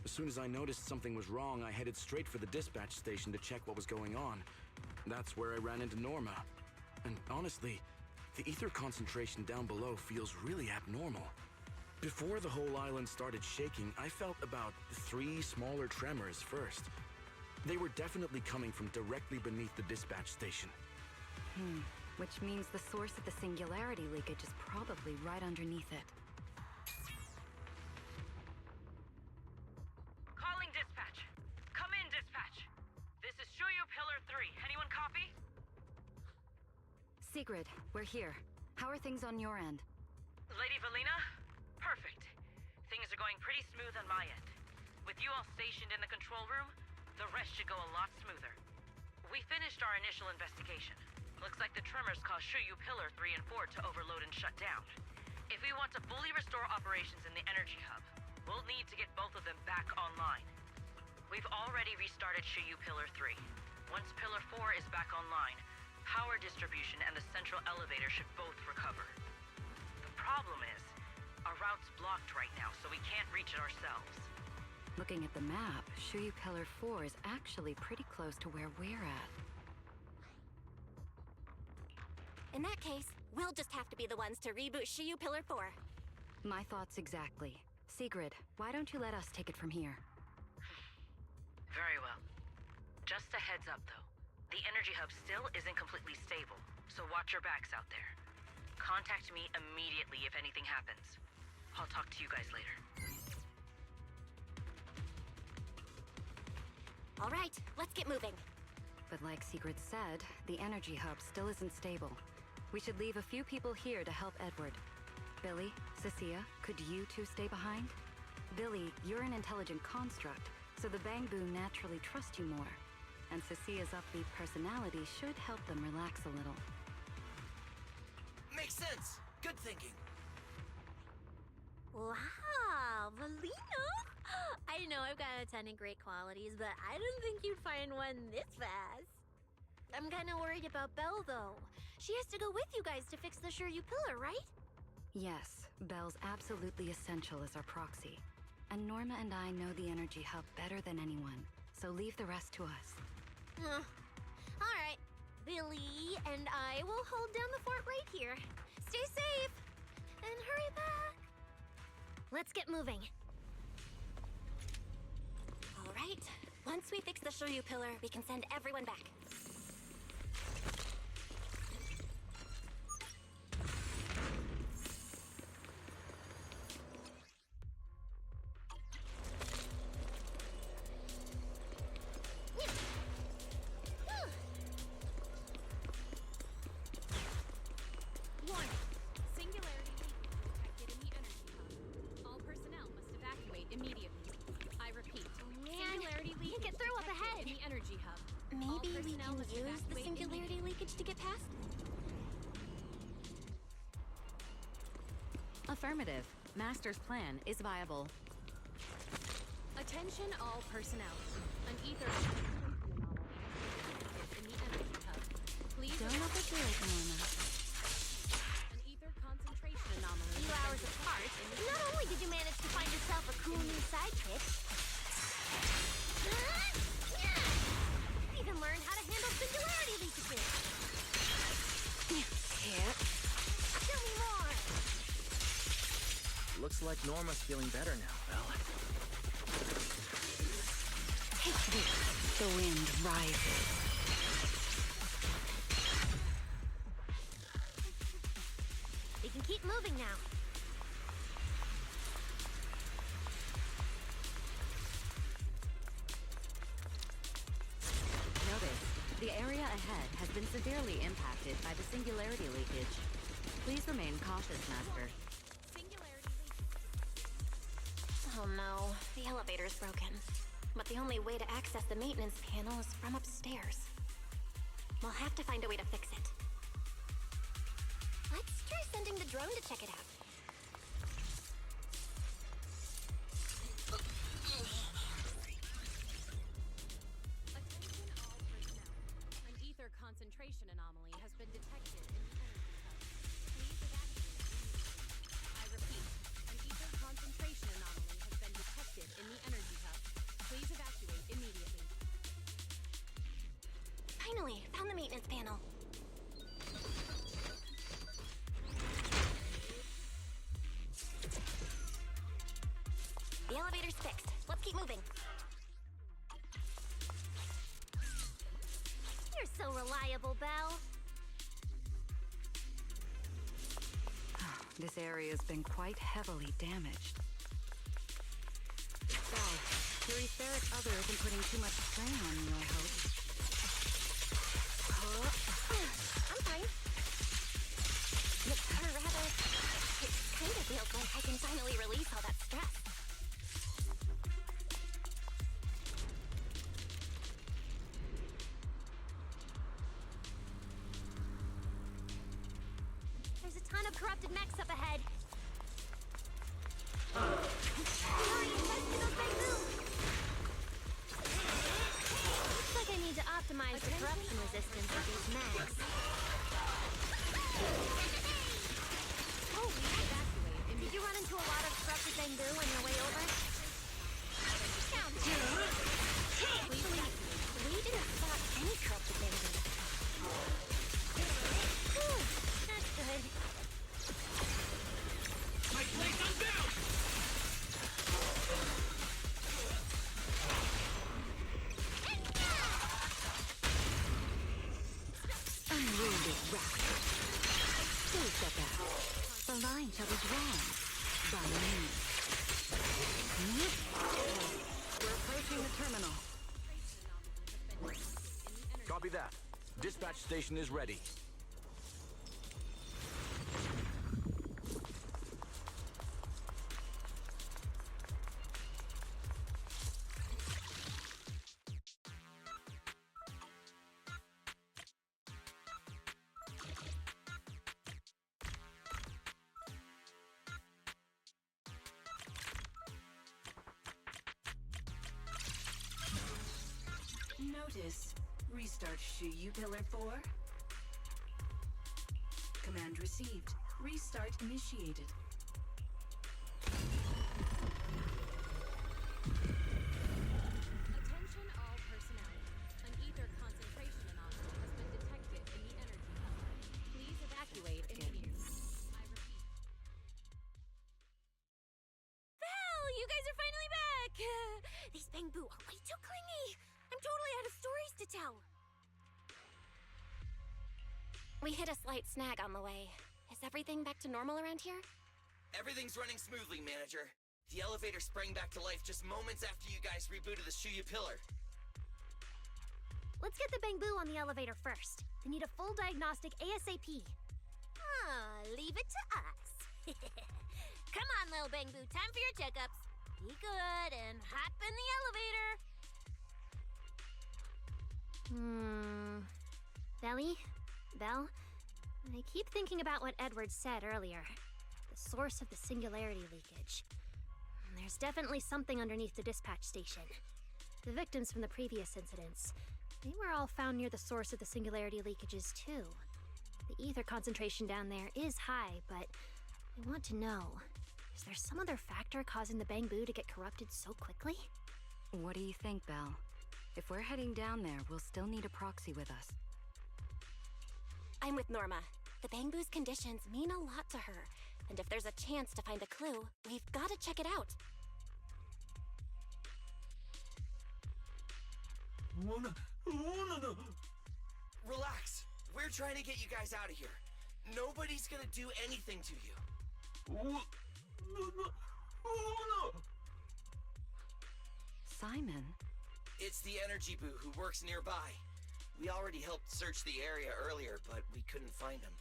As soon as I noticed something was wrong, I headed straight for the dispatch station to check what was going on. That's where I ran into Norma. And honestly, the ether concentration down below feels really abnormal. Before the whole island started shaking, I felt about 3 smaller tremors first. They were definitely coming from directly beneath the dispatch station. Which means the source of the singularity leakage is probably right underneath it. Calling dispatch. Come in, dispatch. This is Shuyu Pillar 3. Anyone copy? Sigrid, we're here. How are things on your end? Lady Valina? Perfect. Things are going my end. With you all stationed in the control room, the rest should go a lot smoother. We finished our initial investigation. Looks like the tremors caused Shuyu Pillar 3 and 4 to overload and shut down. If we want to fully restore operations in the energy hub, we'll need to get both of them back online. We've already restarted Shuyu Pillar 3. Once Pillar 4 is back online, power distribution and the central elevator should both recover. The problem is, our route's blocked right now, so we can't reach it ourselves. Looking at the map, Shuyu Pillar 4 is actually pretty close to where we're at. In that case, we'll just have to be the ones to reboot Shuyu Pillar 4. My thoughts exactly. Sigrid, why don't you let us take it from here? Very well. Just a heads up, though. The energy hub still isn't completely stable, so watch your backs out there. Contact me immediately if anything happens. I'll talk to you guys later. All right, let's get moving. But like Sigrid said, the energy hub still isn't stable. We should leave a few people here to help Edward. Billy, Cecilia, could you two stay behind? Billy, you're an intelligent construct, so the Bangboo naturally trust you more. And Cecilia's upbeat personality should help them relax a little. Makes sense. Good thinking. Wow, Valino! I know I've got a ton of great qualities, but I didn't think you'd find one this fast. I'm kind of worried about Belle, though. She has to go with you guys to fix the Shuyu Pillar, right? Yes, Belle's absolutely essential as our proxy. And Norma and I know the energy hub better than anyone, so leave the rest to us. All right. Billy and I will hold down the fort right here. Stay safe! And hurry back! Let's get moving. All right. Once we fix the Shuyu Pillar, we can send everyone back. Affirmative. Master's plan is viable. Attention all personnel. An ether in the energy hub. Please don't overdo it, Norma. An ether concentration anomaly. A few hours apart, not only did you manage to find yourself a cool new sidekick, you even learned how to handle singularity leakages. Can't. Tell me more. Looks like Norma's feeling better now, Belle. Take this. The wind rises. We can keep moving now. Notice, the area ahead has been severely impacted by the singularity leakage. Please remain cautious, Master. Oh no, the elevator's broken. But the only way to access the maintenance panel is from upstairs. We'll have to find a way to fix it. Let's try sending the drone to check it out. Attention all personnel. An ether concentration anomaly has been detected in the energy hub. Please evacuate. I repeat, an ether concentration anomaly has been detected in the energy hub. Please evacuate immediately. Finally, found the maintenance panel. The elevator's fixed. Let's keep moving. You're so reliable, Belle. This area's been quite heavily damaged. Belle, your etheric other isn't putting too much strain on you, I hope. I'm fine. Or rather, it kind of feels like I can finally release all that stress. We're approaching the terminal. Copy that. Dispatch station is ready. Notice. Restart Shuyu Pillar 4. Command received. Restart initiated. Attention all personnel. An ether concentration anomaly has been detected in the energy hub. Please evacuate immediately. I repeat. Val, you guys are finally back! These Bangbu are way too clingy! I'm totally out of stories to tell! We hit a slight snag on the way. Is everything back to normal around here? Everything's running smoothly, Manager. The elevator sprang back to life just moments after you guys rebooted the Shuyu Pillar. Let's get the Bangbu on the elevator first. They need a full diagnostic ASAP. Leave it to us. Come on, little Bangbu, time for your checkups. Be good and hop in the elevator. Belly? Belle? I keep thinking about what Edward said earlier. The source of the singularity leakage. There's definitely something underneath the dispatch station. The victims from the previous incidents, they were all found near the source of the singularity leakages too. The ether concentration down there is high, but I want to know, is there some other factor causing the Bangbu to get corrupted so quickly? What do you think, Belle? If we're heading down there, we'll still need a proxy with us. I'm with Norma. The Bangbu's conditions mean a lot to her, and if there's a chance to find a clue, we've got to check it out. Relax. We're trying to get you guys out of here. Nobody's gonna do anything to you. Simon? It's the Energy Boo who works nearby. We already helped search the area earlier, but we couldn't find him.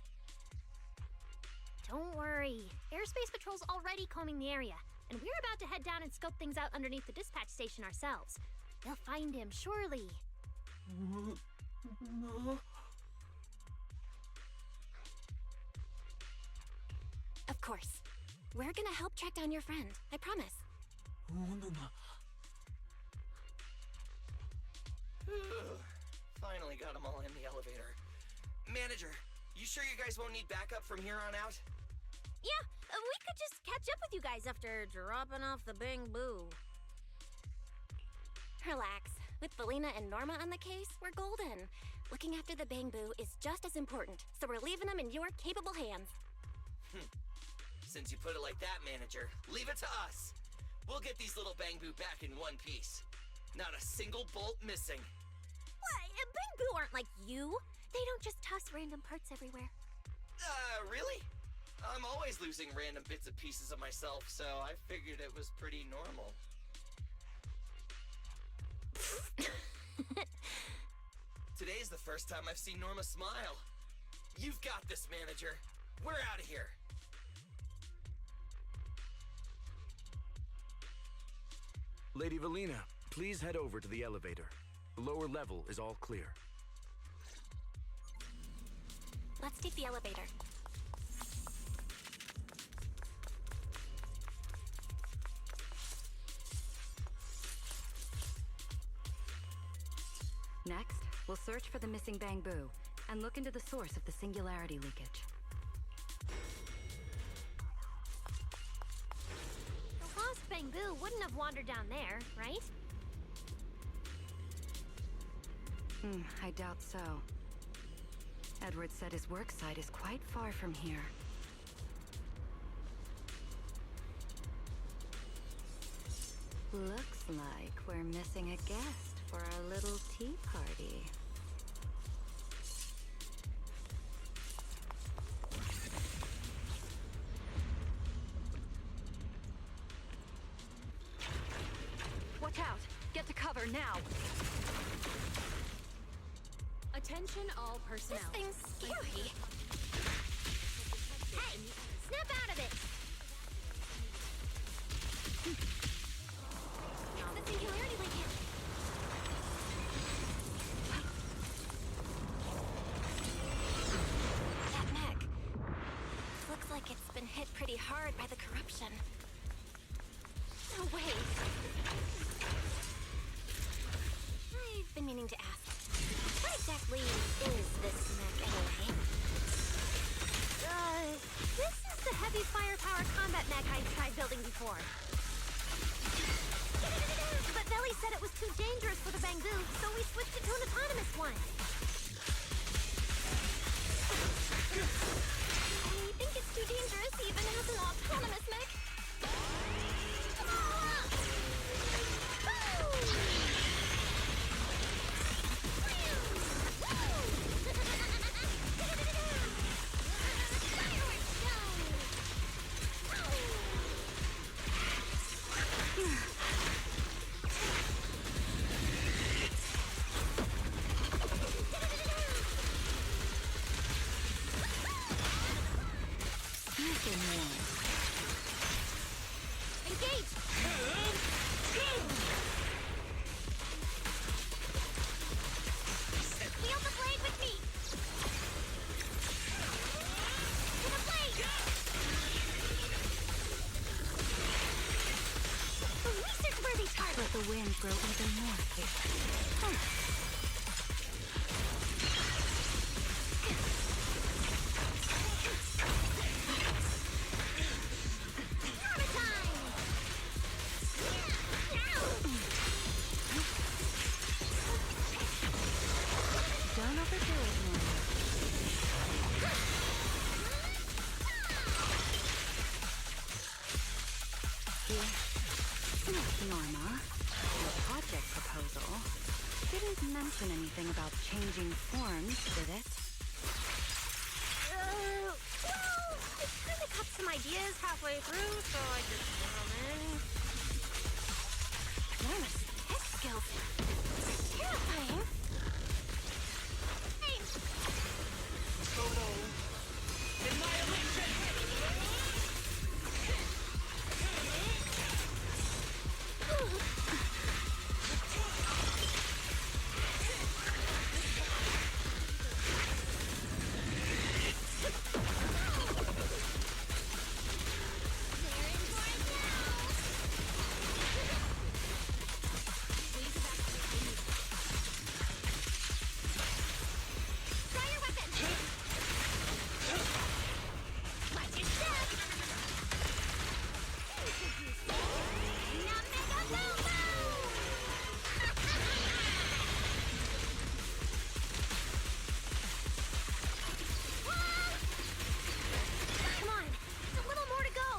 Don't worry. Airspace Patrol's already combing the area, and we're about to head down and scope things out underneath the dispatch station ourselves. They'll find him, surely. Of course. We're gonna help track down your friend, I promise. Finally got them all in the elevator. Manager, you sure you guys won't need backup from here on out? Yeah, we could just catch up with you guys after dropping off the Bangbu. Relax. With Valina and Norma on the case, we're golden. Looking after the Bangbu is just as important, so we're leaving them in your capable hands. Since you put it like that, Manager, leave it to us. We'll get these little Bangbu back in one piece. Not a single bolt missing. What? Bangbu aren't like you. They don't just toss random parts everywhere. Really? I'm always losing random bits and pieces of myself, so I figured it was pretty normal. Today's the first time I've seen Norma smile. You've got this, Manager. We're out of here. Lady Valina, please head over to the elevator. The lower level is all clear. Let's take the elevator. Next, we'll search for the missing Bangbu and look into the source of the singularity leakage. The lost Bangbu wouldn't have wandered down there, right? I doubt so. Edward said his work site is quite far from here. Looks like we're missing a guest for our little tea party. her now! Attention all personnel. This thing's scary. Hey, snap out of it! The singularity leakage. That neck. Looks like it's been hit pretty hard by the corruption. No way. I've been meaning to ask. What exactly is this mech anyway? This is the heavy firepower combat mech I tried building before. But Belly said it was too dangerous for the Bangbu, so we switched it to an autonomous one. I think it's too dangerous even as an autonomous mech. Engage! Wield the blade with me! To the blade! Research-worthy target! Let the wind grow even more fierce. Don't overdo it, Norma. Norma, your project proposal didn't mention anything about changing forms, did it? Well, I kinda got some ideas halfway through, so I just threw them in. Norma's tech skills. Terrifying. Hey! Try your weapon! Watch your step! Now make a boom-boom! Come on, a little more to go.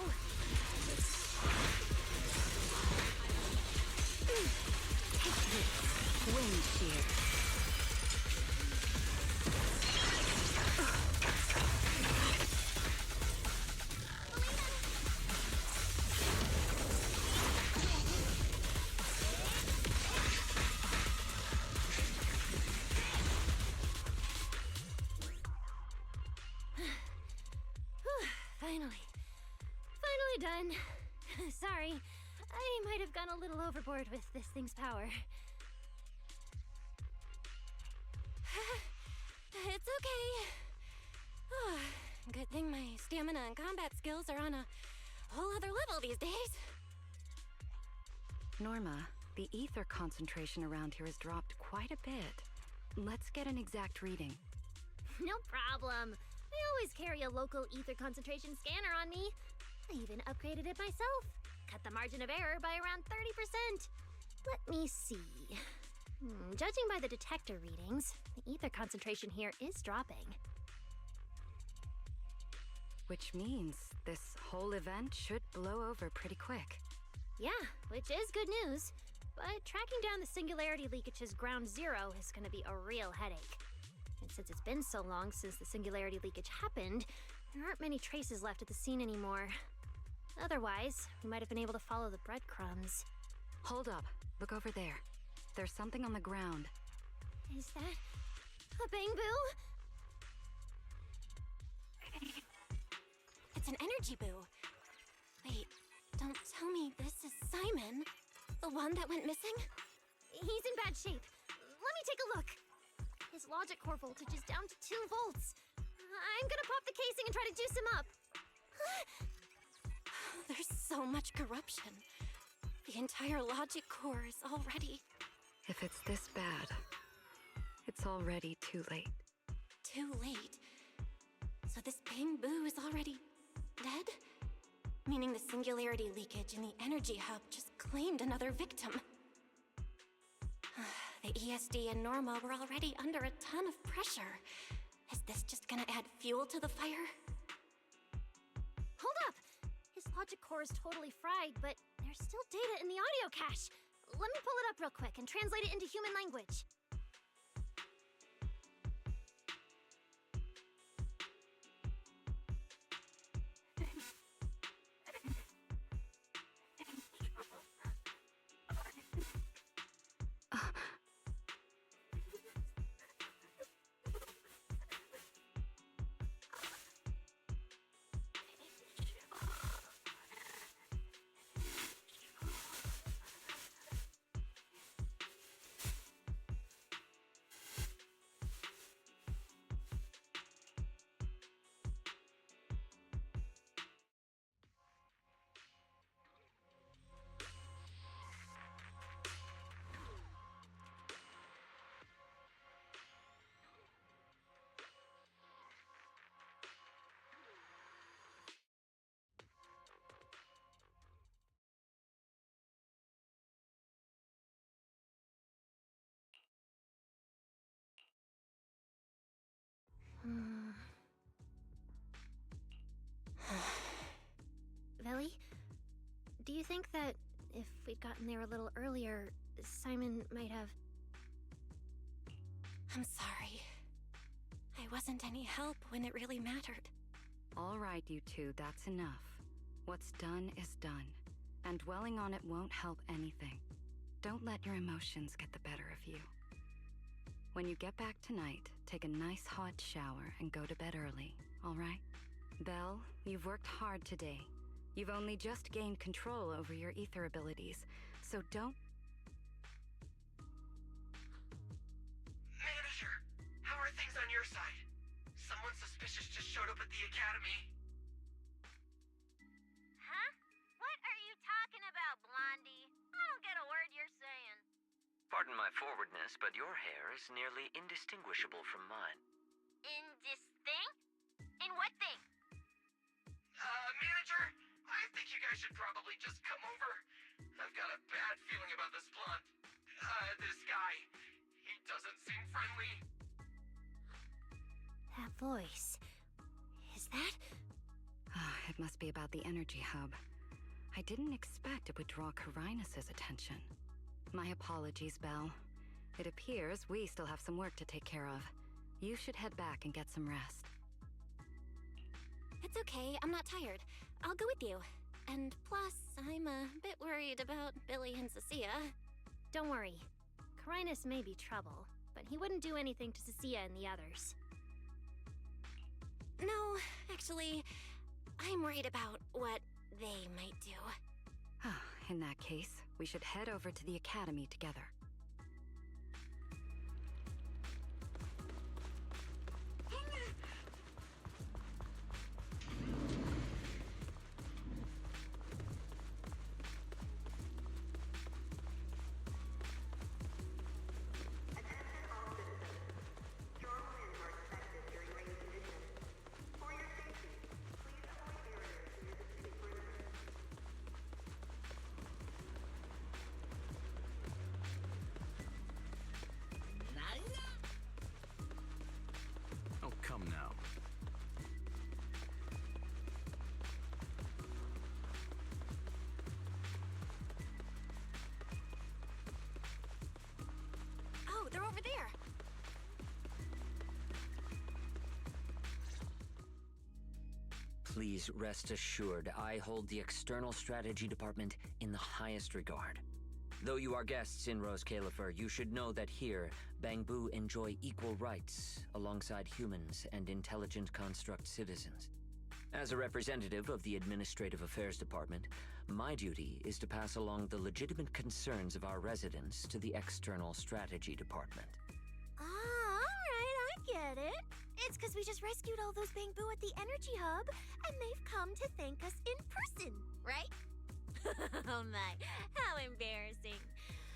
Take this, wind shear. Finally done. Sorry, I might have gone a little overboard with this thing's power. It's okay. Good thing my stamina and combat skills are on a whole other level these days. Norma, the ether concentration around here has dropped quite a bit. Let's get an exact reading. No problem. I always carry a local ether concentration scanner on me. I even upgraded it myself. Cut the margin of error by around 30%. Let me see. Judging by the detector readings, the ether concentration here is dropping. Which means this whole event should blow over pretty quick. Yeah, which is good news. But tracking down the singularity leakage's ground zero is going to be a real headache. And since it's been so long since the singularity leakage happened, there aren't many traces left at the scene anymore. Otherwise, we might have been able to follow the breadcrumbs. Hold up. Look over there. There's something on the ground. Is that a Bangbu? It's an energy boo. Wait, don't tell me this is Simon, the one that went missing? He's in bad shape. Let me take a look. His logic core voltage is down to 2 volts. I'm gonna pop the casing and try to juice him up. There's so much corruption. The entire logic core is already... If it's this bad, it's already too late. Too late? So this Bangbu is already dead? Meaning the singularity leakage in the energy hub just claimed another victim. The ESD and Norma were already under a ton of pressure. Is this just gonna add fuel to the fire? Hold up! His logic core is totally fried, but there's still data in the audio cache. Let me pull it up real quick and translate it into human language. Lily, do you think that if we'd gotten there a little earlier, Simon might have... I'm sorry. I wasn't any help when it really mattered. All right, you two, that's enough. What's done is done, and dwelling on it won't help anything. Don't let your emotions get the better of you. When you get back tonight, take a nice hot shower and go to bed early, all right? Belle, you've worked hard today. You've only just gained control over your ether abilities, so don't... Manager, how are things on your side? Someone suspicious just showed up at the academy. Huh? What are you talking about, Blondie? I don't get a word you're saying. Pardon my forwardness, but your hair is nearly indistinguishable from mine. In this thing? In what thing? Manager, I think you guys should probably just come over. I've got a bad feeling about this blonde. This guy. He doesn't seem friendly. That voice... is that... It must be about the energy hub. I didn't expect it would draw Carinus' attention. My apologies, Belle. It appears we still have some work to take care of. You should head back and get some rest. It's okay, I'm not tired. I'll go with you. And plus, I'm a bit worried about Billy and Cecilia. Don't worry. Carinus may be trouble, but he wouldn't do anything to Cecilia and the others. No, actually, I'm worried about what they might do. In that case, we should head over to the academy together. Oh, come now. Oh, they're over there! Please rest assured, I hold the External Strategy Department in the highest regard. Though you are guests in Rose Califer, you should know that here, Bangbu enjoy equal rights alongside humans and intelligent construct citizens. As a representative of the Administrative Affairs Department, my duty is to pass along the legitimate concerns of our residents to the External Strategy Department. Ah, alright, I get it. It's because we just rescued all those Bangbu at the Energy Hub, and they've come to thank us in person, right? Oh my, how embarrassing.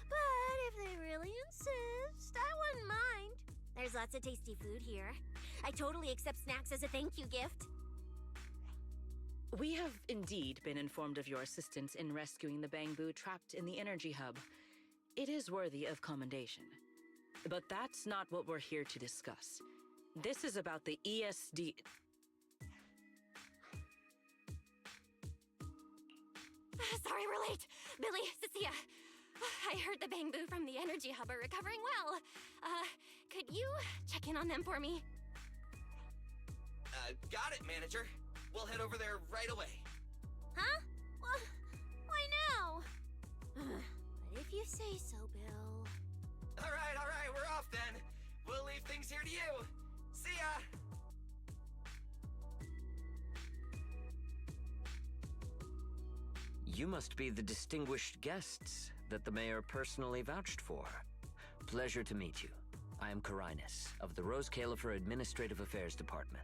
But if they really insist, I wouldn't mind. There's lots of tasty food here. I totally accept snacks as a thank you gift. We have indeed been informed of your assistance in rescuing the Bangbu trapped in the Energy Hub. It is worthy of commendation. But that's not what we're here to discuss. This is about the ESD... Sorry we're late. Billy, Cecilia. I heard the Bangbu from the Energy Hub are recovering well. Could you check in on them for me? Got it, manager. We'll head over there right away. Huh? Well, why now? But if you say so, Bill. All right, we're off then. We'll leave things here to you. See ya! You must be the distinguished guests that the mayor personally vouched for. Pleasure to meet you. I am Carinus, of the Rose Califer Administrative Affairs Department.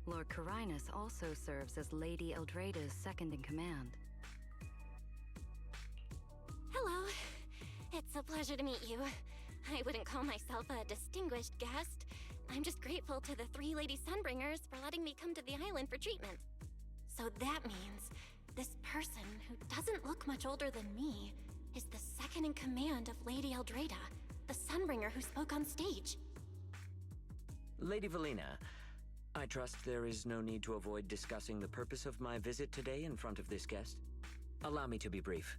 Lord Carinus also serves as Lady Eldrada's second-in-command. Hello. It's a pleasure to meet you. I wouldn't call myself a distinguished guest. I'm just grateful to the 3 Lady Sunbringers for letting me come to the island for treatment. So that means this person, who doesn't look much older than me, is the second-in-command of Lady Eldrada, the Sunbringer who spoke on stage. Lady Valina, I trust there is no need to avoid discussing the purpose of my visit today in front of this guest. Allow me to be brief.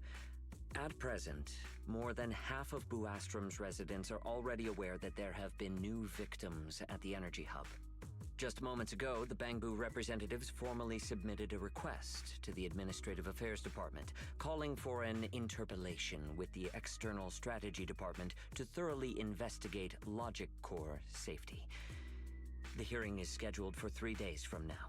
At present, more than half of Buastrom's residents are already aware that there have been new victims at the Energy Hub. Just moments ago, the Bangbu representatives formally submitted a request to the Administrative Affairs Department, calling for an interpellation with the External Strategy Department to thoroughly investigate Logic Core safety. The hearing is scheduled for 3 days from now.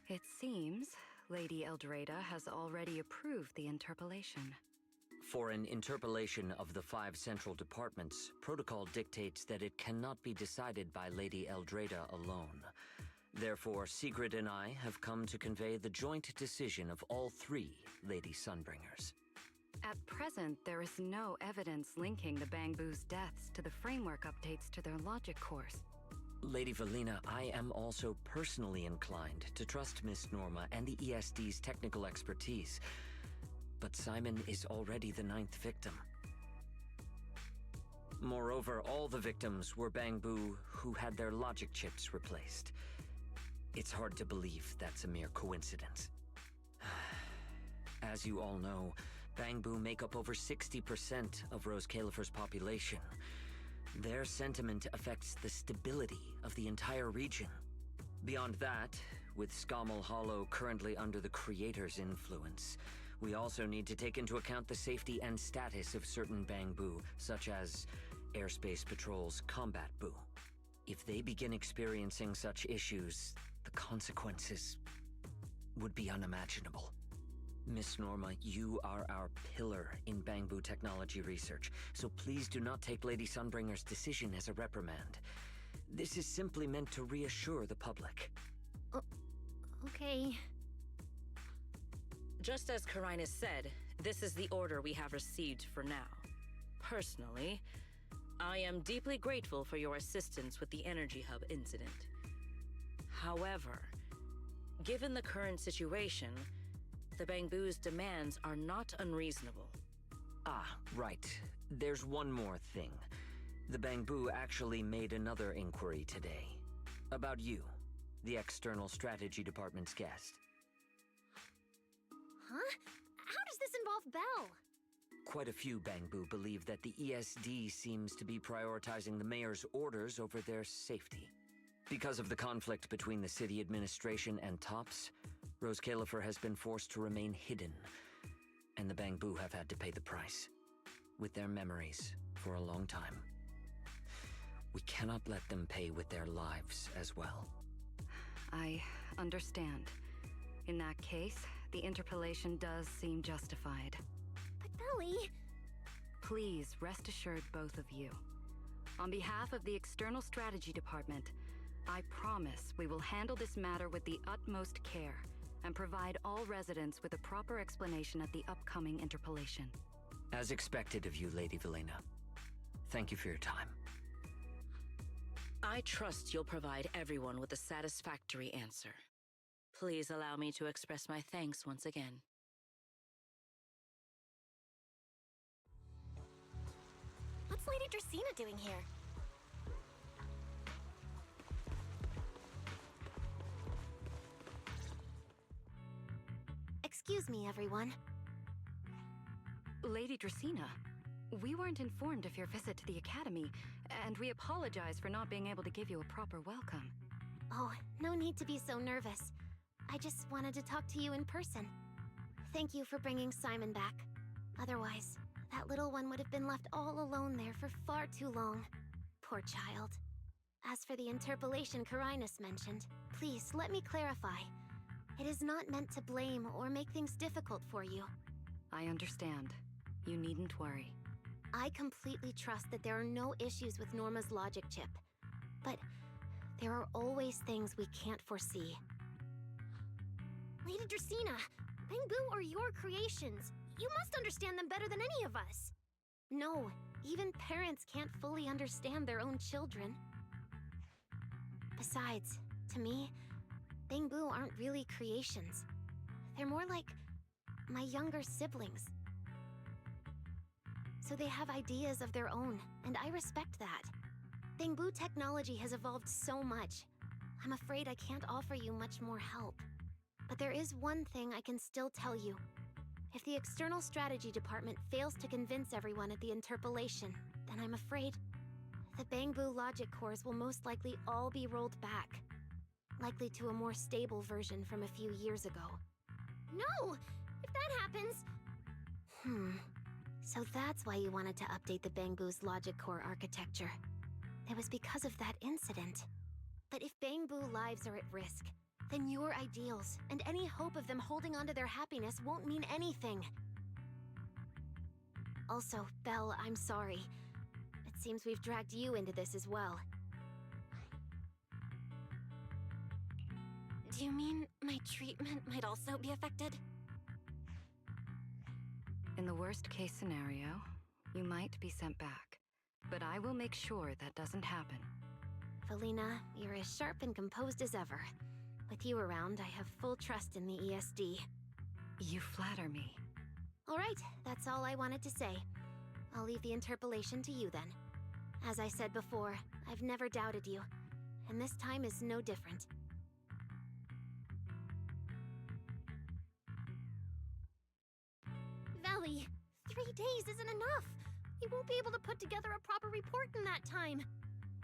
It seems Lady Eldrada has already approved the interpellation. For an interpellation of the 5 central departments, protocol dictates that it cannot be decided by Lady Eldrada alone. Therefore, Sigrid and I have come to convey the joint decision of all 3 Lady Sunbringers. At present, there is no evidence linking the Bangbu's deaths to the framework updates to their logic cores. Lady Valina, I am also personally inclined to trust Miss Norma and the ESD's technical expertise. But Simon is already the 9th victim. Moreover, all the victims were Bangbu who had their logic chips replaced. It's hard to believe that's a mere coincidence. As you all know, Bangbu make up over 60% of Rose Califer's population. Their sentiment affects the stability of the entire region. Beyond that, with Scommel Hollow currently under the Creator's influence, we also need to take into account the safety and status of certain Bangbu, such as Airspace Patrol's Combat Bu. If they begin experiencing such issues, the consequences would be unimaginable. Miss Norma, you are our pillar in Bangbu technology research, so please do not take Lady Sunbringer's decision as a reprimand. This is simply meant to reassure the public. Okay. Just as Carinus said, this is the order we have received for now. Personally, I am deeply grateful for your assistance with the Energy Hub incident. However, given the current situation, the Bangbu's demands are not unreasonable. Ah, right. There's one more thing. The Bangbu actually made another inquiry today. About you, the External Strategy Department's guest. Huh? How does this involve Belle? Quite a few Bangbu believe that the ESD seems to be prioritizing the mayor's orders over their safety. Because of the conflict between the city administration and TOPS, Rose Califer has been forced to remain hidden, and the Bangbu have had to pay the price, with their memories, for a long time. We cannot let them pay with their lives as well. I understand. In that case, the interpolation does seem justified. But Belly... Please, rest assured, both of you. On behalf of the External Strategy Department, I promise we will handle this matter with the utmost care and provide all residents with a proper explanation at the upcoming interpolation. As expected of you, Lady Valina. Thank you for your time. I trust you'll provide everyone with a satisfactory answer. Please allow me to express my thanks once again. What's Lady Dracaena doing here? Excuse me, everyone. Lady Dracaena, we weren't informed of your visit to the Academy, and we apologize for not being able to give you a proper welcome. Oh, no need to be so nervous. I just wanted to talk to you in person. Thank you for bringing Simon back. Otherwise, that little one would have been left all alone there for far too long. Poor child. As for the interpolation Carinus mentioned, please let me clarify. It is not meant to blame or make things difficult for you. I understand. You needn't worry. I completely trust that there are no issues with Norma's logic chip. But there are always things we can't foresee. Lady Dracaena, Bangbu are your creations. You must understand them better than any of us. No, even parents can't fully understand their own children. Besides, to me, Bangbu aren't really creations. They're more like my younger siblings. So they have ideas of their own, and I respect that. Bangbu technology has evolved so much. I'm afraid I can't offer you much more help. But there is one thing I can still tell you. If the External Strategy Department fails to convince everyone at the interpolation, then I'm afraid the Bangbu logic cores will most likely all be rolled back. Likely to a more stable version from a few years ago. No! If that happens... So that's why you wanted to update the Bangbu's logic core architecture. It was because of that incident. But if Bangbu lives are at risk, then your ideals and any hope of them holding onto their happiness won't mean anything. Also, Belle, I'm sorry. It seems we've dragged you into this as well. Do you mean my treatment might also be affected? In the worst-case scenario, you might be sent back. But I will make sure that doesn't happen. Valina, you're as sharp and composed as ever. With you around, I have full trust in the ESD. You flatter me. All right, that's all I wanted to say. I'll leave the interpolation to you then. As I said before, I've never doubted you, and this time is no different. Valley, 3 days isn't enough. We won't be able to put together a proper report in that time.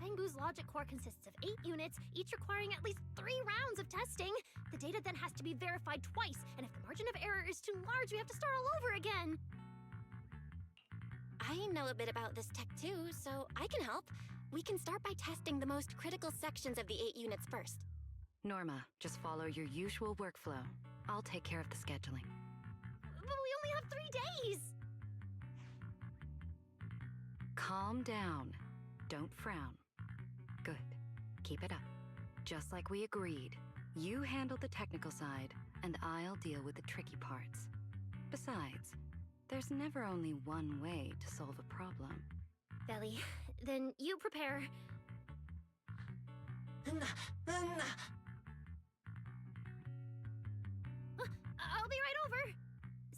Bangbu's logic core consists of 8 units, each requiring at least 3 rounds of testing. The data then has to be verified twice, and if the margin of error is too large, we have to start all over again. I know a bit about this tech too, so I can help. We can start by testing the most critical sections of the 8 units first. Norma, just follow your usual workflow. I'll take care of the scheduling. But we only have 3 days! Calm down. Don't frown. Good. Keep it up. Just like we agreed. You handle the technical side, and I'll deal with the tricky parts. Besides, there's never only one way to solve a problem. Belly, then you prepare. I'll be right over.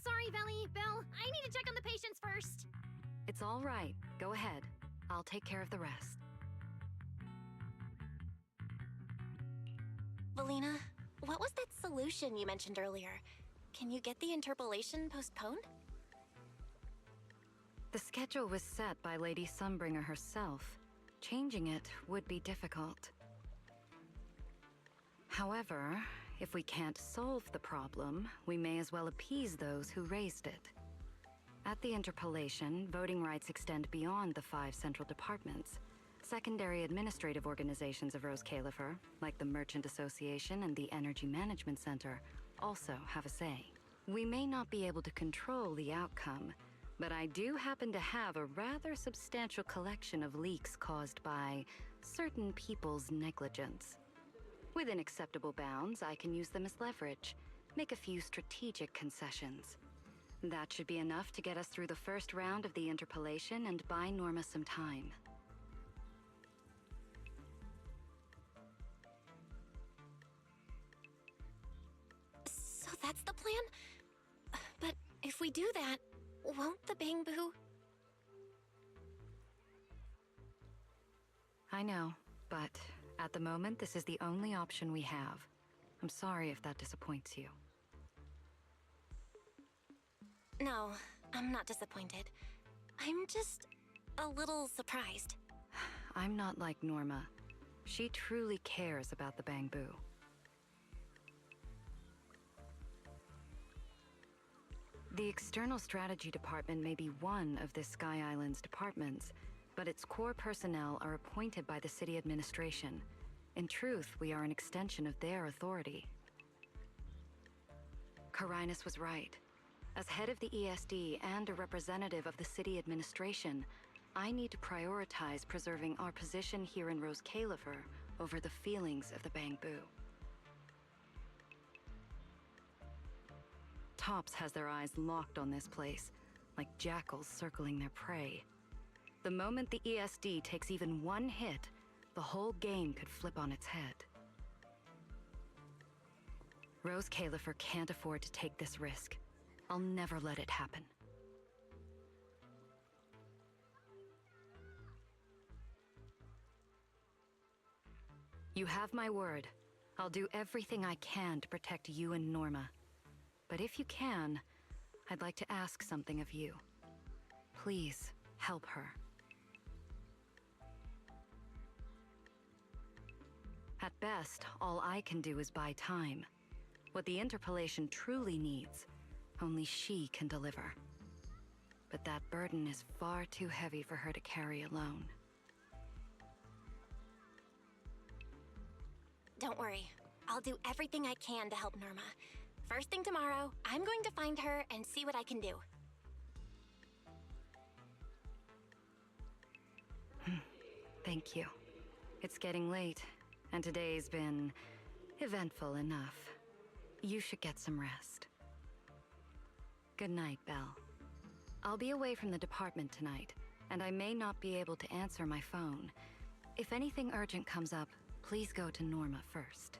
Sorry, Belly, Belle, I need to check on the patients first. It's all right. Go ahead. I'll take care of the rest. Valina, what was that solution you mentioned earlier? Can you get the interpolation postponed? The schedule was set by Lady Sunbringer herself. Changing it would be difficult. However, if we can't solve the problem, we may as well appease those who raised it. At the Interpolation, voting rights extend beyond the 5 central departments. Secondary administrative organizations of Rose Califer, like the Merchant Association and the Energy Management Center, also have a say. We may not be able to control the outcome, but I do happen to have a rather substantial collection of leaks caused by certain people's negligence. Within acceptable bounds, I can use them as leverage, make a few strategic concessions. That should be enough to get us through the first round of the Interpolation and buy Norma some time. So that's the plan? But if we do that, won't the Bangbu... I know, but at the moment, this is the only option we have. I'm sorry if that disappoints you. No, I'm not disappointed. I'm just a little surprised. I'm not like Norma. She truly cares about the Bangbu. The External Strategy Department may be one of this Sky Island's departments, but its core personnel are appointed by the city administration. In truth, we are an extension of their authority. Carinus was right. As head of the ESD and a representative of the city administration, I need to prioritize preserving our position here in Rose Califer over the feelings of the Bangbu. Tops has their eyes locked on this place, like jackals circling their prey. The moment the ESD takes even one hit, the whole game could flip on its head. Rose Califer can't afford to take this risk. I'll never let it happen. You have my word. I'll do everything I can to protect you and Norma. But if you can, I'd like to ask something of you. Please, help her. At best, all I can do is buy time. What the Interpolation truly needs, only she can deliver. But that burden is far too heavy for her to carry alone. Don't worry. I'll do everything I can to help Norma. First thing tomorrow, I'm going to find her and see what I can do. Thank you. It's getting late, and today's been eventful enough. You should get some rest. Good night, Belle. I'll be away from the department tonight, and I may not be able to answer my phone. If anything urgent comes up, please go to Norma first.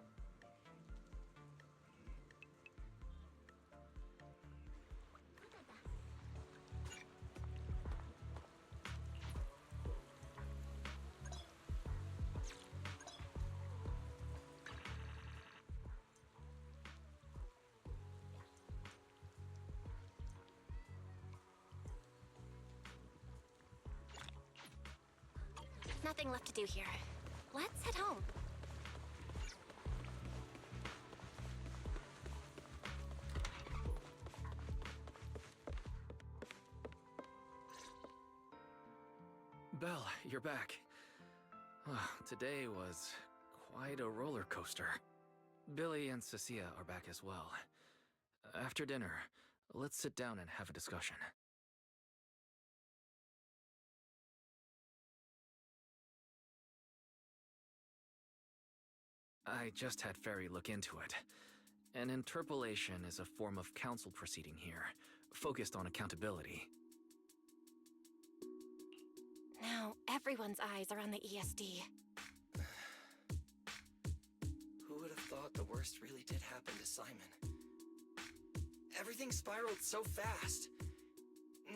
Nothing left to do here. Let's head home. Belle, you're back. Today was quite a roller coaster. Billy and Cecilia are back as well. After dinner, let's sit down and have a discussion. I just had Ferry look into it. An interpolation is a form of council proceeding here, focused on accountability. Now, everyone's eyes are on the ESD. Who would have thought the worst really did happen to Simon? Everything spiraled so fast.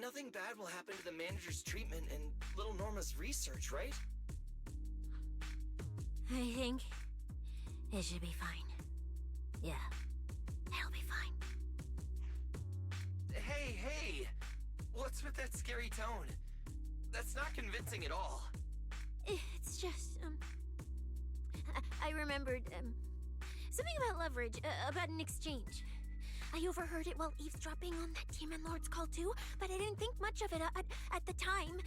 Nothing bad will happen to the manager's treatment and little Norma's research, right? I think it should be fine. Yeah, it'll be fine. Hey! What's with that scary tone? That's not convincing at all. It's just, I remembered, Something about leverage, about an exchange. I overheard it while eavesdropping on that Demon Lord's call too, but I didn't think much of it at the time.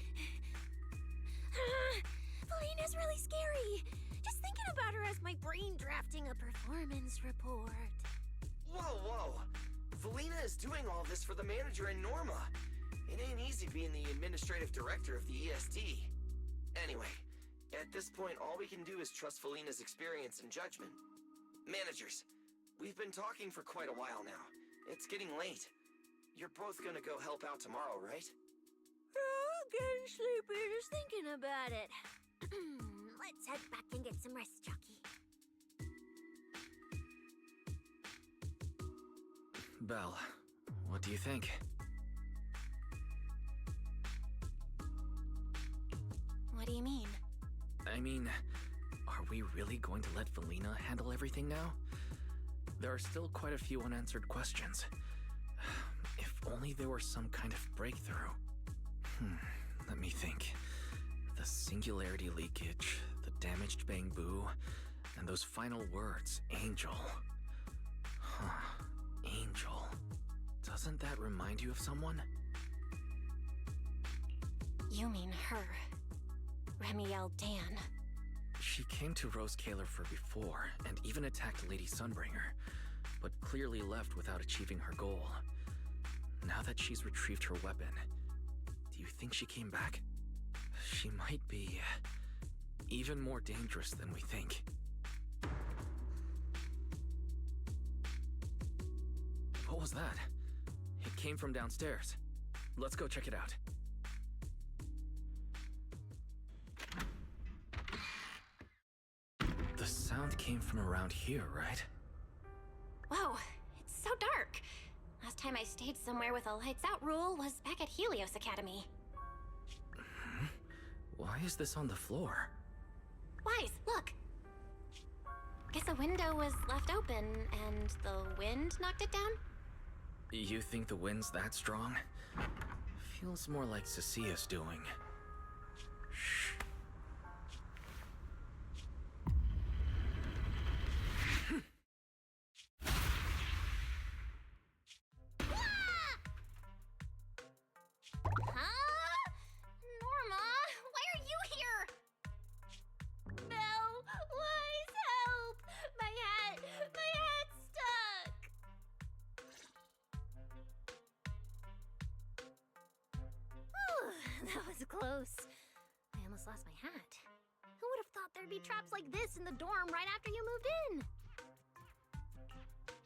Felina's really scary. Just thinking about her as my brain drafting a performance report. Whoa. Felina is doing all this for the manager and Norma. It ain't easy being the administrative director of the ESD. Anyway, at this point, all we can do is trust Felina's experience and judgment. Managers, we've been talking for quite a while now. It's getting late. You're both gonna go help out tomorrow, right? Oh, getting sleepy just thinking about it. Let's head back and get some rest, Jockey. Belle, what do you think? What do you mean? I mean, are we really going to let Felina handle everything now? There are still quite a few unanswered questions. If only there were some kind of breakthrough. Let me think. The singularity leakage, the damaged bamboo, and those final words, Angel. Angel. Doesn't that remind you of someone? You mean her. Remiel Dan. She came to Rose Cailifert before, and even attacked Lady Sunbringer, but clearly left without achieving her goal. Now that she's retrieved her weapon, do you think she came back? She might be even more dangerous than we think. What was that? It came from downstairs. Let's go check it out. The sound came from around here, right? Whoa, it's so dark. Last time I stayed somewhere with a lights out rule was back at Helios Academy. Why is this on the floor? Wise, look. Guess a window was left open and the wind knocked it down? You think the wind's that strong? Feels more like Cecia's doing. Shh. Norma, why are you here? Belle, Wise, help! My hat's stuck! That was close. I almost lost my hat. Who would have thought there'd be traps like this in the dorm right after you moved in?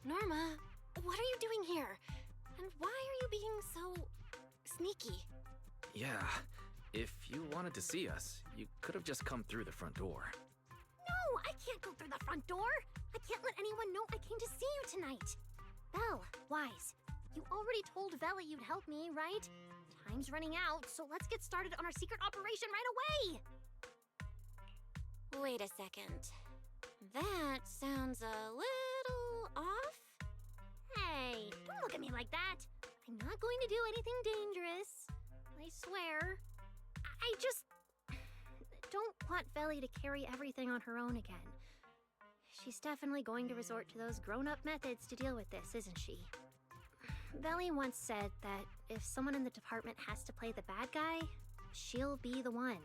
Norma, what are you doing here? And why are you being so sneaky? Yeah, if you wanted to see us, you could have just come through the front door. No, I can't go through the front door. I can't let anyone know I came to see you tonight. Belle, Wise, you already told Vela you'd help me, right? Time's running out, so let's get started on our secret operation right away! Wait a second. That sounds a little off? Hey, don't look at me like that. I'm not going to do anything dangerous. I swear. I just don't want Veli to carry everything on her own again. She's definitely going to resort to those grown-up methods to deal with this, isn't she? Veli once said that if someone in the department has to play the bad guy, she'll be the one.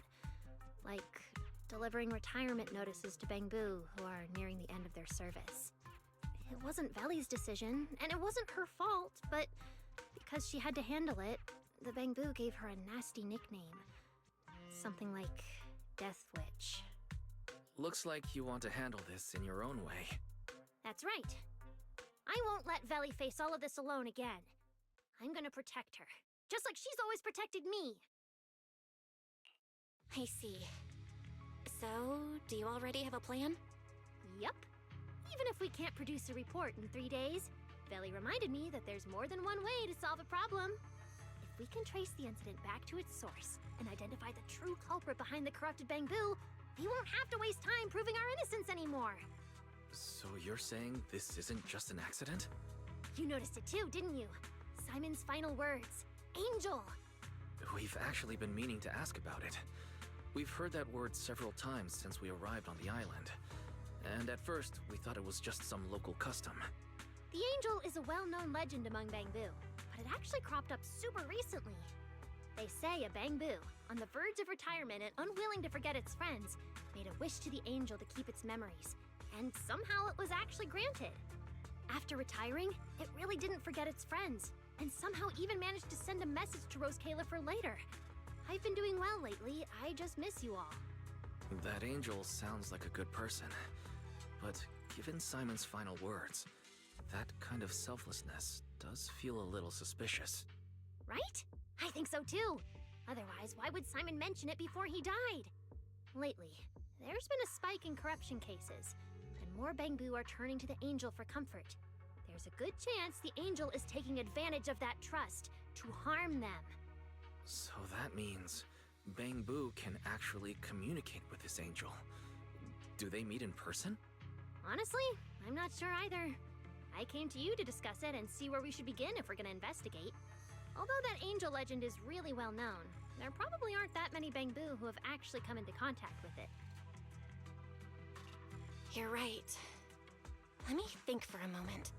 Like delivering retirement notices to Bangbu, who are nearing the end of their service. It wasn't Veli's decision, and it wasn't her fault, but because she had to handle it, the Bangbu gave her a nasty nickname. Something like Death Witch. Looks like you want to handle this in your own way. That's right. I won't let Veli face all of this alone again. I'm gonna protect her, just like she's always protected me. I see. So, do you already have a plan? Yep. Even if we can't produce a report in 3 days, Veli reminded me that there's more than one way to solve a problem. If we can trace the incident back to its source and identify the true culprit behind the corrupted Bangbu, we won't have to waste time proving our innocence anymore. So you're saying this isn't just an accident? You noticed it too, didn't you? Simon's final words. Angel! We've actually been meaning to ask about it. We've heard that word several times since we arrived on the island. and at first we thought it was just some local custom. The angel is a well-known legend among Bangbu, but it actually cropped up super recently. They say a Bangbu, on the verge of retirement and unwilling to forget its friends, made a wish to the angel to keep its memories, and somehow it was actually granted. After retiring, it really didn't forget its friends, and somehow even managed to send a message to Rose Califer later. I've been doing well lately, I just miss you all. That angel sounds like a good person, but given Simon's final words, that kind of selflessness does feel a little suspicious. Right? I think so too. Otherwise, why would Simon mention it before he died? Lately, there's been a spike in corruption cases, and more Bangbu are turning to the angel for comfort. There's a good chance the angel is taking advantage of that trust to harm them. So that means Bangbu can actually communicate with this angel. Do they meet in person? Honestly, I'm not sure either. I came to you to discuss it and see where we should begin if we're gonna investigate. Although that angel legend is really well known, there probably aren't that many Bangbu who have actually come into contact with it. You're right. Let me think for a moment.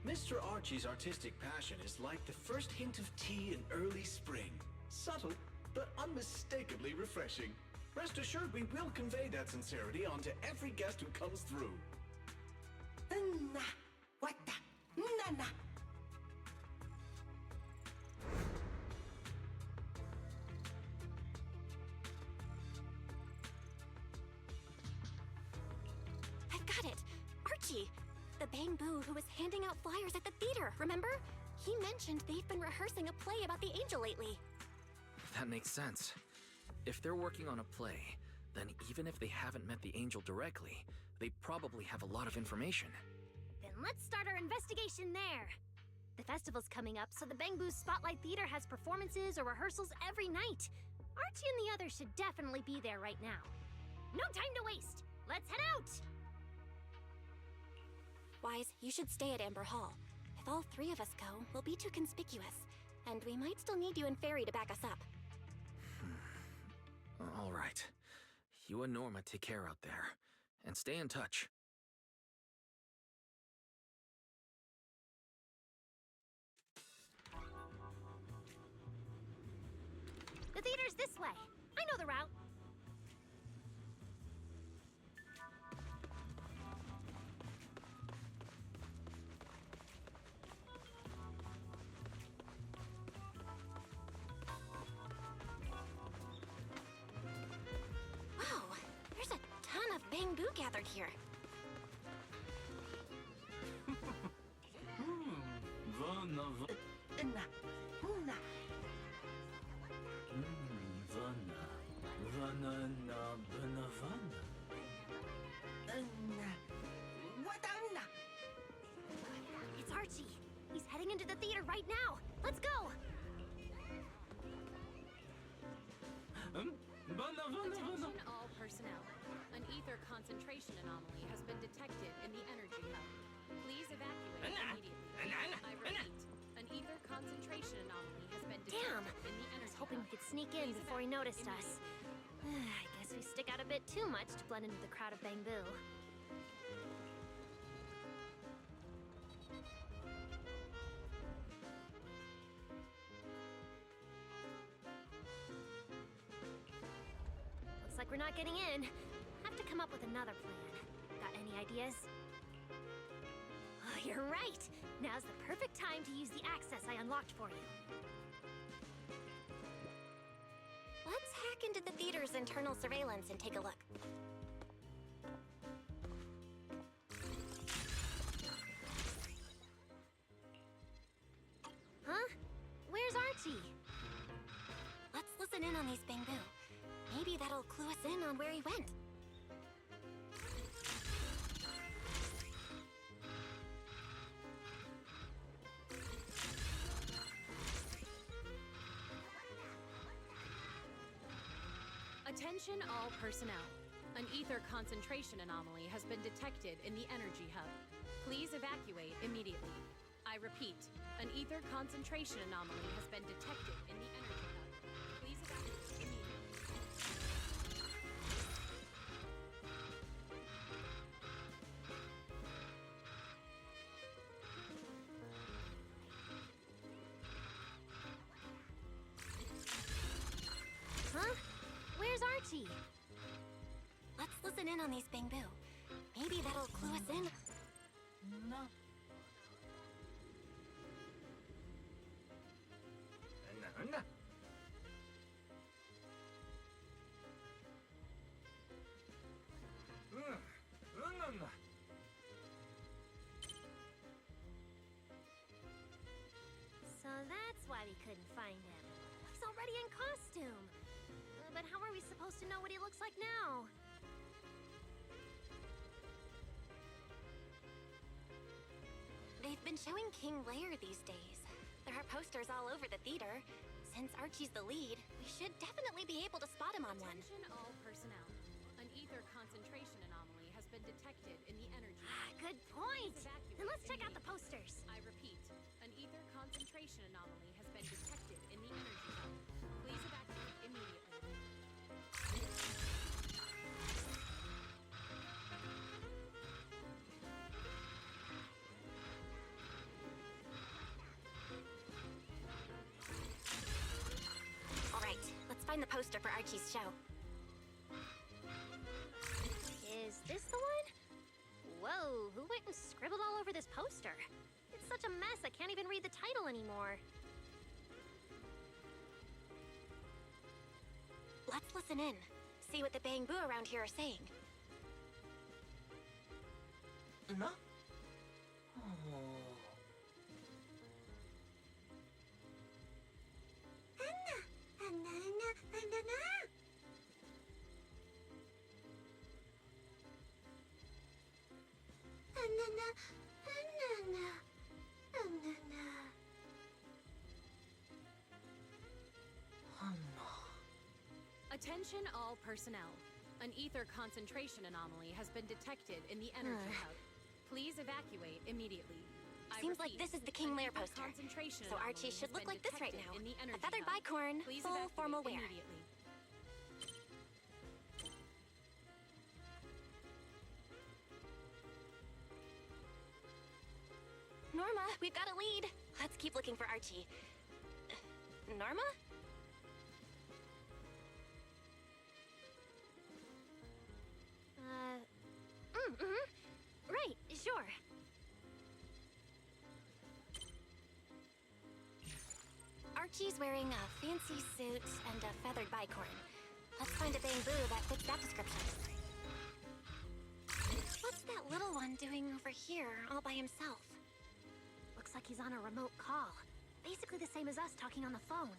Mr. Archie's artistic passion is like the first hint of tea in early spring. Subtle, but unmistakably refreshing. Rest assured we will convey that sincerity onto every guest who comes through. I've got it! Archie! The Bangbu who was handing out flyers at the theater, remember? He mentioned they've been rehearsing a play about the angel lately. That makes sense. If they're working on a play, then even if they haven't met the angel directly, they probably have a lot of information. Then let's start our investigation there. The festival's coming up, so the Bangbu Spotlight Theater has performances or rehearsals every night. Archie and the others should definitely be there right now. No time to waste! Let's head out! Wise, you should stay at Amber Hall. If all three of us go, we'll be too conspicuous. And we might still need you and Fairy to back us up. All right. You and Norma take care out there, and stay in touch. The theater's this way. I know the route. Wow, there's a ton of Bangbu gathered here. It's Archie. He's heading into the theater right now. Let's go! Attention all personnel. An ether concentration anomaly has been detected in the energy hub. Please evacuate immediately. I repeat, an ether concentration anomaly has been Damn! detected in the I energy was hoping hub. we could sneak in before he noticed us. I guess we stick out a bit too much to blend into the crowd of Bangbu. Looks like we're not getting in. Have to come up with another plan. Got any ideas? Oh, you're right! Now's the perfect time to use the access I unlocked for you. Let's hack into the theater's internal surveillance and take a look. Huh? Where's Archie? Let's listen in on these Bangbu. Maybe that'll clue us in on where he went. Attention all personnel. An ether concentration anomaly has been detected in the energy hub. Please evacuate immediately. I repeat, an ether concentration anomaly has been detected in the energy hub. Please evacuate immediately. Huh? Where's Archie? Let's listen in on these Bangbu. Maybe that'll clue us in. No. No. So that's why we couldn't find him. He's already in costume. But how are we supposed to know what he looks like now? They've been showing King Lear these days. There are posters all over the theater. Since Archie's the lead, we should definitely be able to spot him on one. Attention all personnel. An ether concentration anomaly has been detected in the energy. Good point. Please evacuate Then let's check out the immediately. posters. I repeat, an ether concentration anomaly has been detected in the energy hub. Please evacuate immediately. All right, let's find the poster for Archie's show. Is this the one? Whoa, who went and scribbled all over this poster? It's such a mess, I can't even read the title anymore. Let's listen in. See what the Bangbu around here are saying. No? Attention all personnel. An ether concentration anomaly has been detected in the energy hub. Please evacuate immediately. I Seems like repeat, this is the King an Lear ether poster. concentration So anomaly Archie has should look been like this right detected now. in the A energy feathered hub. bicorn, Please full evacuate formal wear. immediately. Norma, we've got a lead. Let's keep looking for Archie. Norma? Right, sure. Archie's wearing a fancy suit and a feathered bicorn. Let's find a Bangbu that fits that description. What's that little one doing over here, all by himself? Looks like he's on a remote call. Basically the same as us talking on the phone.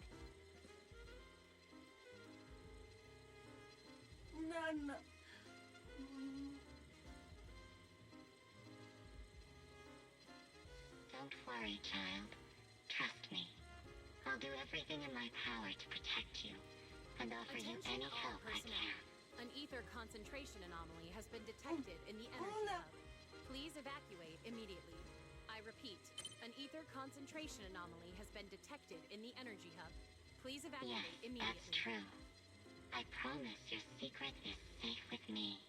No. Don't worry, child. Trust me. I'll do everything in my power to protect you and offer you any help I can. An ether concentration anomaly has been detected in the energy hub. Please evacuate immediately. I repeat, an ether concentration anomaly has been detected in the energy hub. Please evacuate Yes, immediately. that's true. I promise your secret is safe with me.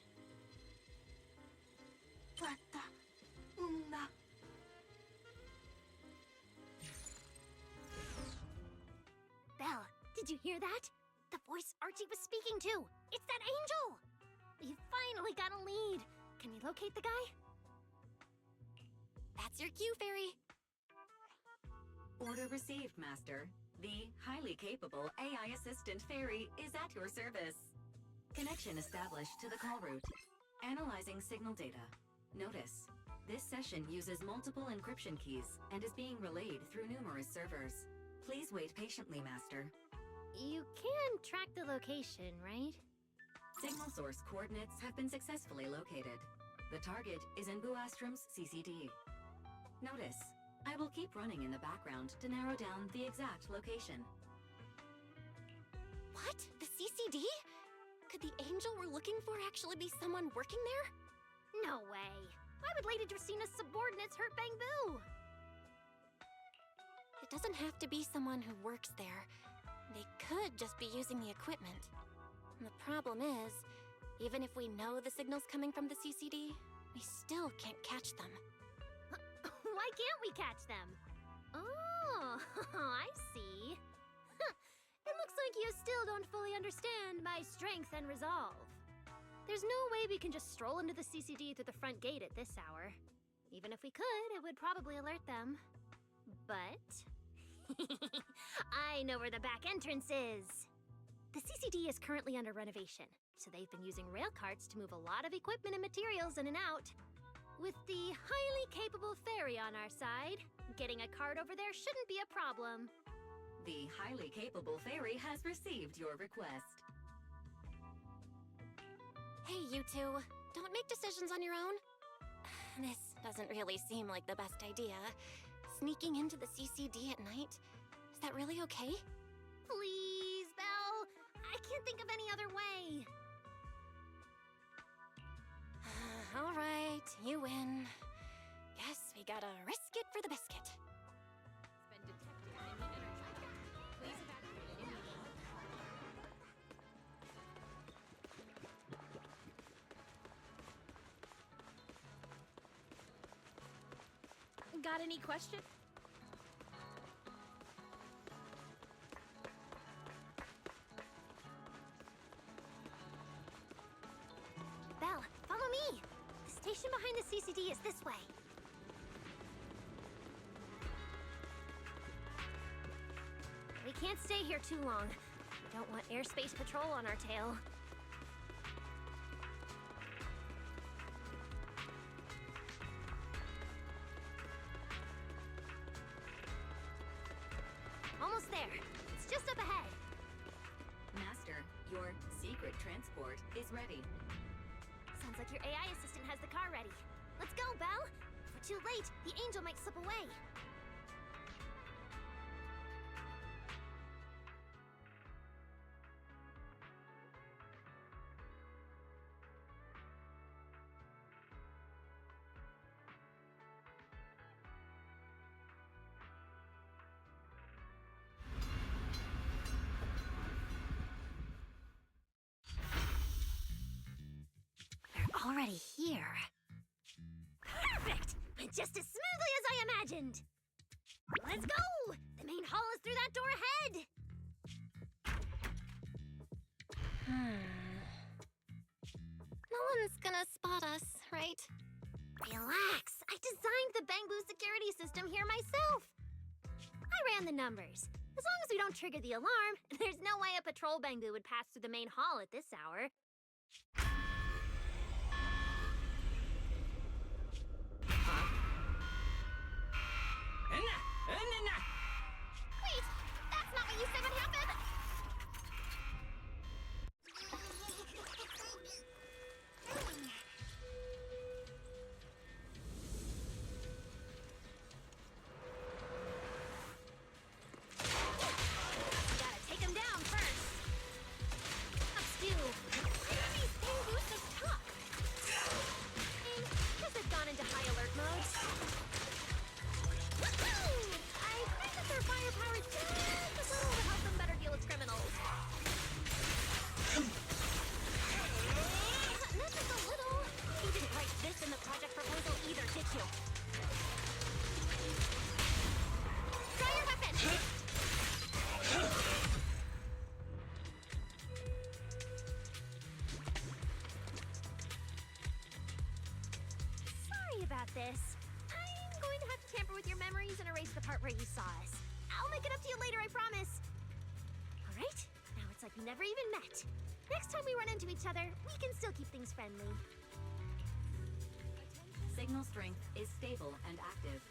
Belle, did you hear that? The voice Archie was speaking to! It's that angel! We finally got a lead! Can we locate the guy? That's your cue, Fairy. Order received, Master. The highly capable AI assistant Fairy is at your service. Connection established to the call route. Analyzing signal data. Notice, this session uses multiple encryption keys and is being relayed through numerous servers. Please wait patiently, Master. You can track the location, right? Signal source coordinates have been successfully located. The target is in Buastrom's CCD. Notice, I will keep running in the background to narrow down the exact location. What? The CCD? Could the angel we're looking for actually be someone working there? No way. Why would Lady Dracina's subordinates hurt Bangbu? it doesn't have to be someone who works there. They could just be using the equipment. And the problem is, even if we know the signal's coming from the CCD, we still can't catch them. Why can't we catch them? Oh, I see. It looks like you still don't fully understand my strength and resolve. There's no way we can just stroll into the CCD through the front gate at this hour. Even if we could, it would probably alert them. But... I know where the back entrance is! The CCD is currently under renovation, so they've been using rail carts to move a lot of equipment and materials in and out. With the highly capable ferry on our side, getting a cart over there shouldn't be a problem. The highly capable ferry has received your request. Hey, you two. Don't make decisions on your own. This doesn't really seem like the best idea. Sneaking into the CCD at night? Is that really okay? Please, Belle! I can't think of any other way. All right, you win. Guess we gotta risk it for the biscuit. Got any questions? Belle, follow me! The station behind the CCD is this way. We can't stay here too long. We don't want airspace patrol on our tail. Almost there. It's just up ahead. Master, your secret transport is ready. Sounds like your AI assistant has the car ready. Let's go, Belle! If we're too late, the angel might slip away. Already here. Perfect! Went just as smoothly as I imagined. Let's go! The main hall is through that door ahead. No one's gonna spot us, right? Relax. I designed the Bangbu security system here myself. I ran the numbers. As long as we don't trigger the alarm, there's no way a patrol Bangbu would pass through the main hall at this hour. Wait! That's not what you said would happen! Gotta take him down first. Up still. Why are these Bangbu so tough? Guess they've gone into high alert mode. I think that their firepower is just a little to help them better deal with criminals. Not just a little. You didn't write this in the project proposal either, did you? Draw your weapon! Sorry about this. I'm going to have to tamper with your memories and erase the part where you saw us. I'll make it up to you later, I promise. All right, now it's like we never even met. Next time we run into each other, we can still keep things friendly. Signal strength is stable and active.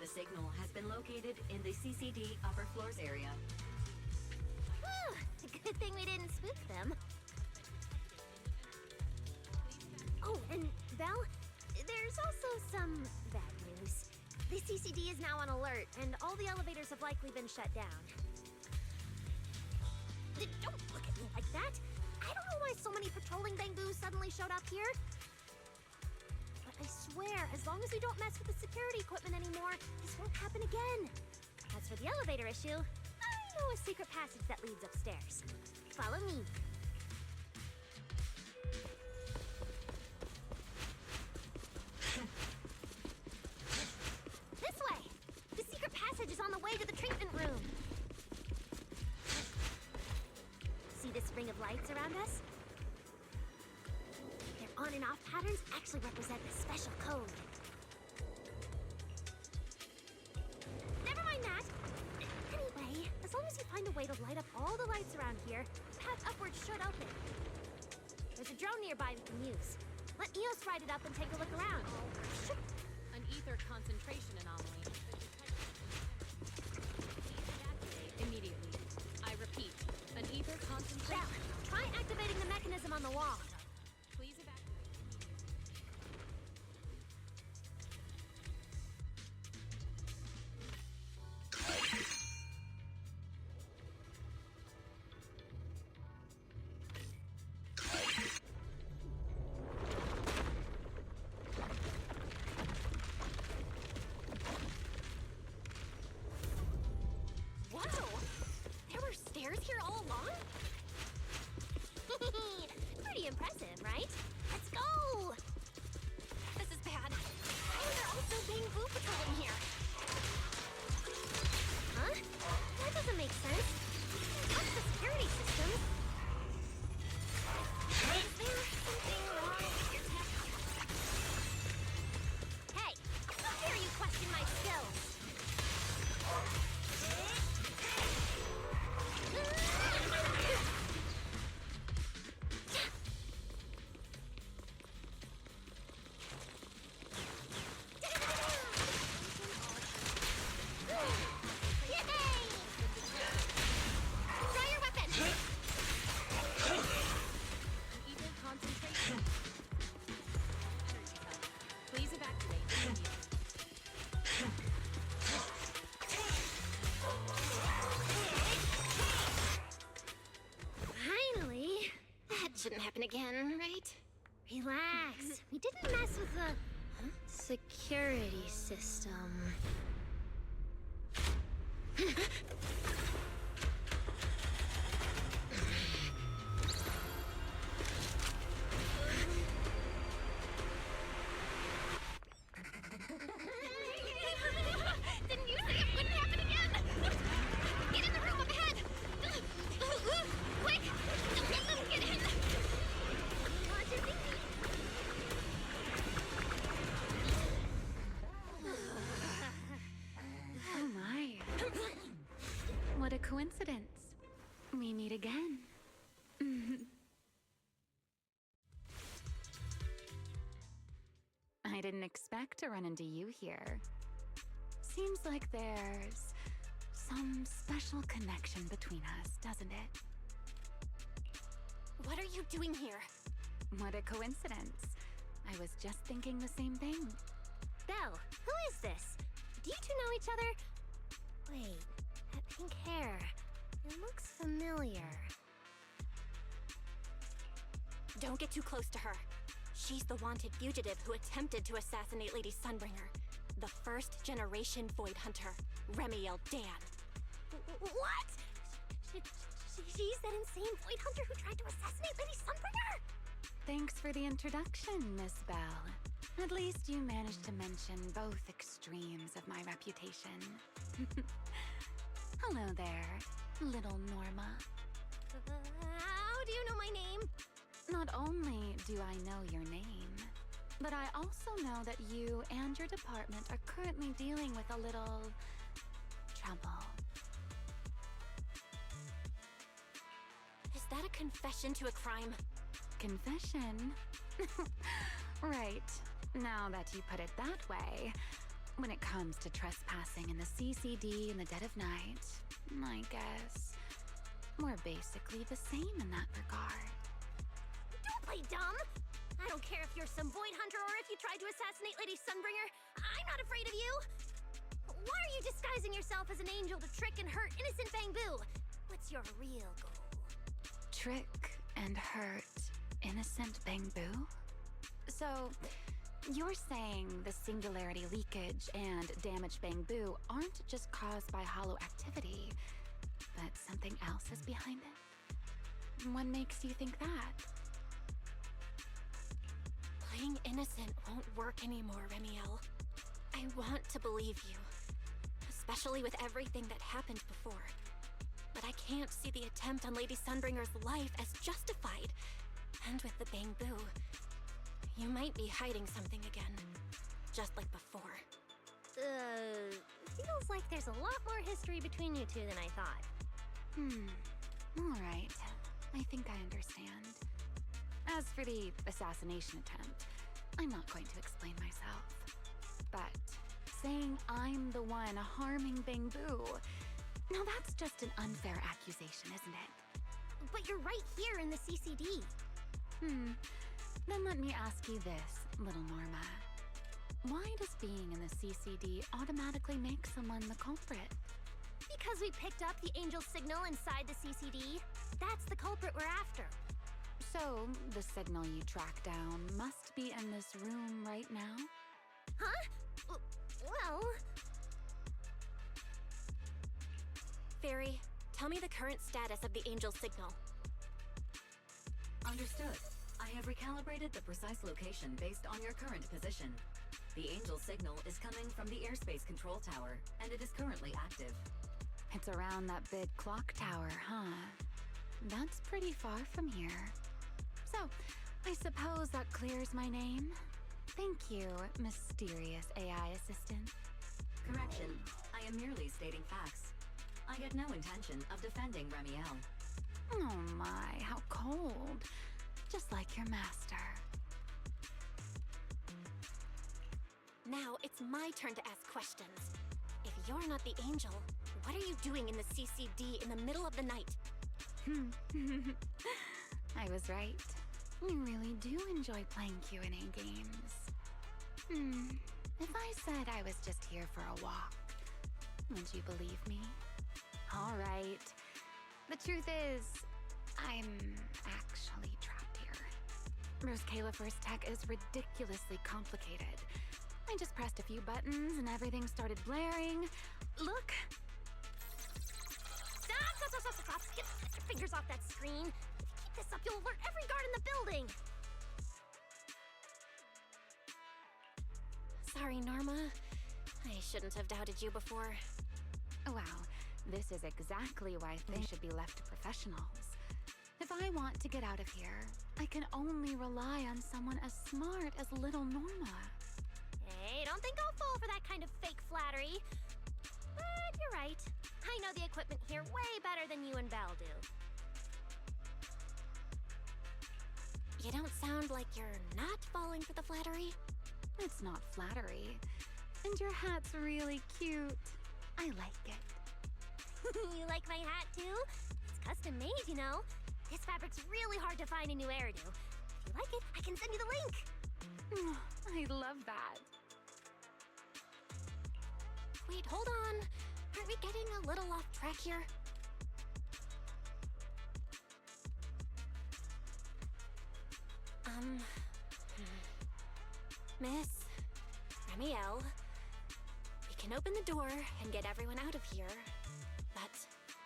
The signal has been located in the CCD upper floors area. Whew, it's a good thing we didn't spook them. Oh, and Belle, there's also some bad news. The CCD is now on alert, and all the elevators have likely been shut down. Don't look at me like that! I don't know why so many patrolling Bangboos suddenly showed up here. But I swear, as long as we don't mess with the security equipment anymore, this won't happen again. As As for the elevator issue, I know a secret passage that leads upstairs. Follow me. This way! The secret passage is on the way to the treatment room. See this ring of lights around us? Their on and off patterns actually represent a special code. Never mind that. Anyway, as long as you find a way to light up all the lights around here, the path upwards should open. There's a drone nearby we can use. Let Eos ride it up and take a look around. An ether concentration anomaly. Evacuate immediately. I repeat, an ether concentration. Now, try activating the mechanism on the wall. Please evacuate. Whoa! There were stairs here all along? Pretty impressive, right? Let's go! This is bad. Why are there also bamboo patrolling here? Huh? That doesn't make sense. What's the security system? Is there something wrong with your tech? Hey! How dare you question my skills? Try your weapon! Ether concentration. Energy hub. Please evacuate immediately. Finally! That shouldn't happen again, right? Relax. We didn't mess with the security system. Didn't you say it wouldn't happen again? Get in the room up ahead! Quick! Don't let them get in! Watch your thinking. Oh my. What a coincidence. We meet again. I didn't expect to run into you here. Seems like there's some special connection between us, doesn't it? What are you doing here? What a coincidence. I was just thinking the same thing. Belle, who is this? Do you two know each other? Wait, that pink hair. It looks familiar. Don't get too close to her. She's the wanted fugitive who attempted to assassinate Lady Sunbringer. The first generation Void Hunter, Remiel Dan. What? She's that insane Void Hunter who tried to assassinate Lady Sunbringer? Thanks for the introduction, Miss Belle. At least you managed to mention both extremes of my reputation. Hello there, little Norma. How do you know my name? Not only do I know your name, but I also know that you and your department are currently dealing with a little trouble. Is that a confession to a crime? Confession? Right. Now that you put it that way, when it comes to trespassing in the CCD in the dead of night, I guess we're basically the same in that regard. Don't play dumb! I don't care if you're some Void Hunter or if you tried to assassinate Lady Sunbringer. I'm not afraid of you! Why are you disguising yourself as an angel to trick and hurt innocent Bamboo? What's your real goal? Trick and hurt innocent Bamboo? So, You're saying the singularity leakage and damaged Bangbu aren't just caused by hollow activity, but something else is behind it? What makes you think that? Playing innocent won't work anymore, Remiel. I want to believe you, especially with everything that happened before. But I can't see the attempt on Lady Sunbringer's life as justified. And with the Bangbu, you might be hiding something again, just like before. Feels like there's a lot more history between you two than I thought. All right. I think I understand. As for the assassination attempt, I'm not going to explain myself. But saying I'm the one harming Bangbu, now that's just an unfair accusation, isn't it? But you're right here in the CCD. Then let me ask you this, little Norma. Why does being in the CCD automatically make someone the culprit? Because we picked up the angel signal inside the CCD. That's the culprit we're after. So, the signal you track down must be in this room right now? Huh? Well... Fairy, tell me the current status of the angel signal. Understood. I have recalibrated the precise location based on your current position. The angel signal is coming from the airspace control tower, and it is currently active. It's around that big clock tower, huh? That's pretty far from here. So, I suppose that clears my name? Thank you, mysterious AI assistant. Correction. I am merely stating facts. I had no intention of defending Remiel. Oh my, how cold. Just like your master. Now it's my turn to ask questions. If you're not the angel, what are you doing in the CCD in the middle of the night? I was right. You really do enjoy playing Q&A games. If I said I was just here for a walk, would you believe me? All right. The truth is, I'm actually trapped here. Rose Califer's tech is ridiculously complicated. I just pressed a few buttons and everything started blaring. Look! Stop! Get your fingers off that screen. If you keep this up, you'll alert every guard in the building. Sorry, Norma. I shouldn't have doubted you before. Wow, this is exactly why things should be left to professionals. If I want to get out of here, I can only rely on someone as smart as little Norma. Hey, don't think I'll fall for that kind of fake flattery. But you're right. I know the equipment here way better than you and Belle do. You don't sound like you're not falling for the flattery. It's not flattery. And your hat's really cute. I like it. You like my hat, too? It's custom made, you know. This fabric's really hard to find a new hairdo. If you like it, I can send you the link. I love that. Wait, hold on. Aren't we getting a little off track here? Miss Remiel, we can open the door and get everyone out of here, but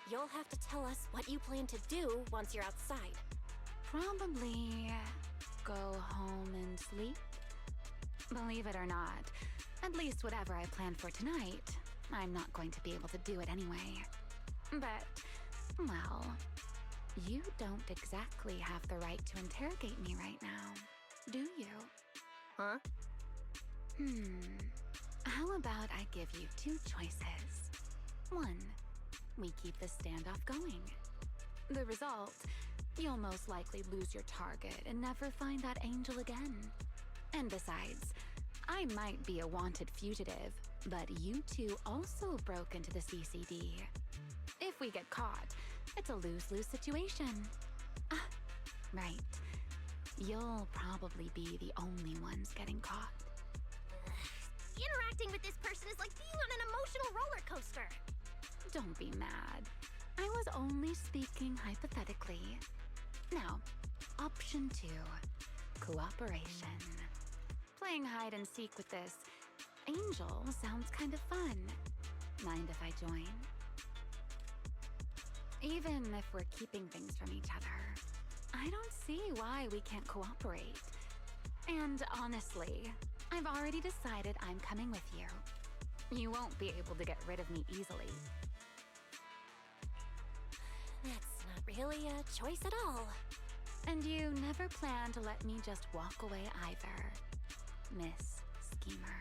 you'll have to tell us what you plan to do once you're outside. Probably go home and sleep. Believe it or not, at least whatever I planned for tonight, I'm not going to be able to do it anyway. But, well, you don't exactly have the right to interrogate me right now, do you? Huh? How about I give you two choices? One, we keep the standoff going. The result, you'll most likely lose your target and never find that angel again. And besides, I might be a wanted fugitive, but you two also broke into the CCD. If we get caught, it's a lose-lose situation. Ah, right. You'll probably be the only ones getting caught. Interacting with this person is like being on an emotional roller coaster. Don't be mad. I was only speaking hypothetically. Now, option 2, cooperation. Playing hide and seek with this angel sounds kind of fun. Mind if I join? Even if we're keeping things from each other, I don't see why we can't cooperate. And honestly, I've already decided I'm coming with you. You won't be able to get rid of me easily. That's not really a choice at all. And you never plan to let me just walk away either, Miss Schemer.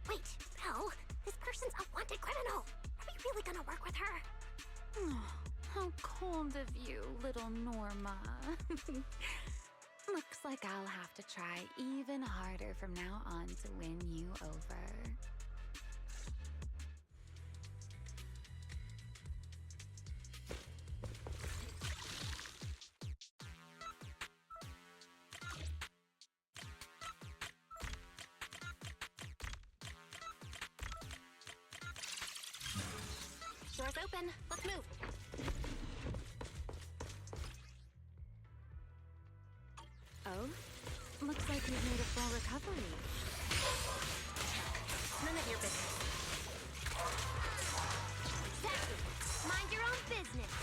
Wait, Belle, this person's a wanted criminal. Are we really gonna work with her? Oh, how cold of you, little Norma. Looks like I'll have to try even harder from now on to win you over. Door's open. Let's move. Oh? Looks like you've made a full recovery. None of your business. Exactly. Mind your own business.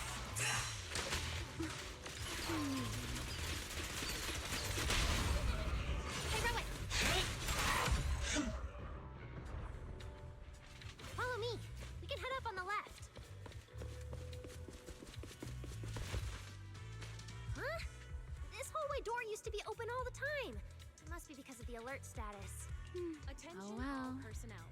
Hey, Rowan! Follow me. We can head up on the left. Huh? This hallway door used to be open all the time. It must be because of the alert status. Attention Oh well. all personnel.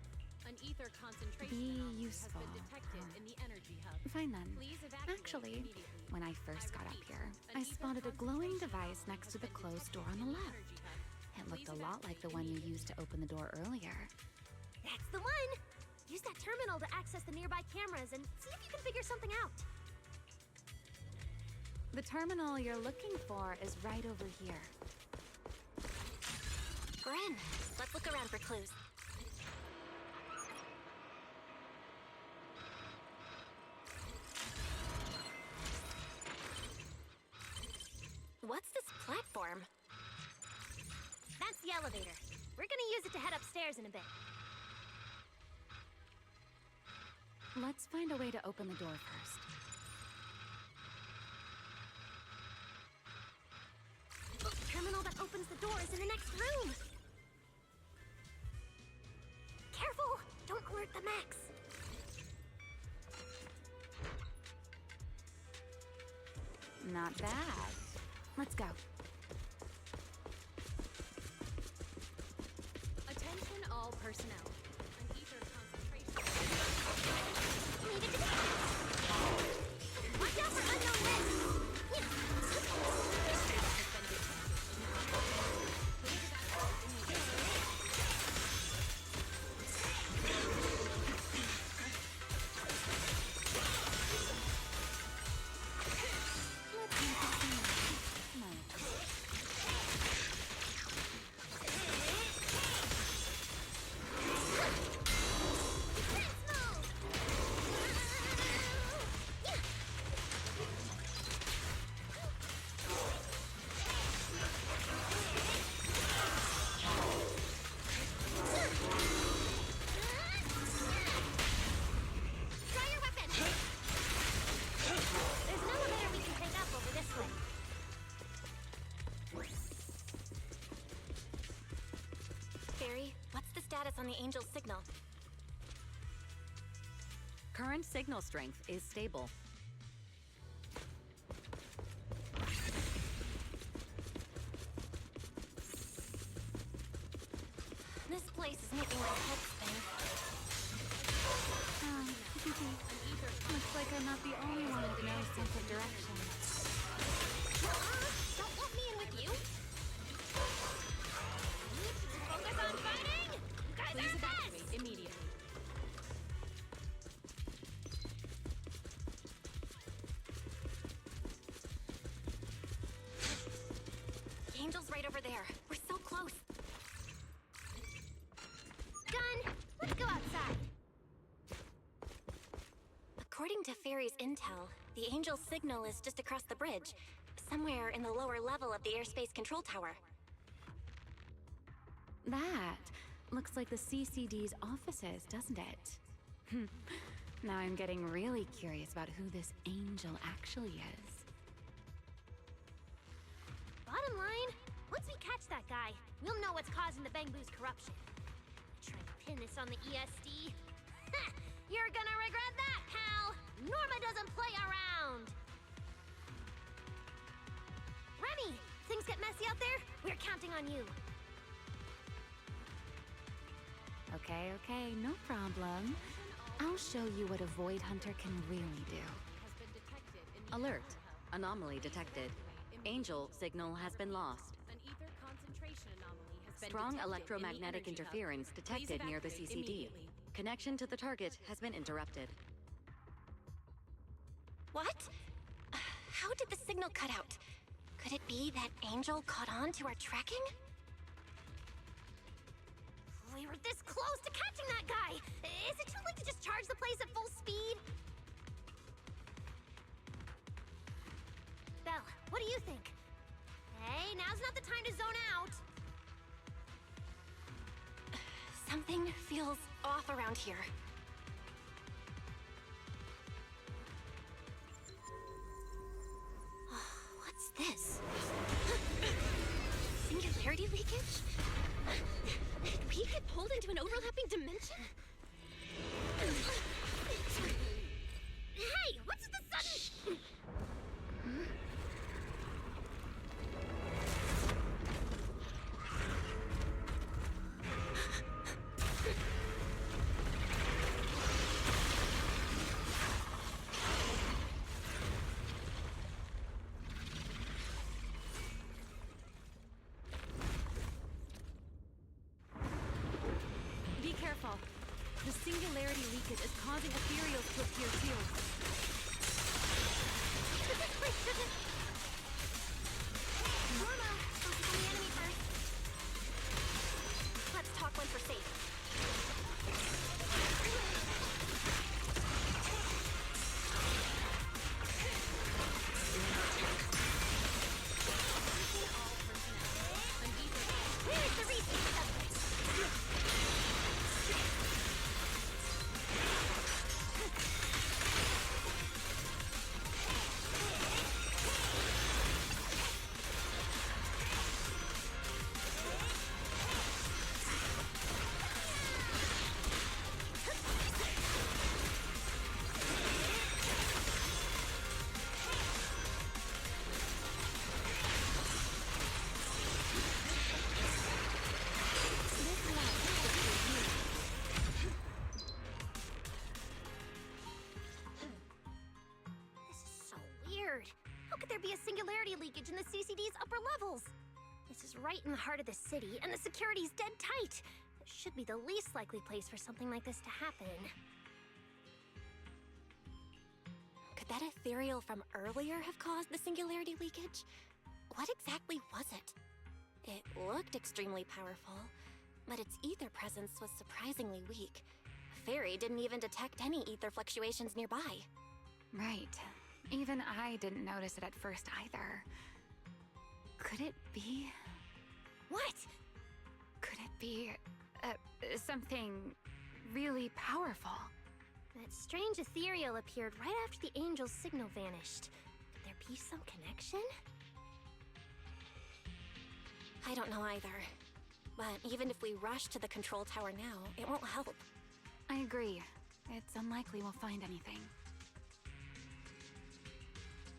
An ether concentration Be anomaly useful. has been detected in the energy hub. Fine then. Please evacuate Actually, immediately. when I first got up repeat, here, an I ether spotted a glowing concentration device next to the has been closed door detected on the in left. energy hub. It looked Please a lot like the one you used to open the door earlier. That's the one! Use that terminal to access the nearby cameras and see if you can figure something out. The terminal you're looking for is right over here. We're in. Let's look around for clues. What's this platform? That's the elevator. We're gonna use it to head upstairs in a bit. Let's find a way to open the door first. The terminal that opens the door is in the next room. Careful! Don't alert the Max. Not bad. Let's go. Attention all personnel. An ether concentration. Watch out for unknown risks! Try your weapon! There's an elevator we can take up over this way. Barry, what's the status on the Angel's signal? Current signal strength is stable. This place is making my head spin. Looks like I'm not the only one with no sense of direction. Don't let me in with you! Focus on fighting! You guys Please are evacuate best! immediately. The Angel's right over there. We're so close. Gun! Let's go outside. According to Fairy's intel, the Angel's signal is just across the bridge, somewhere in the lower level of the airspace control tower. That looks like the CCD's offices, doesn't it? Now I'm getting really curious about who this angel actually is. Bottom line, once we catch that guy, we'll know what's causing the Bangboo's corruption. Try to pin this on the ESD? Ha! You're gonna regret that, pal! Norma doesn't play around! Remy, things get messy out there? We're counting on you. Okay, no problem. I'll show you what a Void Hunter can really do. Alert. Anomaly detected. Angel signal has been lost. An ether concentration anomaly has been Strong detected electromagnetic in the energy interference hub. detected Please near the evacuate CCD. immediately. Connection to the target has been interrupted. What? How did the signal cut out? Could it be that Angel caught on to our tracking? We were this close to catching that guy! Is it too late to just charge the place at full speed? Belle, what do you think? Hey, now's not the time to zone out! Something feels off around here. What's this? Singularity leakage? Did we get pulled into an overlapping dimension? Hey, what's the sudden... Be careful. The singularity leakage is causing ethereals to appear too. Norma, focus on the enemy first. Let's talk once we're safe. Where's the reset? How could there be a singularity leakage in the CCD's upper levels? This is right in the heart of the city, and the security's dead tight. It should be the least likely place for something like this to happen. Could that ethereal from earlier have caused the singularity leakage? What exactly was it? It looked extremely powerful, but its ether presence was surprisingly weak. Fairy didn't even detect any ether fluctuations nearby. Right. Even I didn't notice it at first either. Could it be... What? Could it be... something really powerful? That strange ethereal appeared right after the angel's signal vanished. Could there be some connection? I don't know either. But even if we rush to the control tower now, it won't help. I agree. It's unlikely we'll find anything.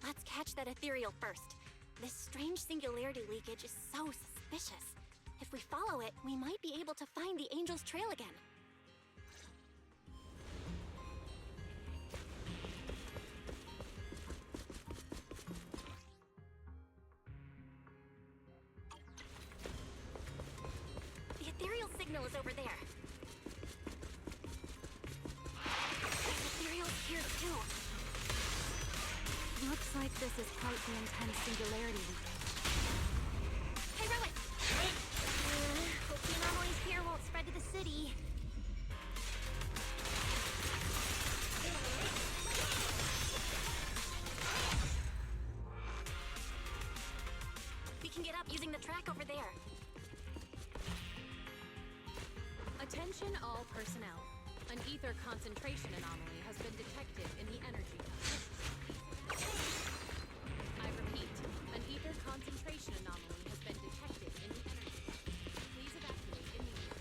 Let's catch that ethereal first. This strange singularity leakage is so suspicious. If we follow it, we might be able to find the angel's trail again. The ethereal signal is over there. The ethereal's here too. Looks like this is quite the intense singularity leakage. Hey, Rowan! Hope the anomalies here won't spread to the city. We can get up using the track over there. Attention all personnel. An ether concentration anomaly has been detected in the energy hub. I repeat, an ether concentration anomaly has been detected in the energy hub. Please evacuate immediately.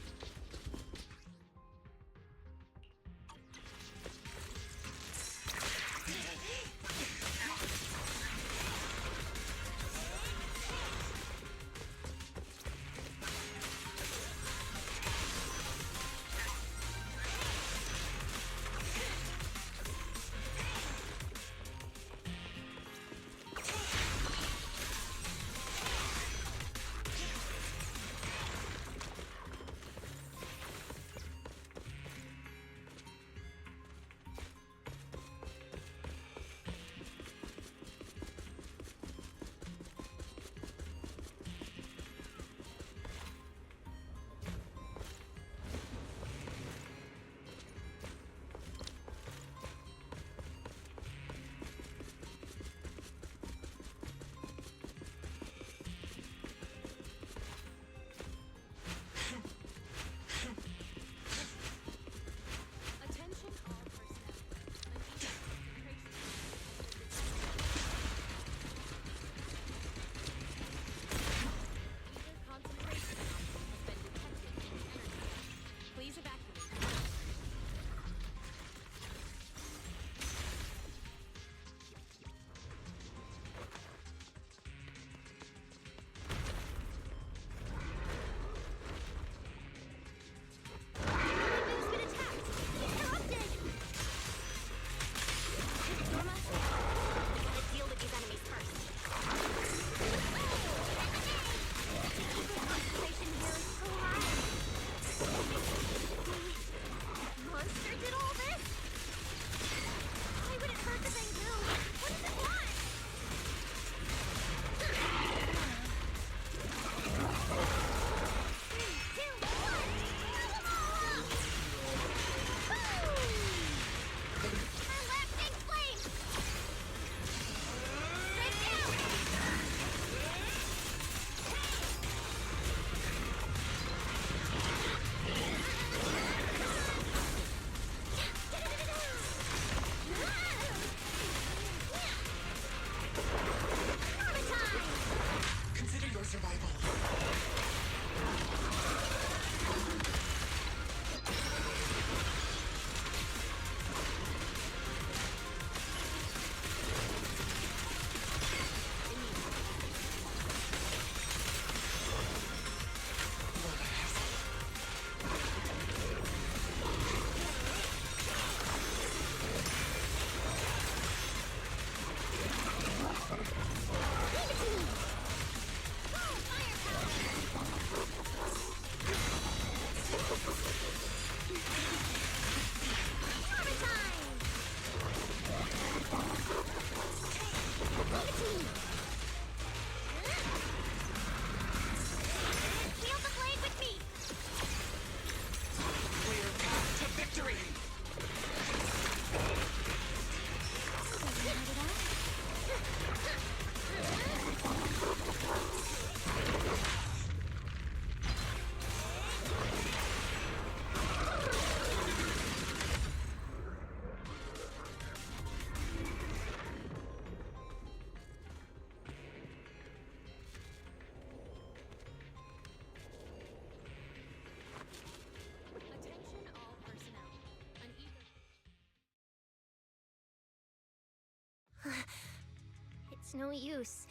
It's no use.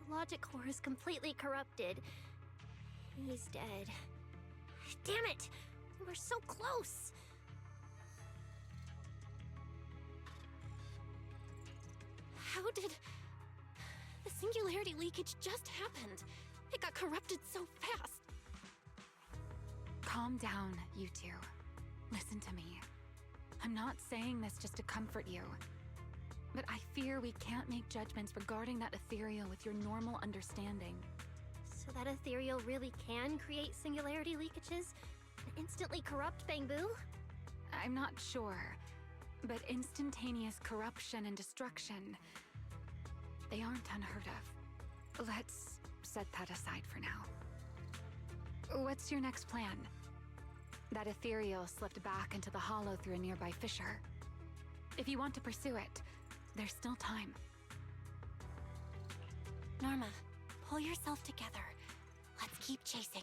The logic core is completely corrupted. He's dead. Damn it! We're so close! How did... The singularity leakage just happened? It got corrupted so fast. Calm down, you two. Listen to me. I'm not saying this just to comfort you. But I fear we can't make judgments regarding that ethereal with your normal understanding. So that ethereal really can create singularity leakages? And instantly corrupt Bangbu? I'm not sure. But instantaneous corruption and destruction, they aren't unheard of. Let's set that aside for now. What's your next plan? That ethereal slipped back into the hollow through a nearby fissure. If you want to pursue it, there's still time. Norma, pull yourself together. Let's keep chasing.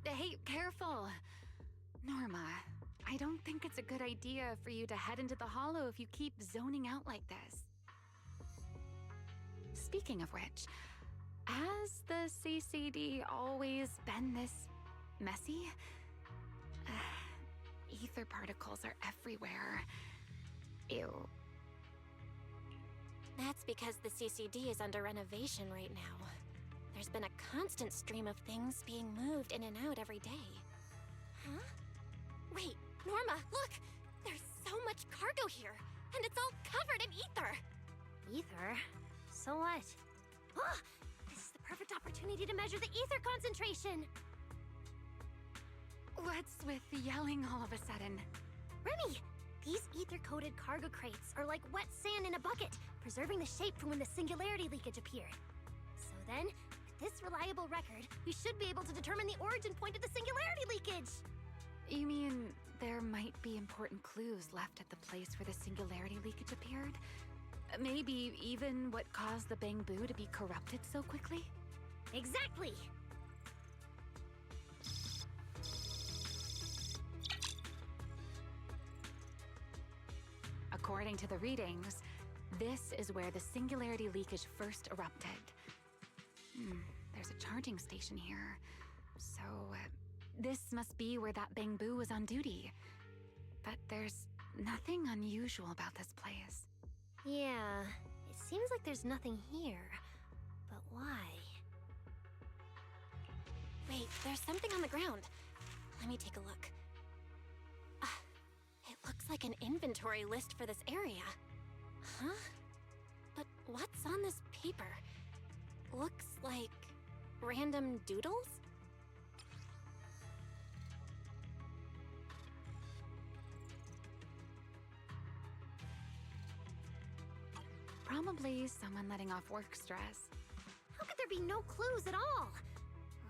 Hey, careful! Norma, I don't think it's a good idea for you to head into the hollow if you keep zoning out like this. Speaking of which, has the CCD always been this messy? Ether particles are everywhere. Ew. That's because the CCD is under renovation right now. There's been a constant stream of things being moved in and out every day. Huh? Wait, Norma, look! There's so much cargo here, and it's all covered in ether! Ether? So what? Ah! This is the perfect opportunity to measure the ether concentration! What's with the yelling all of a sudden? Remy! These ether-coated cargo crates are like wet sand in a bucket, preserving the shape from when the singularity leakage appeared. So then, with this reliable record, we should be able to determine the origin point of the singularity leakage! You mean there might be important clues left at the place where the singularity leakage appeared? Maybe even what caused the Bangbu to be corrupted so quickly? Exactly! According to the readings, this is where the singularity leakage first erupted. There's a charging station here. So, this must be where that Bangbu was on duty. But there's nothing unusual about this place. Yeah, it seems like there's nothing here. But why? Wait, there's something on the ground. Let me take a look. It looks like an inventory list for this area. Huh? But what's on this paper? Looks like random doodles? Probably someone letting off work stress. How could there be no clues at all?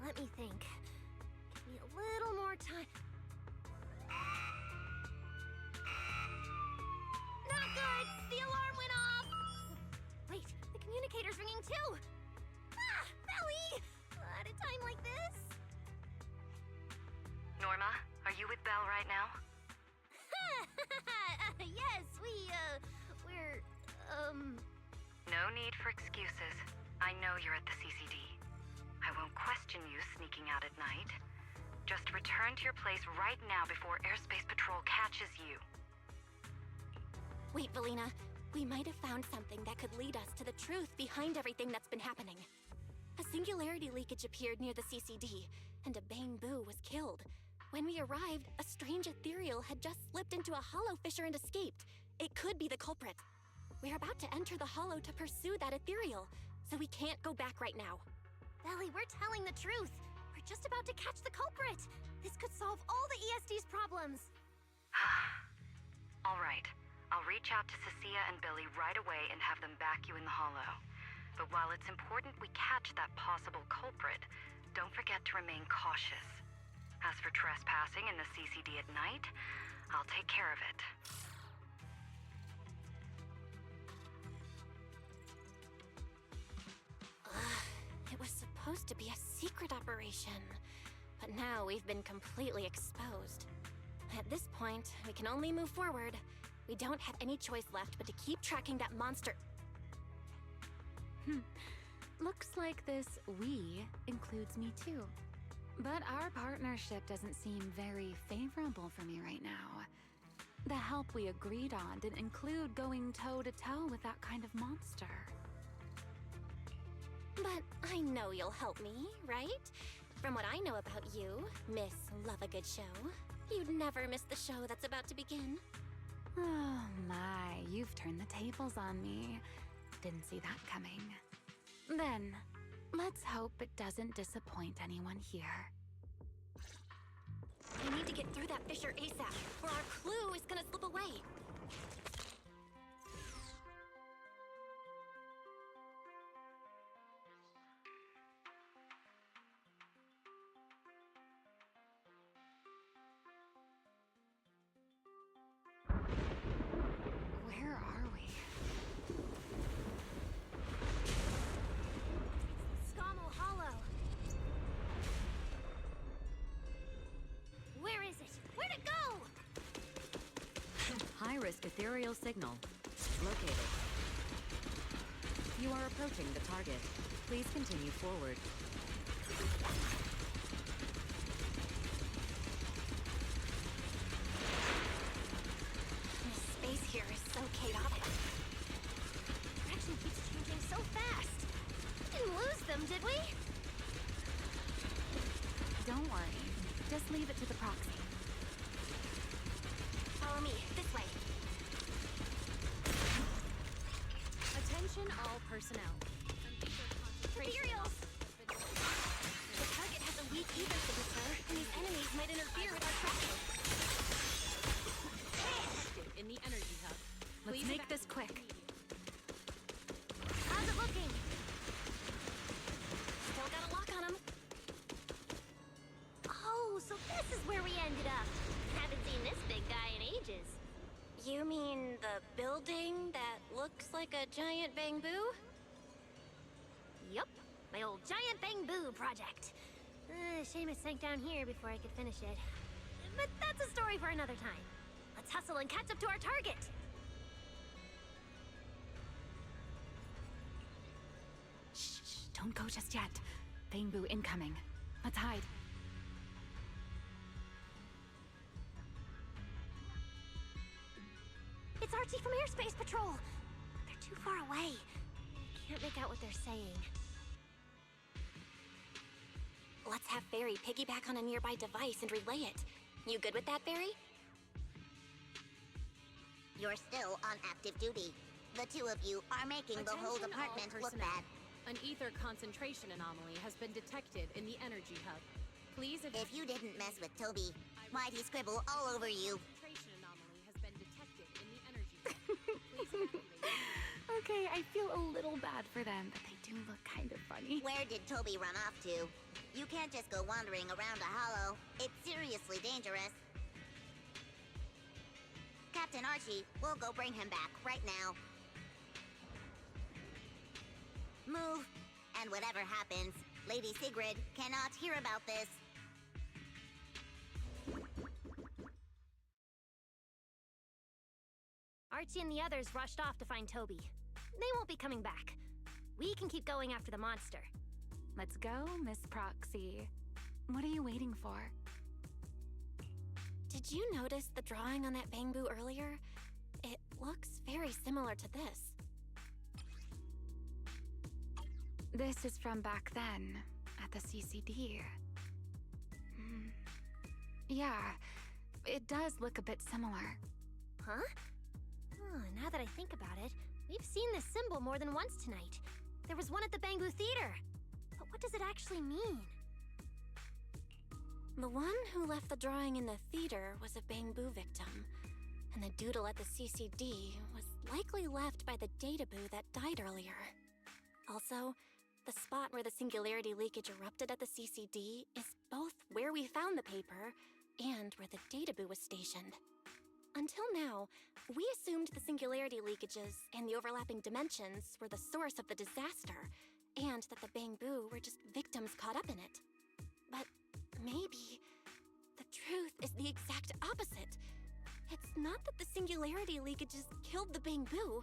Let me think. Give me a little more time. Not good! The alarm went off! Wait, the communicator's ringing too! Ah! Belly! At a time like this? Norma, are you with Belle right now? Yes, we're, No need for excuses. I know you're at the CCD. I won't question you sneaking out at night. Just return to your place right now before Airspace Patrol catches you. Wait, Valina. We might have found something that could lead us to the truth behind everything that's been happening. A singularity leakage appeared near the CCD, and a Bangbu was killed. When we arrived, a strange ethereal had just slipped into a hollow fissure and escaped. It could be the culprit. We're about to enter the hollow to pursue that ethereal, so we can't go back right now. Belly, we're telling the truth. We're just about to catch the culprit. This could solve all the ESD's problems. All right. I'll reach out to Cecilia and Billy right away and have them back you in the hollow. But while it's important we catch that possible culprit, don't forget to remain cautious. As for trespassing in the CCD at night, I'll take care of it. It was supposed to be a secret operation, but now we've been completely exposed. At this point, we can only move forward. We don't have any choice left but to keep tracking that monster. Looks like this "we" includes me too. But our partnership doesn't seem very favorable for me right now. The help we agreed on didn't include going toe-to-toe with that kind of monster. But I know you'll help me, right? From what I know about you, Miss Love a Good Show, you'd never miss the show that's about to begin. Oh my, you've turned the tables on me. Didn't see that coming. Then, let's hope it doesn't disappoint anyone here. We need to get through that fissure ASAP, or our clue is gonna slip away. Low-risk ethereal signal. Located. You are approaching the target. Please continue forward. This space here is so chaotic. Direction keeps changing so fast. Didn't lose them, did we? Don't worry. Just leave it to the proxy. Follow me, this way. Attention all personnel. Ethereals! The target has a weak ether signature, and these enemies might interfere with our tracking. In the energy hub. Let's make this quick. How's it looking? Still got a lock on him. Oh, so this is where we ended up. Haven't seen this big guy in ages. You mean the building that looks like a giant bamboo? Yup, my old giant bamboo project. Shame it sank down here before I could finish it. But that's a story for another time. Let's hustle and catch up to our target. Shh, don't go just yet. Bamboo incoming. Let's hide. It's Archie from Airspace Patrol. They're too far away. Can't make out what they're saying. Let's have Barry piggyback on a nearby device and relay it. You good with that, Barry? You're still on active duty. The two of you are making the whole Attention all department look personnel. bad. An ether concentration anomaly has been detected in the energy hub. Please If you didn't mess with Toby, why'd he scribble all over you? concentration anomaly has been detected in the energy hub. Please evacuate. Okay, I feel a little bad for them, but they do look kind of funny. Where did Toby run off to? You can't just go wandering around a hollow. It's seriously dangerous. Captain Archie, we'll go bring him back right now. Move, and whatever happens, Lady Sigrid cannot hear about this. Archie and the others rushed off to find Toby. They won't be coming back. We can keep going after the monster. Let's go, Miss Proxy. What are you waiting for? Did you notice the drawing on that bamboo earlier? It looks very similar to this. This is from back then, at the CCD. Yeah, it does look a bit similar. Huh? Oh, now that I think about it, we've seen this symbol more than once tonight. There was one at the Bamboo Theater. But what does it actually mean? The one who left the drawing in the theater was a bamboo victim, and the doodle at the CCD was likely left by the databoo that died earlier. Also, the spot where the singularity leakage erupted at the CCD is both where we found the paper and where the databoo was stationed. Until now, we assumed the singularity leakages and the overlapping dimensions were the source of the disaster, and that the bamboo were just victims caught up in it. But maybe the truth is the exact opposite. It's not that the singularity leakages killed the bamboo,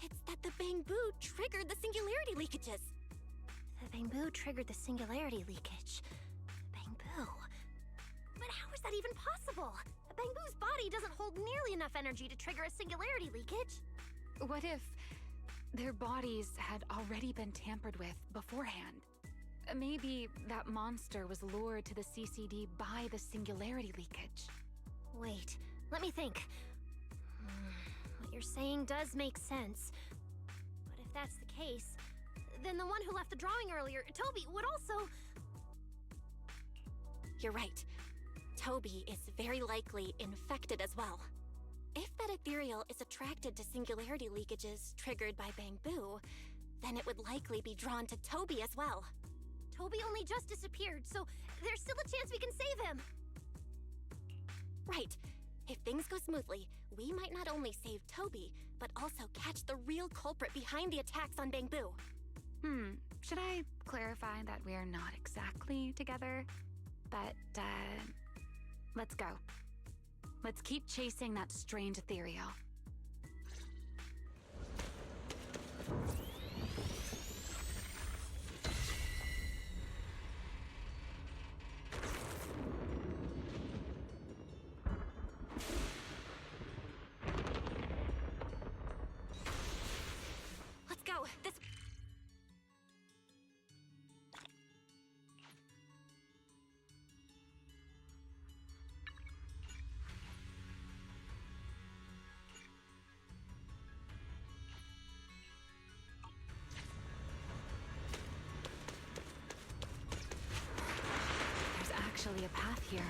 it's that the bamboo triggered the singularity leakages. The bamboo triggered the singularity leakage. Bamboo? But how is that even possible? A bamboo's body doesn't hold nearly enough energy to trigger a singularity leakage. What if their bodies had already been tampered with beforehand? Maybe that monster was lured to the CCD by the singularity leakage. Wait, let me think. What you're saying does make sense. But if that's the case, then the one who left the drawing earlier, Toby, would also... You're right. Toby is very likely infected as well. If that ethereal is attracted to singularity leakages triggered by bamboo, then it would likely be drawn to Toby as well. Toby only just disappeared, so there's still a chance we can save him. Right. If things go smoothly, we might not only save Toby, but also catch the real culprit behind the attacks on bamboo. Should I clarify that we're not exactly together? But, let's go. Let's keep chasing that strange ethereal. actually a path here.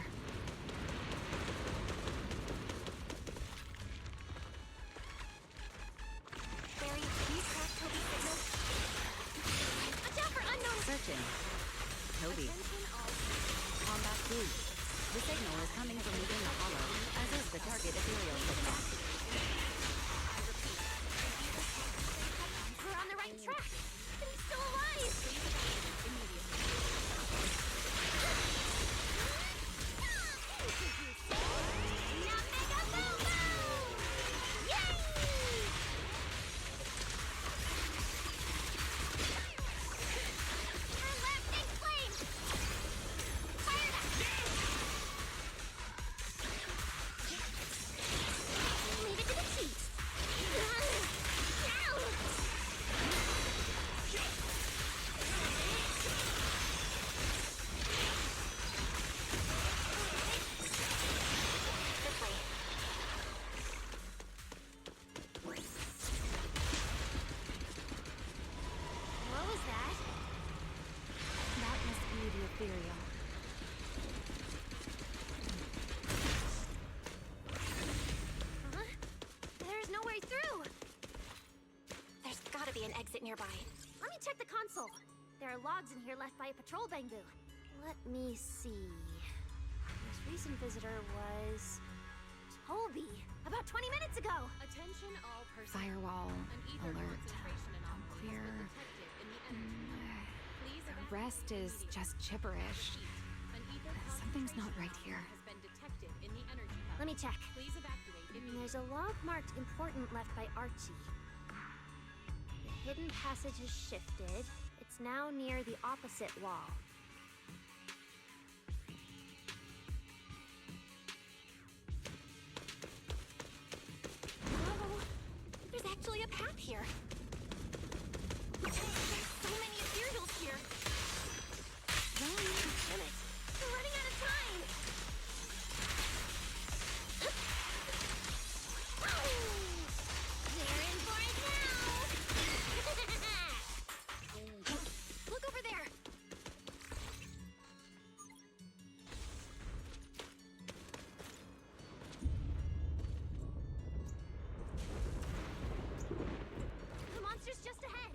Barry, can you track Toby's signal? Watch out for unknown... Searching. Toby. Combat boost. The signal is coming from within the hollow, as is the target ethereal signal. We're on the right track. And he's still alive. Now mega boom boom! Yay! Turn left, big flame! Fire that! Leave it to the chiefs. What was that? That must be the ethereal. Huh? There's no way through! There's gotta be an exit nearby. Let me check the console. There are logs in here left by a patrol bamboo. Let me see. Most recent visitor was... Toby. About 20 minutes ago. Attention all personnel. Firewall An ether alert. concentration anomaly Clear. has been detected in the energy. Please The rest is just gibberish. An ether Something's not right here. has been detected in the energy hub. Let me check. Please evacuate immediately. There's a log marked important left by Archie. The hidden passage has shifted. It's now near the opposite wall. Whoa! There's actually a path here. There's so many ethereals here. Damn it. We're running out of time. They're in for it now! Look over there. The monster's just ahead.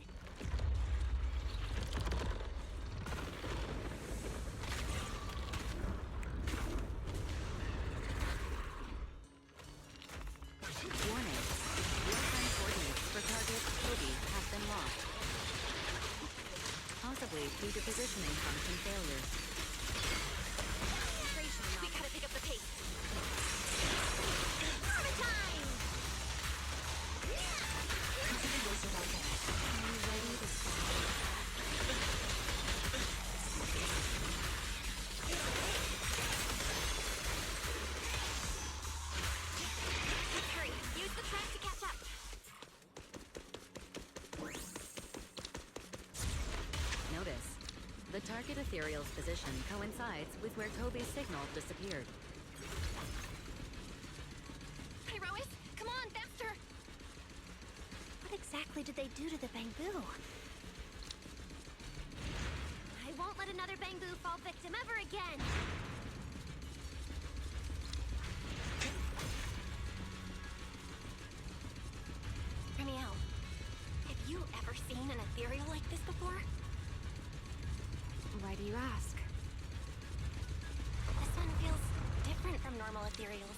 Warning. Real-time coordinates for target Toby have been lost. Possibly due to positioning function failures. We gotta pick up the pace. Armor time! Are you ready to stop? Hurry, use the track to catch up. Notice. The target ethereal's position coincides with where Toby's signal disappeared. Pyrois, come on, faster! What exactly did they do to the bamboo? I won't let another bamboo fall victim ever again! Remiel, have you ever seen an ethereal like this before? Why do you ask? This one feels different from normal ethereals.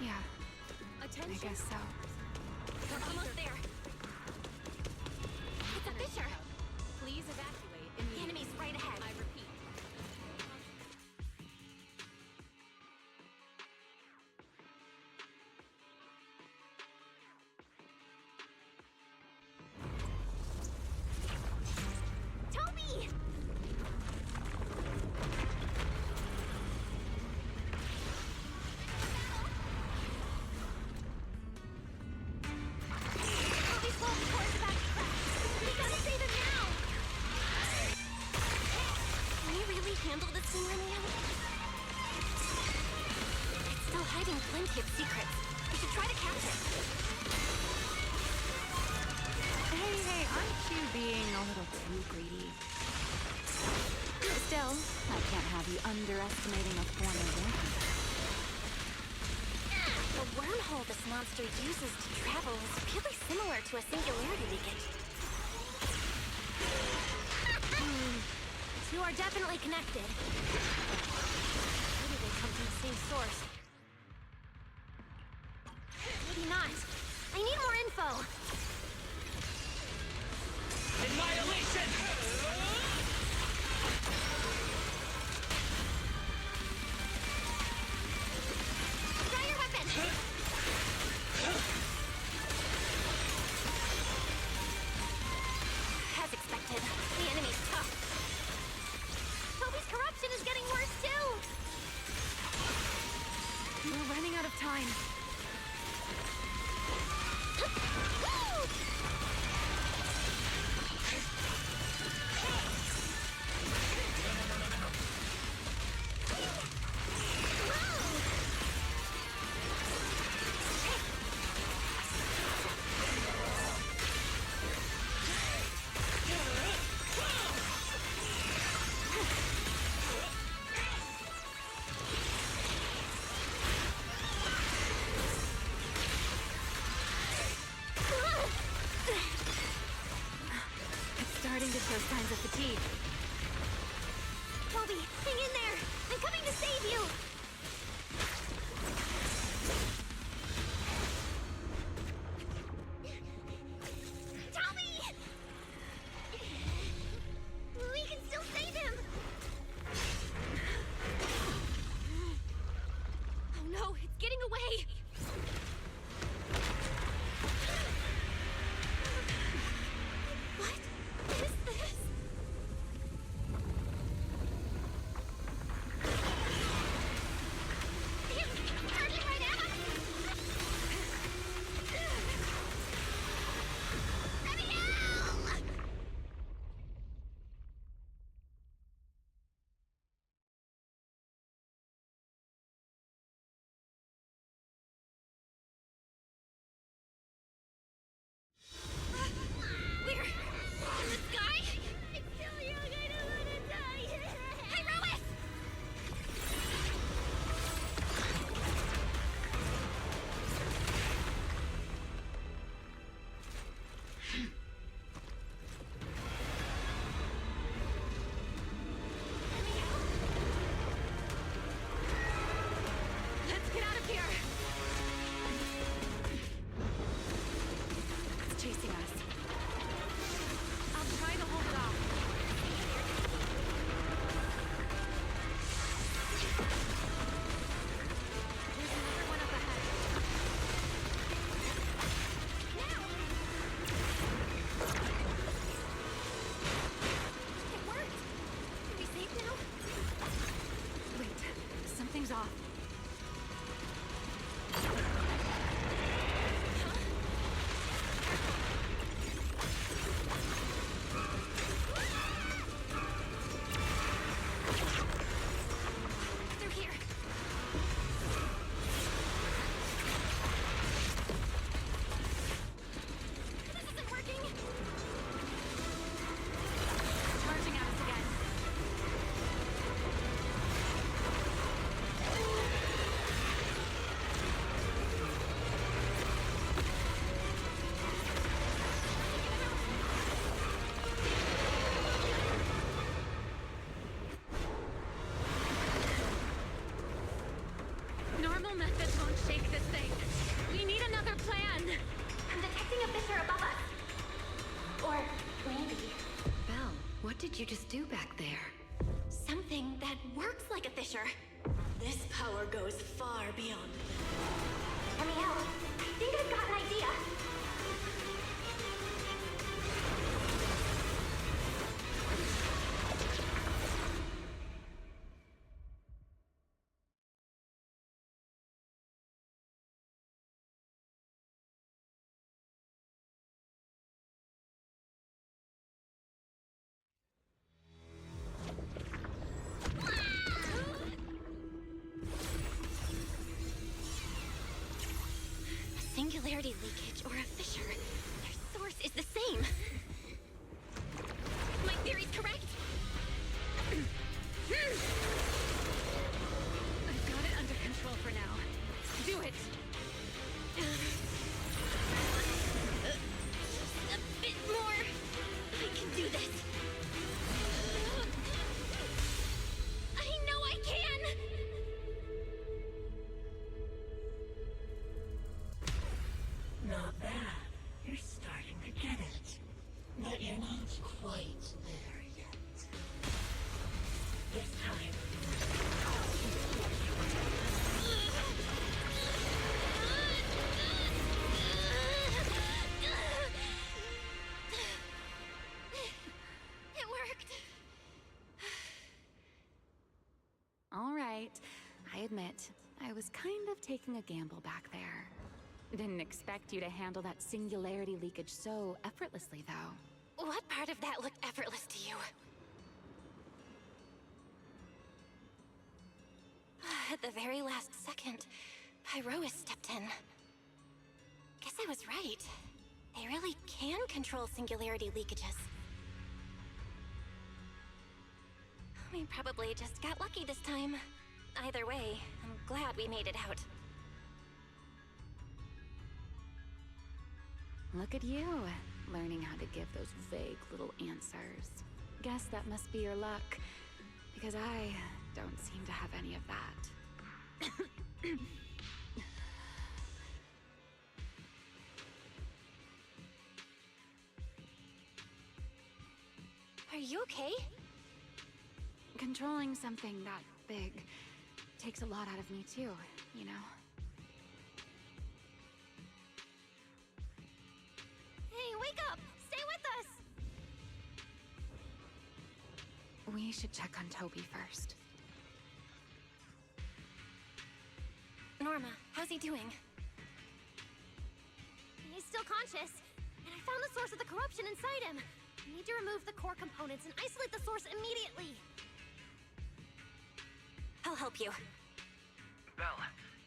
Yeah, Attention. I guess so. We're almost there. It's a fissure. Please evacuate The immediately. enemy's right ahead. I repeat. Toby! Toby's whole core is about to crash. We gotta save him now! Can you really handle this thing, Remiel? It's still hiding plenty of secrets. We should try to catch it. Hey, aren't you being a little too greedy? Still, I can't have you underestimating a former vampire. The wormhole this monster uses to travel is really similar to a singularity leakage. Two are definitely connected. Maybe they come from the same source. Maybe not. I need more info. Annihilation! Try your weapon! As expected, the enemy's tough. Toby's corruption is getting worse too! We're running out of time. Starting to show signs of fatigue. Toby, hang in there! I'm coming to save you! Toby! We can still save him! Oh no, it's getting away! What is this? Charging right at us! Ready now! We're in the sky? I'm still young, I don't want to die. Hey, Rowan! Let's get out of here! It's chasing us. I'll try to hold it off. There's another one up ahead. It worked! Are we safe now? Wait, something's off. They're here! This isn't working! Charging at us again. Normal methods won't shake this thing. We need another plan. I'm detecting a fissure above us. Or maybe Belle, what did you just do back there? Something that works like a fissure. This power goes far beyond. Amiel, I think I've got an idea. Singularity leakage or a I admit, I was kind of taking a gamble back there. Didn't expect you to handle that singularity leakage so effortlessly, though. What part of that looked effortless to you? At the very last second, Pyrois stepped in. Guess I was right. They really can control singularity leakages. We probably just got lucky this time. Either way, I'm glad we made it out. Look at you, learning how to give those vague little answers. Guess that must be your luck, because I don't seem to have any of that. Are you okay? Controlling something that big takes a lot out of me too, you know? Hey, wake up! Stay with us! We should check on Toby first. Norma, how's he doing? He's still conscious, and I found the source of the corruption inside him. We need to remove the core components and isolate the source immediately. I'll help you. Belle,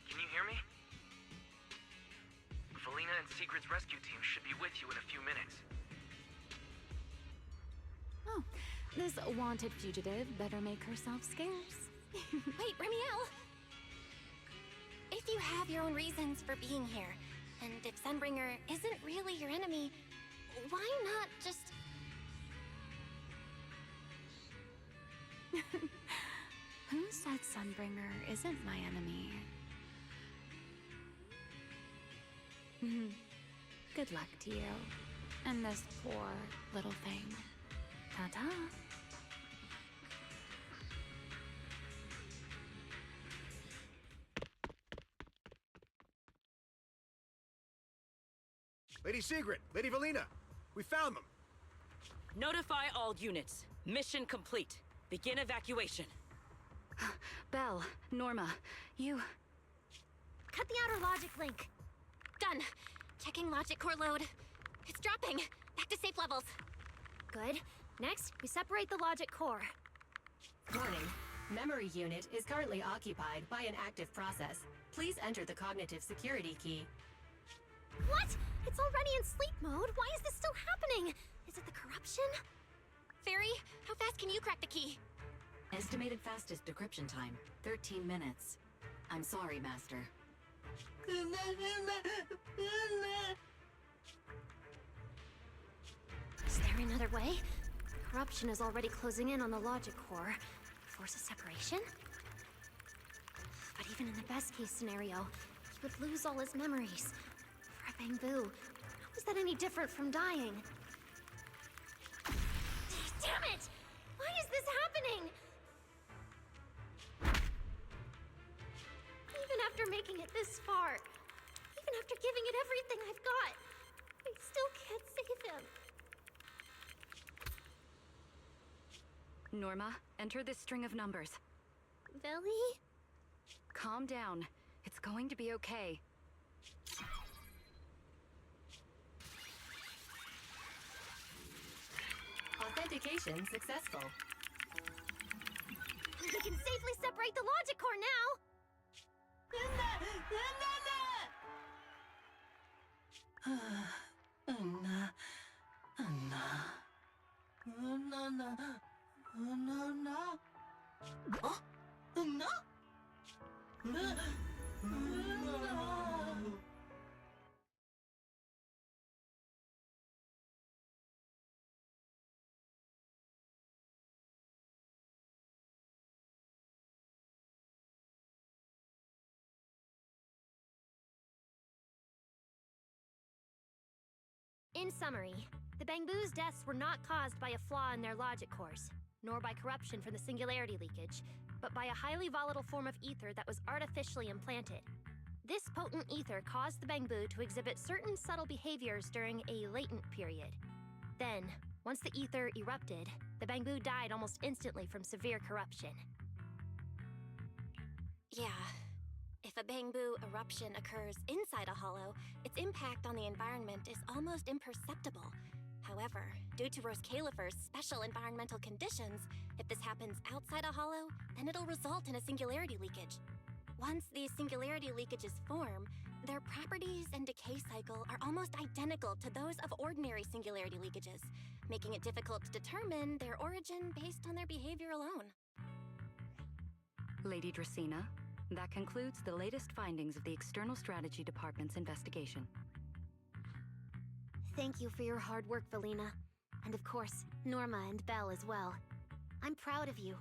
can you hear me? Felina and Secret's rescue team should be with you in a few minutes. Oh, this wanted fugitive better make herself scarce. Wait, Remiel! If you have your own reasons for being here, and if Sunbringer isn't really your enemy, why not just... Who said Sunbringer isn't my enemy? Good luck to you. And this poor little thing. Ta-ta. Lady Secret, Lady Valina, we found them. Notify all units. Mission complete. Begin evacuation. Belle, Norma, you... Cut the outer logic link. Done. Checking logic core load. It's dropping. Back to safe levels. Good. Next, we separate the logic core. Warning. Memory unit is currently occupied by an active process. Please enter the cognitive security key. What? It's already in sleep mode. Why is this still happening? Is it the corruption? Fairy, how fast can you crack the key? Estimated fastest decryption time, 13 minutes. I'm sorry, Master. Is there another way? Corruption is already closing in on the logic core. Force a separation? But even in the best case scenario, he would lose all his memories. For a Bangbu, how is that any different from dying? Damn it! Why is this happening? Even after making it this far, even after giving it everything I've got, I still can't save him. Norma, enter this string of numbers. Billy? Calm down. It's going to be okay. Authentication successful. We can safely separate the logic core now! In summary, the Bangbu's deaths were not caused by a flaw in their logic cores, nor by corruption from the singularity leakage, but by a highly volatile form of ether that was artificially implanted. This potent ether caused the Bangbu to exhibit certain subtle behaviors during a latent period. Then, once the ether erupted, the Bangbu died almost instantly from severe corruption. Yeah. If a Bangbu eruption occurs inside a hollow, its impact on the environment is almost imperceptible. However, due to Rose Califer's special environmental conditions, if this happens outside a hollow, then it'll result in a singularity leakage. Once these singularity leakages form, their properties and decay cycle are almost identical to those of ordinary singularity leakages, making it difficult to determine their origin based on their behavior alone. Lady Dracena, that concludes the latest findings of the External Strategy Department's investigation. Thank you for your hard work, Valina. And of course, Norma and Belle as well. I'm proud of you.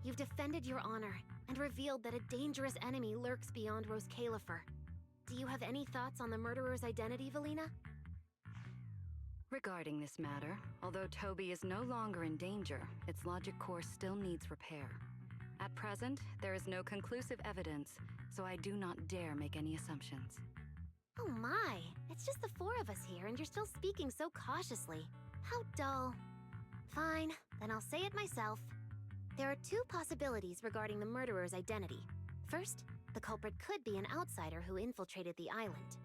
You've defended your honor and revealed that a dangerous enemy lurks beyond Rose Califer. Do you have any thoughts on the murderer's identity, Valina? Regarding this matter, although Toby is no longer in danger, its logic core still needs repair. At present, there is no conclusive evidence, so I do not dare make any assumptions. Oh my, it's just the four of us here and you're still speaking so cautiously. How dull. Fine, then I'll say it myself. There are two possibilities regarding the murderer's identity. First, the culprit could be an outsider who infiltrated the island,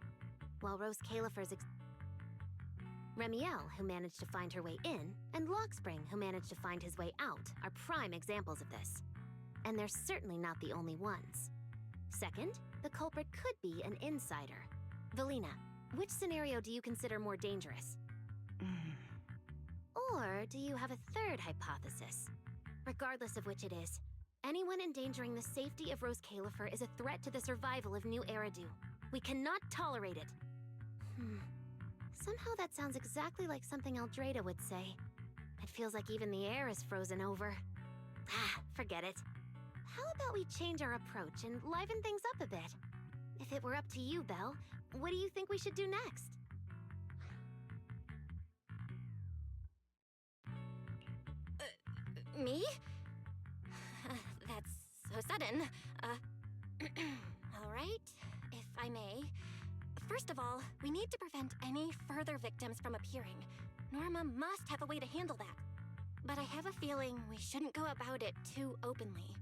while Rose Califer's Remiel, who managed to find her way in, and Lockspring, who managed to find his way out, are prime examples of this. And they're certainly not the only ones. Second, the culprit could be an insider. Valina, which scenario do you consider more dangerous? Or do you have a third hypothesis? Regardless of which it is, anyone endangering the safety of Rose Califer is a threat to the survival of New Eridu. We cannot tolerate it. Somehow that sounds exactly like something Eldrada would say. It feels like even the air is frozen over. Forget it. How about we change our approach and liven things up a bit? If it were up to you, Belle, what do you think we should do next? Me? That's so sudden. Alright, if I may. First of all, we need to prevent any further victims from appearing. Norma must have a way to handle that. But I have a feeling we shouldn't go about it too openly.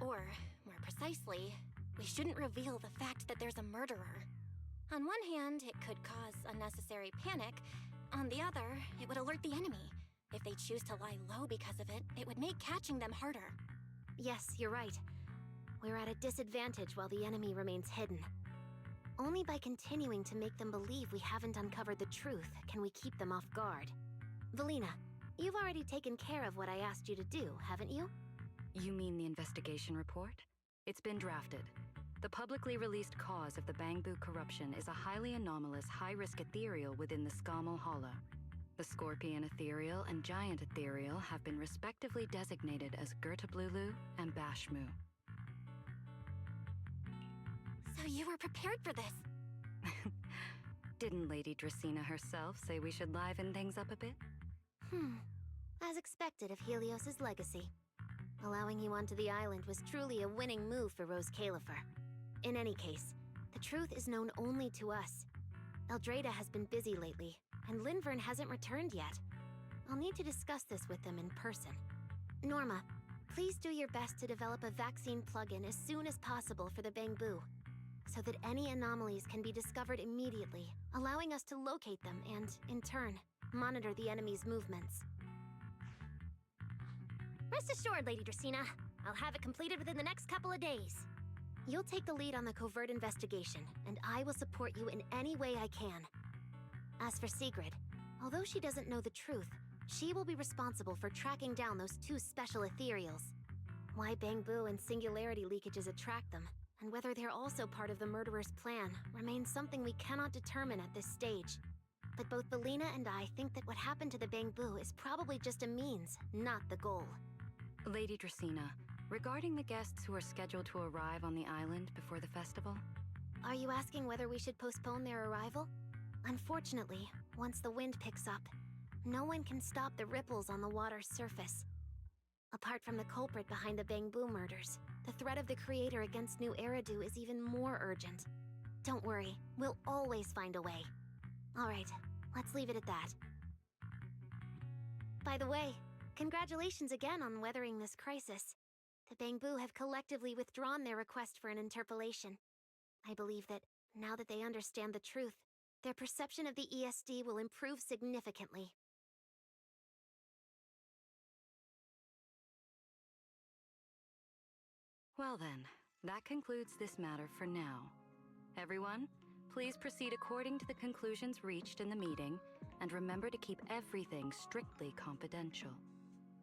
Or, more precisely, we shouldn't reveal the fact that there's a murderer. On one hand, it could cause unnecessary panic. On the other, it would alert the enemy. If they choose to lie low because of it, it would make catching them harder. Yes, you're right. We're at a disadvantage while the enemy remains hidden. Only by continuing to make them believe we haven't uncovered the truth can we keep them off guard. Valina, you've already taken care of what I asked you to do, haven't you? You mean the investigation report? It's been drafted. The publicly released cause of the Bangbu corruption is a highly anomalous, high-risk ethereal within the Scamal Hollow. The Scorpion Ethereal and Giant Ethereal have been respectively designated as Gertablulu and Bashmu. So you were prepared for this? Didn't Lady Dracena herself say we should liven things up a bit? As expected of Helios's legacy. Allowing you onto the island was truly a winning move for Rose Califer. In any case, the truth is known only to us. Eldrada has been busy lately, and Linvern hasn't returned yet. I'll need to discuss this with them in person. Norma, please do your best to develop a vaccine plugin as soon as possible for the Bangbu, so that any anomalies can be discovered immediately, allowing us to locate them and, in turn, monitor the enemy's movements. Rest assured, Lady Dracena. I'll have it completed within the next couple of days. You'll take the lead on the covert investigation, and I will support you in any way I can. As for Sigrid, although she doesn't know the truth, she will be responsible for tracking down those two special ethereals. Why Bangbu and singularity leakages attract them, and whether they're also part of the murderer's plan, remains something we cannot determine at this stage. But both Valina and I think that what happened to the Bangbu is probably just a means, not the goal. Lady Dracena, regarding the guests who are scheduled to arrive on the island before the festival? Are you asking whether we should postpone their arrival? Unfortunately, once the wind picks up, no one can stop the ripples on the water's surface. Apart from the culprit behind the Bangbu murders, the threat of the Creator against New Eridu is even more urgent. Don't worry, we'll always find a way. Alright, let's leave it at that. By the way, congratulations again on weathering this crisis. The Bangbu have collectively withdrawn their request for an interpolation. I believe that, now that they understand the truth, their perception of the ESD will improve significantly. Well then, that concludes this matter for now. Everyone, please proceed according to the conclusions reached in the meeting, and remember to keep everything strictly confidential.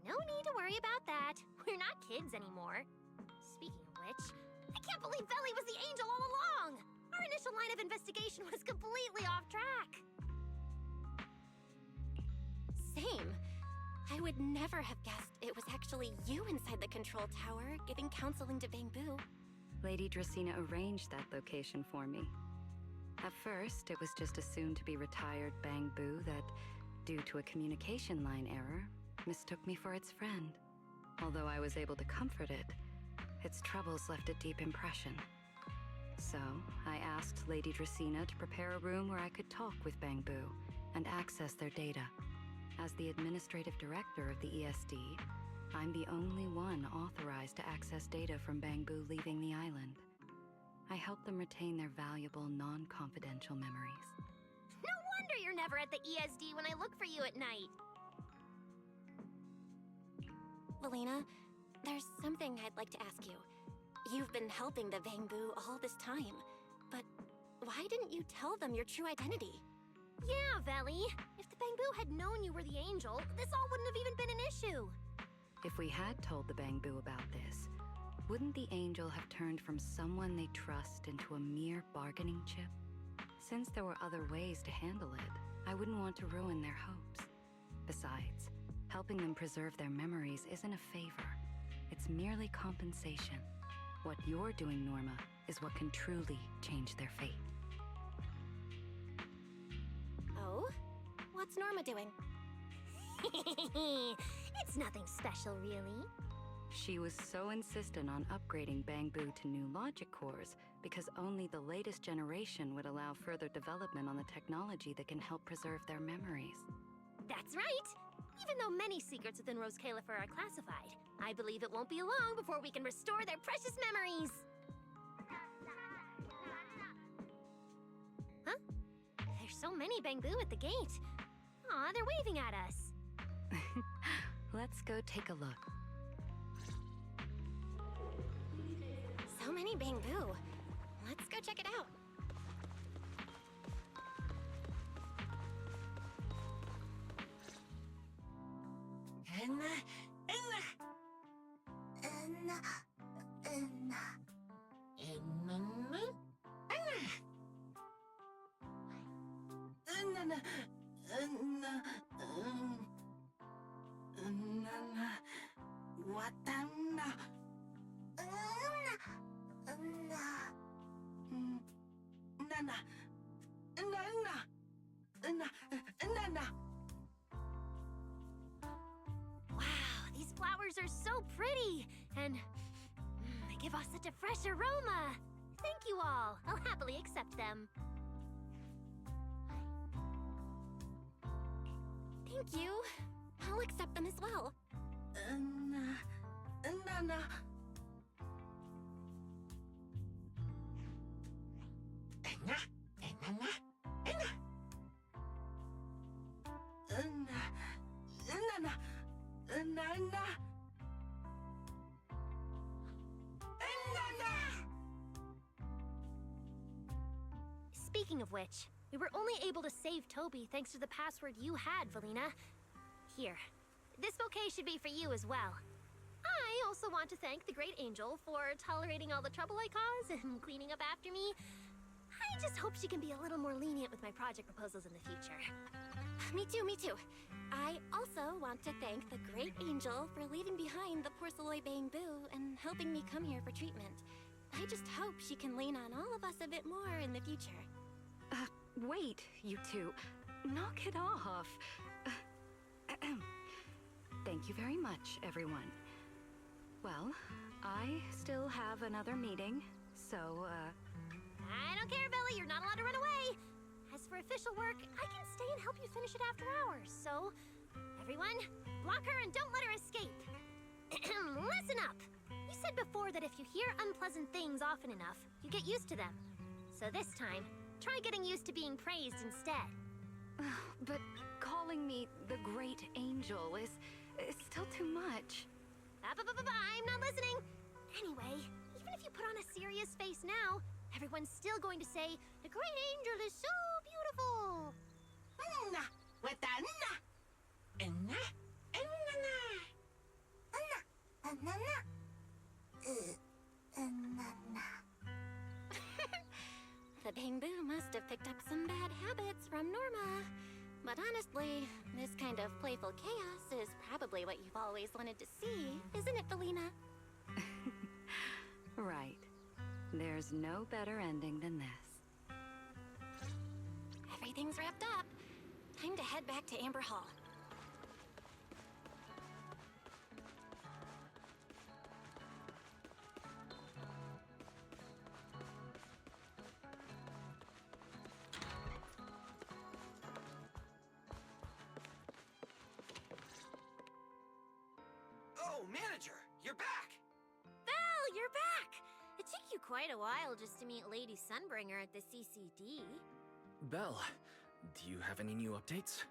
No need to worry about that. We're not kids anymore. Speaking of which, I can't believe Veli was the angel all along! Our initial line of investigation was completely off track. Same. I would never have guessed it was actually you inside the control tower, giving counseling to Bangbu. Lady Dracaena arranged that location for me. At first, it was just a soon-to-be retired Bangbu that, due to a communication line error, mistook me for its friend. Although I was able to comfort it, its troubles left a deep impression. So, I asked Lady Dracaena to prepare a room where I could talk with Bangbu and access their data. As the administrative director of the ESD, I'm the only one authorized to access data from Bangbu leaving the island. I help them retain their valuable, non-confidential memories. No wonder you're never at the ESD when I look for you at night. Valina, there's something I'd like to ask you. You've been helping the Bangbu all this time, but why didn't you tell them your true identity? Yeah, Veli. If the Bangbu had known you were the angel, this all wouldn't have even been an issue. If we had told the Bangbu about this, wouldn't the angel have turned from someone they trust into a mere bargaining chip? Since there were other ways to handle it, I wouldn't want to ruin their hopes. Besides, helping them preserve their memories isn't a favor. It's merely compensation. What you're doing, Norma, is what can truly change their fate. Oh? What's Norma doing? It's nothing special, really. She was so insistent on upgrading Bangbu to new logic cores because only the latest generation would allow further development on the technology that can help preserve their memories. That's right! Even though many secrets within Rose Califer are classified, I believe it won't be long before we can restore their precious memories! Huh? There's so many Bangbu at the gate. Aw, they're waving at us. Let's go take a look. So many Bangbu. Let's go check it out. Wow, these flowers are so pretty, and they give off such a fresh aroma. Thank you all. I'll happily accept them. Thank you. I'll accept them as well. Speaking of which, we were only able to save Toby thanks to the password you had, Valina. Here, this bouquet should be for you as well. I also want to thank the Great Angel for tolerating all the trouble I cause and cleaning up after me. I just hope she can be a little more lenient with my project proposals in the future. Me too, me too. I also want to thank the Great Angel for leaving behind the Porceloy Bangbu and helping me come here for treatment. I just hope she can lean on all of us a bit more in the future. Wait, you two. Knock it off. Thank you very much, everyone. Well, I still have another meeting, so, I don't care, Billy. You're not allowed to run away. As for official work, I can stay and help you finish it after hours, so... Everyone, block her and don't let her escape. Listen up! You said before that if you hear unpleasant things often enough, you get used to them. So this time, try getting used to being praised instead. But calling me the Great Angel is still too much. I'm not listening! Anyway, even if you put on a serious face now, everyone's still going to say, the Great Angel is so beautiful! With the The Bamboo must have picked up some bad habits from Norma. But honestly, this kind of playful chaos is probably what you've always wanted to see, isn't it, Felina? Right. There's no better ending than this. Everything's wrapped up. Time to head back to Amber Hall. Oh, manager, you're back! Val, you're back! It took you quite a while just to meet Lady Sunbringer at the CCD. Belle, do you have any new updates?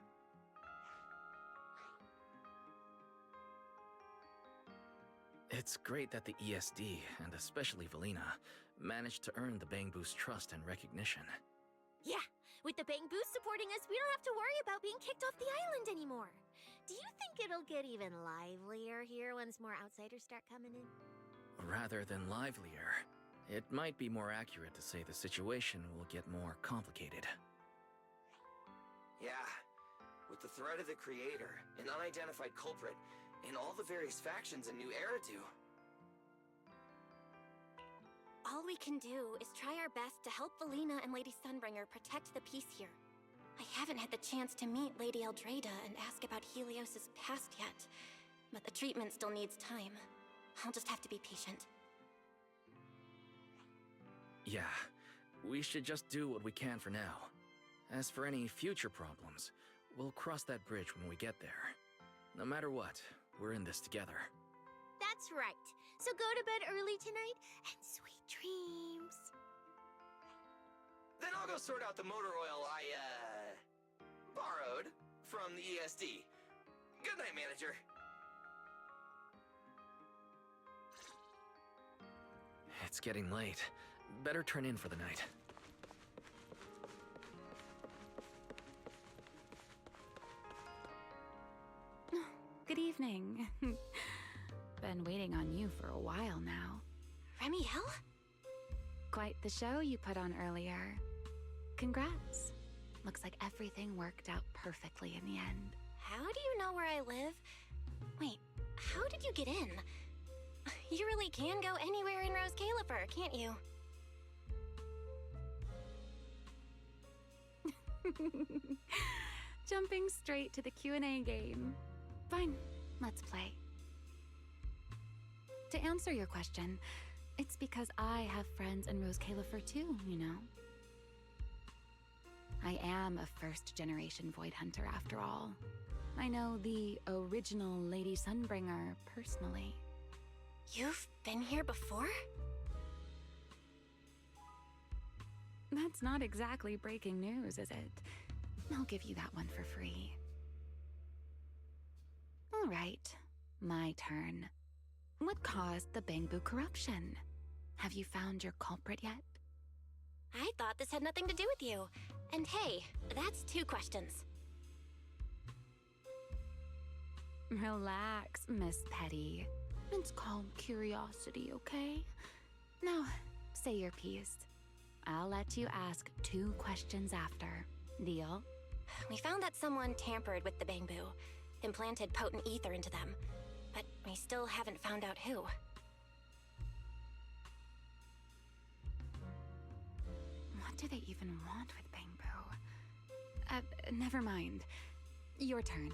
It's great that the ESD, and especially Velina, managed to earn the Bamboo's trust and recognition. Yeah, with the Bamboo supporting us, we don't have to worry about being kicked off the island anymore. Do you think it'll get even livelier here once more outsiders start coming in? Rather than livelier, it might be more accurate to say the situation will get more complicated. Yeah, with the threat of the Creator, an unidentified culprit, and all the various factions in New Eridu. All we can do is try our best to help Velina and Lady Sunbringer protect the peace here. I haven't had the chance to meet Lady Eldrada and ask about Helios's past yet, but the treatment still needs time. I'll just have to be patient. Yeah, we should just do what we can for now. As for any future problems, we'll cross that bridge when we get there. No matter what, we're in this together. That's right. So go to bed early tonight and sweet dreams. Then I'll go sort out the motor oil I, borrowed from the ESD. Good night, manager. It's getting late. Better turn in for the night. Good evening. Been waiting on you for a while now. Remiel? Quite the show you put on earlier. Congrats. Looks like everything worked out perfectly in the end. How do you know where I live? Wait, how did you get in? You really can go anywhere in Rose Califer, can't you? Jumping straight to the Q&A game. Fine, let's play. To answer your question, it's because I have friends in Rose Califer too, you know. I am a first-generation Void Hunter after all. I know the original Lady Sunbringer personally. You've been here before? That's not exactly breaking news, is it? I'll give you that one for free. All right, my turn. What caused the Bamboo corruption? Have you found your culprit yet? I thought this had nothing to do with you. And hey, that's 2 questions. Relax, Miss Petty. It's called curiosity, okay? Now, say your piece. I'll let you ask 2 questions after. Deal? We found that someone tampered with the Bamboo, implanted potent ether into them, but we still haven't found out who. What do they even want with Bamboo? Never mind. Your turn.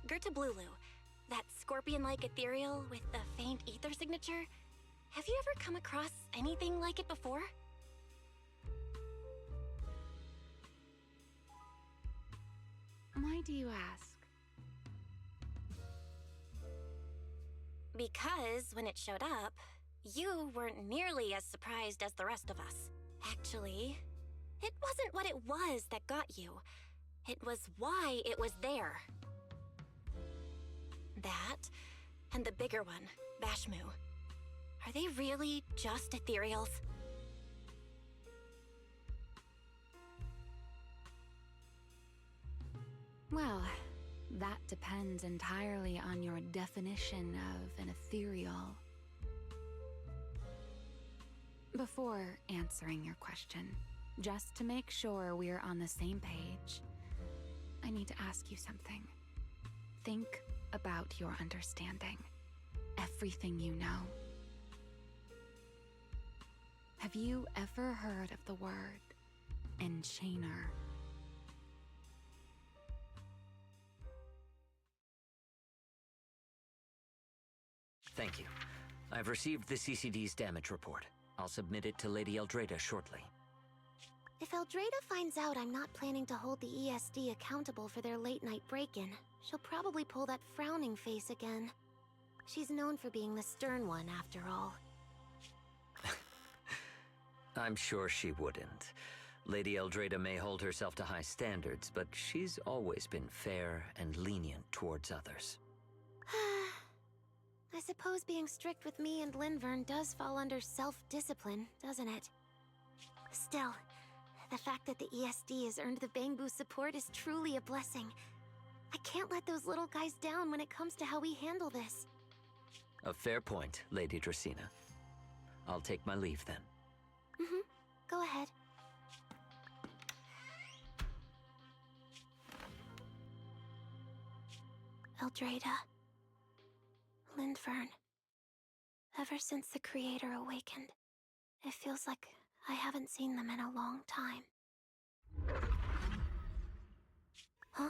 Gerta Blulu, that scorpion-like ethereal with the faint ether signature. Have you ever come across anything like it before? Why do you ask? Because when it showed up, you weren't nearly as surprised as the rest of us. Actually, it wasn't what it was that got you. It was why it was there. That, and the bigger one, Bashmu. Are they really just ethereals? Well, that depends entirely on your definition of an ethereal. Before answering your question, just to make sure we're on the same page, I need to ask you something. Think about your understanding. Everything you know. Have you ever heard of the word enchainer? Thank you. I've received the CCD's damage report. I'll submit it to Lady Eldrada shortly. If Eldrada finds out I'm not planning to hold the ESD accountable for their late-night break-in, she'll probably pull that frowning face again. She's known for being the stern one, after all. I'm sure she wouldn't. Lady Eldrada may hold herself to high standards, but she's always been fair and lenient towards others. I suppose being strict with me and Linvern does fall under self-discipline, doesn't it? Still, the fact that the ESD has earned the Bangbu support is truly a blessing. I can't let those little guys down when it comes to how we handle this. A fair point, Lady Dracena. I'll take my leave then. Go ahead. Eldrada. Linvern. Ever since the Creator awakened, it feels like I haven't seen them in a long time. Huh?